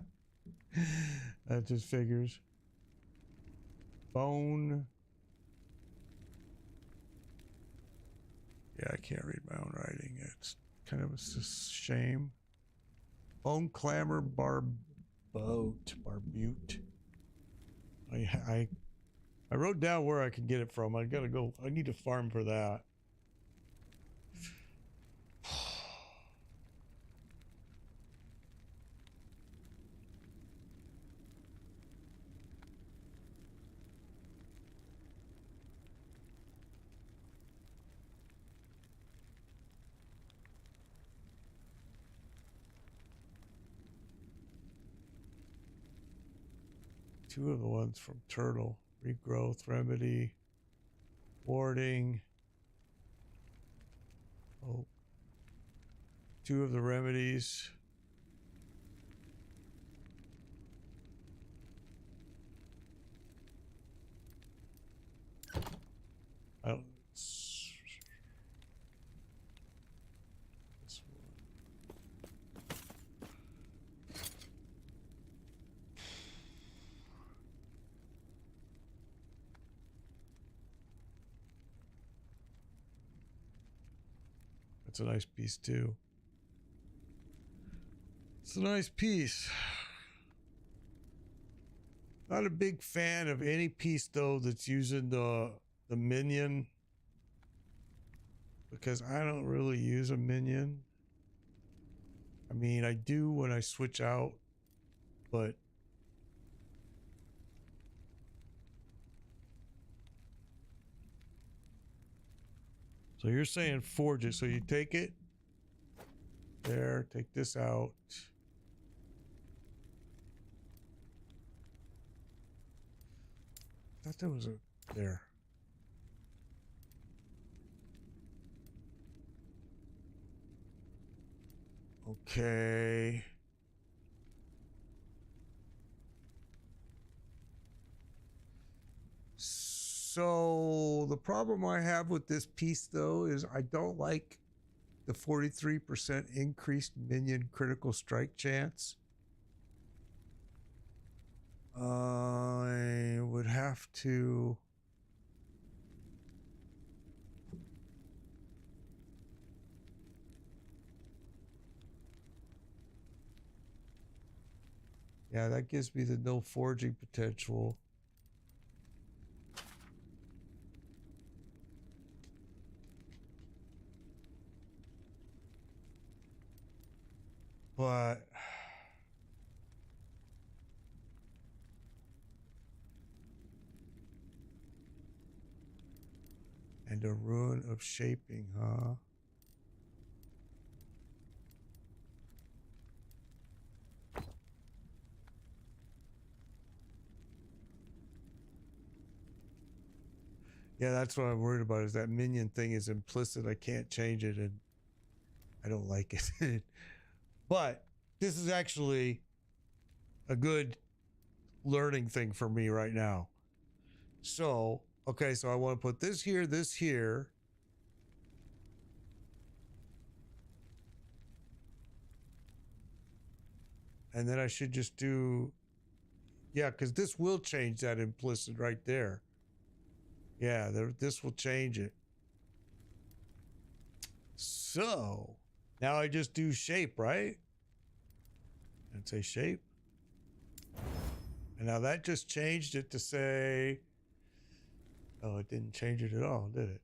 just figures. Bone. Yeah, I can't read my own writing. It's kind of a shame. Bone clamor barbute. I wrote down where I can get it from. I gotta go. I need to farm for that. Two of the ones from Turtle. Regrowth, remedy, warding. Oh. Two of the remedies. I don't. This one. That's a nice piece too. It's a nice piece. Not a big fan of any piece though that's using the minion, because I don't really use a minion. I mean, I do when I switch out, but so you're saying forge it. So you take it there, take this out. I thought there was a there. Okay. So the problem I have with this piece though is I don't like the 43% increased minion critical strike chance. I would have to yeah, that gives me the no forging potential. But and a rune of shaping, huh? Yeah, that's what I'm worried about, is that minion thing is implicit. I can't change it, and I don't like it. But this is actually a good learning thing for me right now. So, okay, so I want to put this here. And then I should just do, yeah, because this will change that implicit right there. Yeah, this will change it. So now I just do shape, right? And say shape. And now that just changed it to say, oh, it didn't change it at all, did it?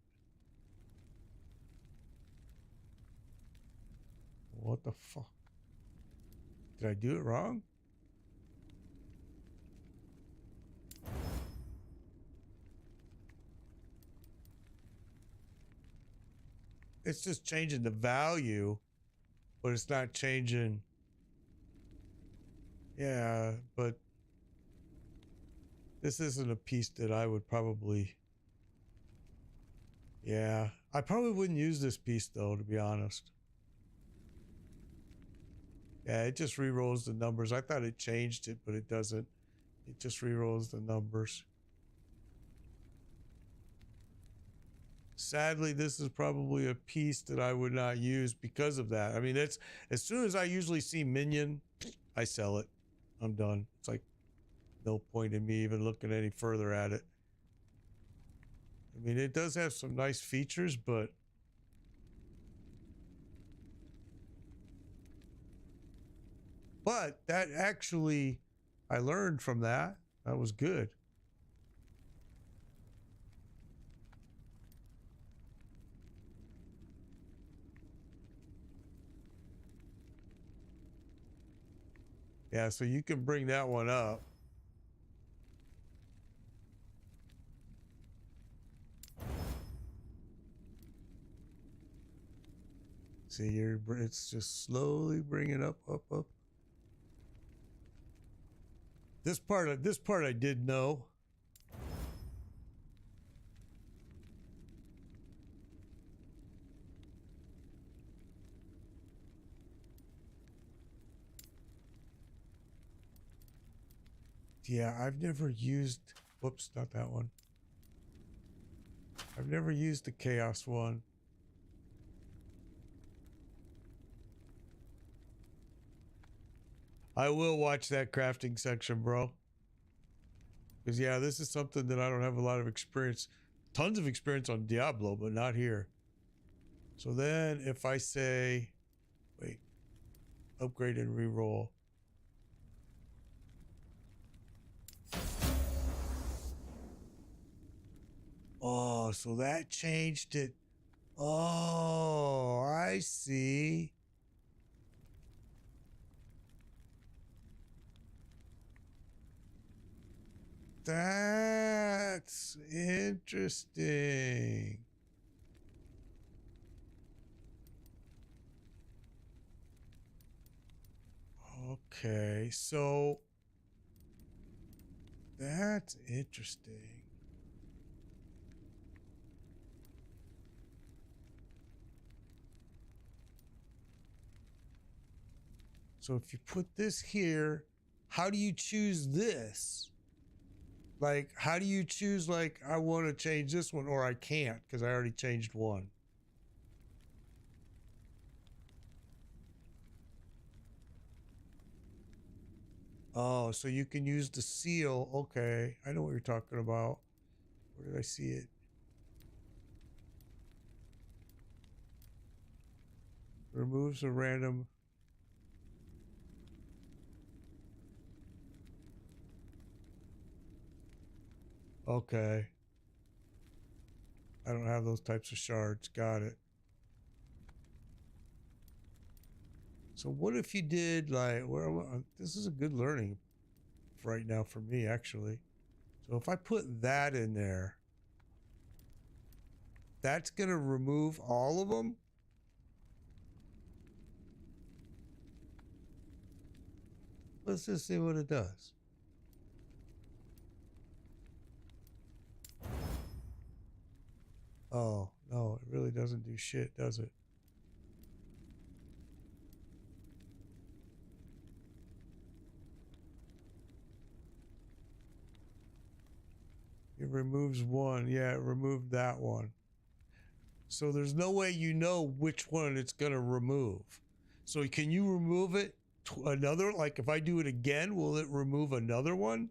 What the fuck? Did I do it wrong? It's just changing the value, but it's not changing. Yeah, but this isn't a piece that I would probably. Yeah, I probably wouldn't use this piece though, to be honest. Yeah, it just re-rolls the numbers. I thought it changed it, but it doesn't. It just re-rolls the numbers. Sadly, this is probably a piece that I would not use because of that. I mean, it's as soon as I usually see minion, I sell it. I'm done. It's like no point in me even looking any further at it. I mean, it does have some nice features, but that actually, I learned from that. That was good. Yeah, so you can bring that one up. See, it's just slowly bringing up. This part I did know. Yeah, I've never used, whoops, not that one. I've never used the chaos one. I will watch that crafting section, bro. Because, yeah, this is something that I don't have a lot of experience, tons of experience on Diablo, but not here. So then if I say, wait, upgrade and reroll. Oh, so that changed it. Oh, I see. That's interesting. Okay, so that's interesting. So if you put this here, how do you choose this? Like, how do you choose, like, I want to change this one, or I can't because I already changed one? Oh, so you can use the seal. Okay, I know what you're talking about. Where did I see it? Removes a random. Okay. I don't have those types of shards. Got it. So what if you did like, this is a good learning right now for me, actually. So if I put that in there, that's going to remove all of them. Let's just see what it does. Oh, no, it really doesn't do shit, does it? It removes one. Yeah, it removed that one. So there's no way you know which one it's going to remove. So can you remove it? Another? Like if I do it again, will it remove another one?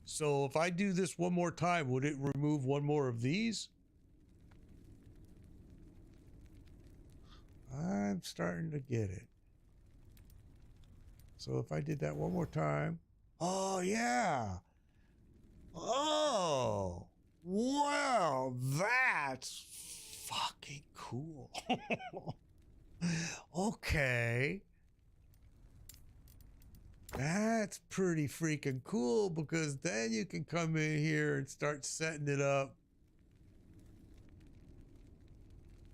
So if I do this one more time, would it remove one more of these? I'm starting to get it. So if I did that one more time. Oh, yeah. Oh, wow. That's fucking cool. Okay. That's pretty freaking cool because then you can come in here and start setting it up.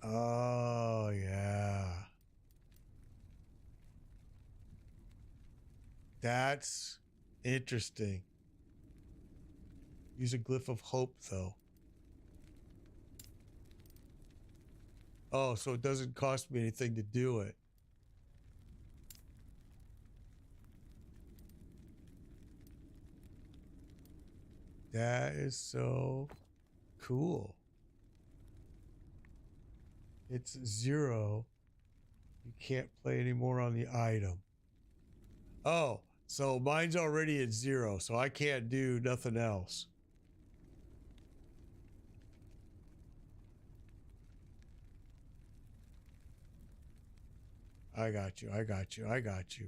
Oh, yeah. That's interesting. Use a glyph of hope, though. Oh, so it doesn't cost me anything to do it. That is so cool. It's 0. You can't play anymore on the item. Oh, so mine's already at 0, so I can't do nothing else. I got you. I got you. I got you.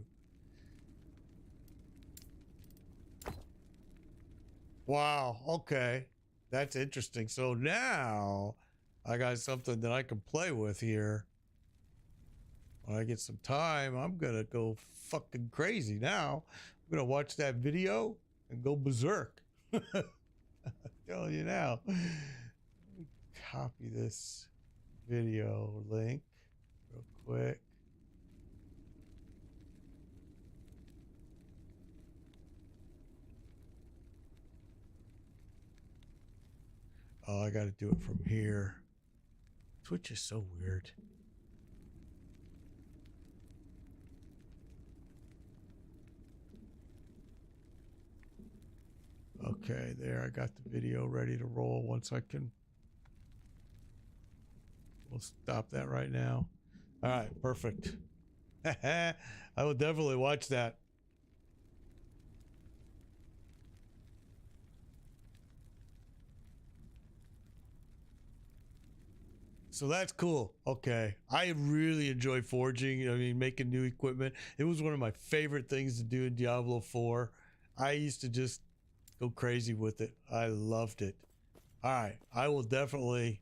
Wow. Okay. That's interesting. So now I got something that I can play with here. When I get some time, I'm going to go fucking crazy now. I'm going to watch that video and go berserk. I'm telling you now. Let me copy this video link real quick. Oh, I got to do it from here. Twitch is so weird. Okay, there. I got the video ready to roll once I can. We'll stop that right now. All right, perfect. I will definitely watch that. So that's cool. Okay. I really enjoy forging. I mean, making new equipment. It was one of my favorite things to do in Diablo 4. I used to just go crazy with it. I loved it. All right. I will definitely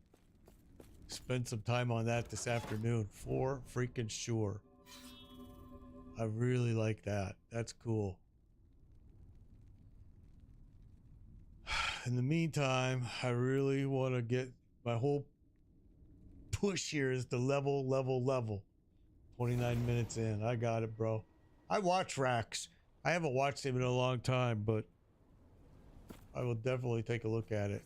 spend some time on that this afternoon for freaking sure. I really like that. That's cool. In the meantime, I really want to get my whole push here is the level. 29 minutes in. I got it, bro. I watch Rax. I haven't watched him in a long time, but I will definitely take a look at it.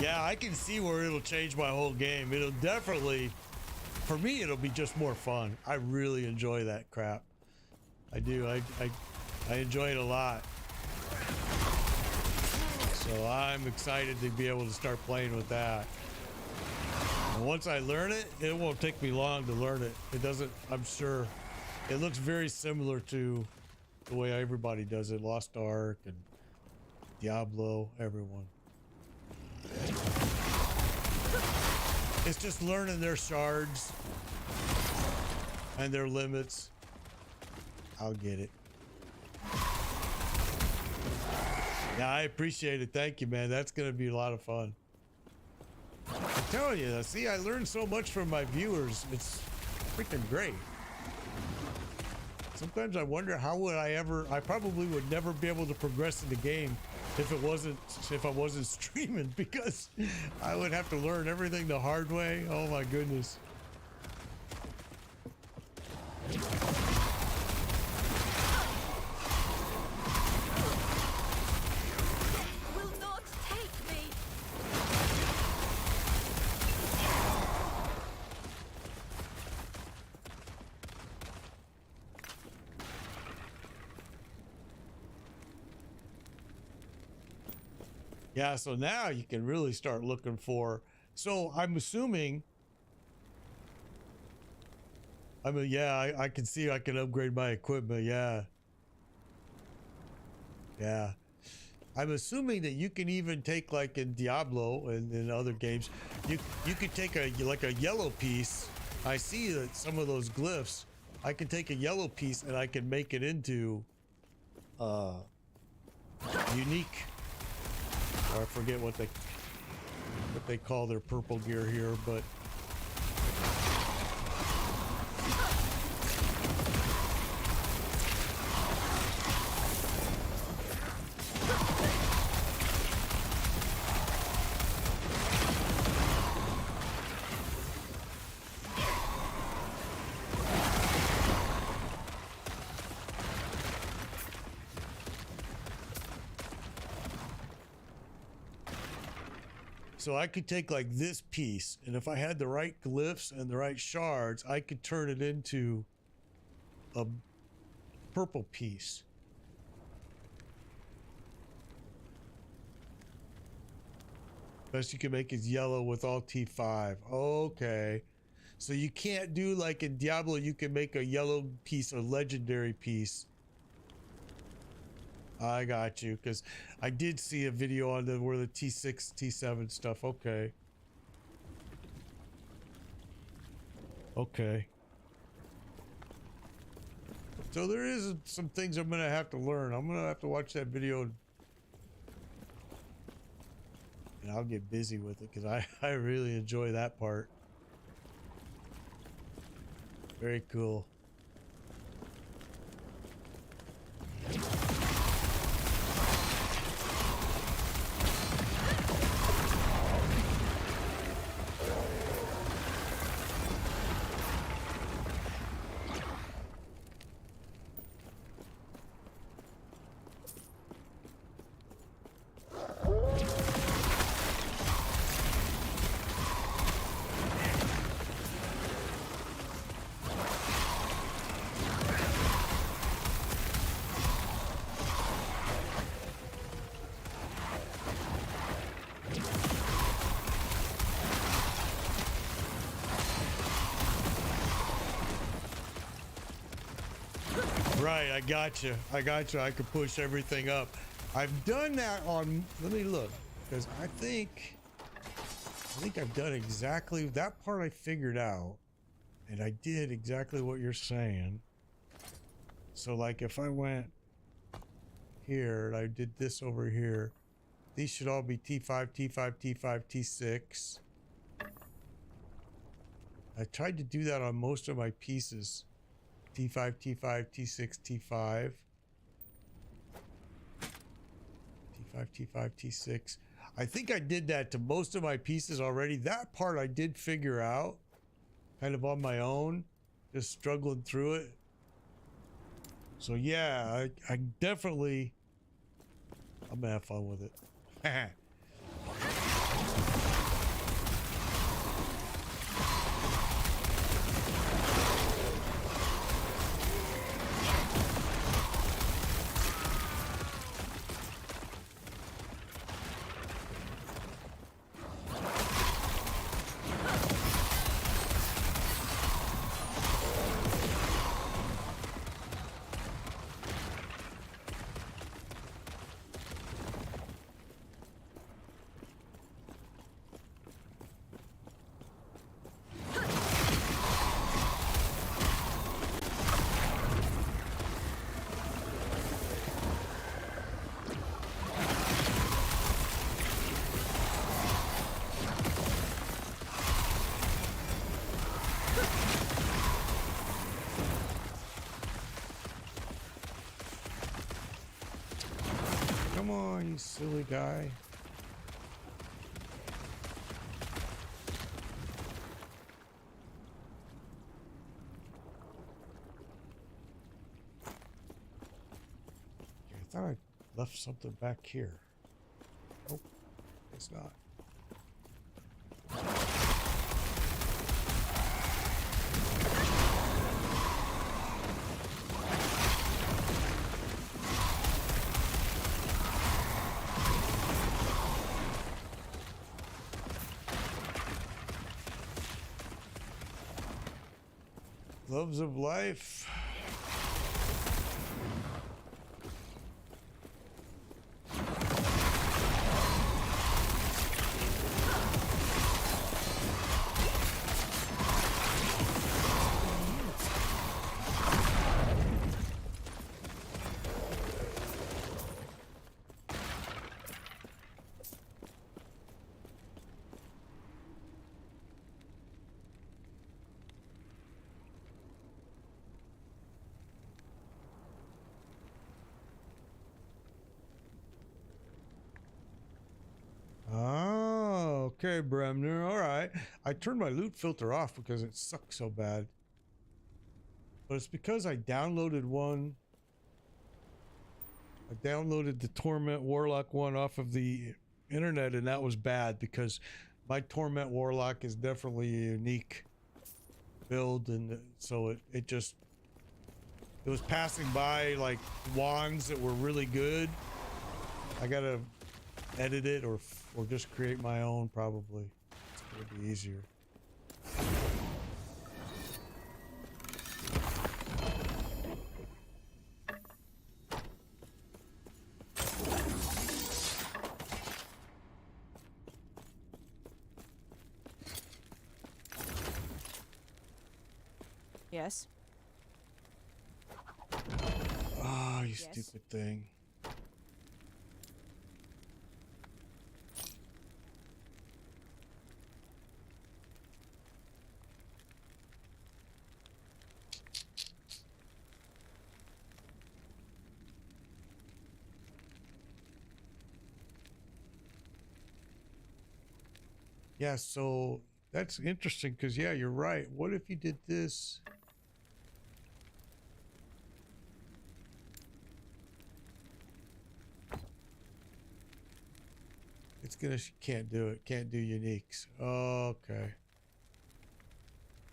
Yeah, I can see where it'll change my whole game. It'll definitely, for me, it'll be just more fun. I really enjoy that crap. I do. I enjoy it a lot. So I'm excited to be able to start playing with that. And once I learn it, it won't take me long to learn it. It doesn't, I'm sure. It looks very similar to the way everybody does it. Lost Ark and Diablo, everyone. It's just learning their shards and their limits. I'll get it. Yeah, I appreciate it. Thank you, man. That's going to be a lot of fun. I'm telling you, see, I learned so much from my viewers. It's freaking great. Sometimes I wonder how would I probably would never be able to progress in the game if I wasn't streaming, because I would have to learn everything the hard way. Oh my goodness. Will not take me. Yeah, so now you can really start looking for. So I'm assuming. I mean, yeah, I can see I can upgrade my equipment. Yeah. Yeah. I'm assuming that you can even take, like in Diablo and in other games, you could take a yellow piece. I see that some of those glyphs. I can take a yellow piece and I can make it into unique. Or I forget what they call their purple gear here, but so I could take like this piece, and if I had the right glyphs and the right shards, I could turn it into a purple piece. Best you can make is yellow with all T5. Okay. So you can't do like in Diablo, you can make a yellow piece, a legendary piece. I got you, because I did see a video on where the T6, T7 stuff. Okay. Okay. So there is some things I'm going to have to learn. I'm going to have to watch that video and I'll get busy with it, because I really enjoy that part. Very cool. Right, I got you. I could push everything up. I've done that on. Let me look, because I think I've done exactly that part. I figured out, and I did exactly what you're saying. So, like, if I went here and I did this over here, these should all be T5, T5, T5, T6. I tried to do that on most of my pieces. T5, T5, T6, T5. T5, T5, T6. I think I did that to most of my pieces already. That part I did figure out kind of on my own, just struggling through it. So yeah, I definitely, I'm gonna have fun with it. silly guy. I thought I left something back here. Nope, it's not. Gloves of life. Oh, okay, Bremner. All right. I turned my loot filter off because it sucks so bad. But it's because I downloaded one. I downloaded the Torment Warlock one off of the internet, and that was bad because my Torment Warlock is definitely a unique build, and so it was passing by like wands that were really good. I gotta edit it or just create my own, probably. It's gonna be easier. Yes. Oh, you Yes. stupid thing. Yeah, so that's interesting because, yeah, you're right. What if you did this? It's gonna, can't do it. Can't do uniques. Okay.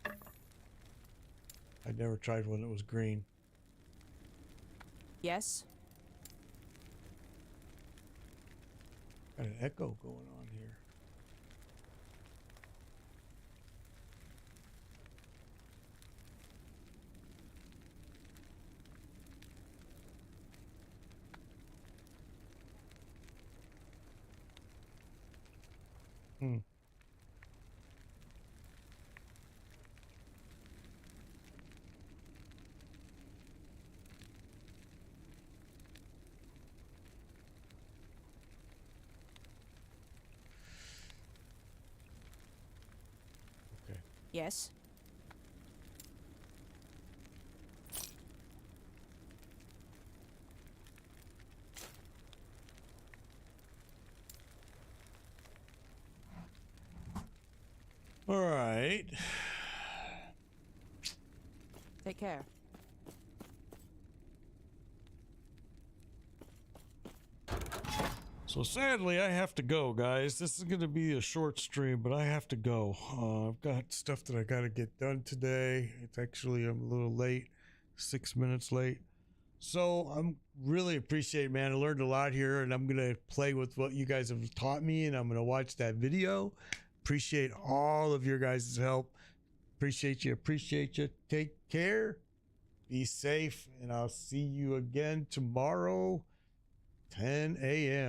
I never tried one that was green. Yes. Got an echo going on here. Hmm. Okay. Yes. All right. Take care. So sadly, I have to go, guys. This is going to be a short stream, but I have to go. I've got stuff that I got to get done today. It's actually, I'm a little late, 6 minutes late. So I'm really appreciate it, man. I learned a lot here, and I'm going to play with what you guys have taught me, and I'm going to watch that video. Appreciate all of your guys' help. Appreciate you. Appreciate you. Take care. Be safe, and I'll see you again tomorrow, 10 a.m.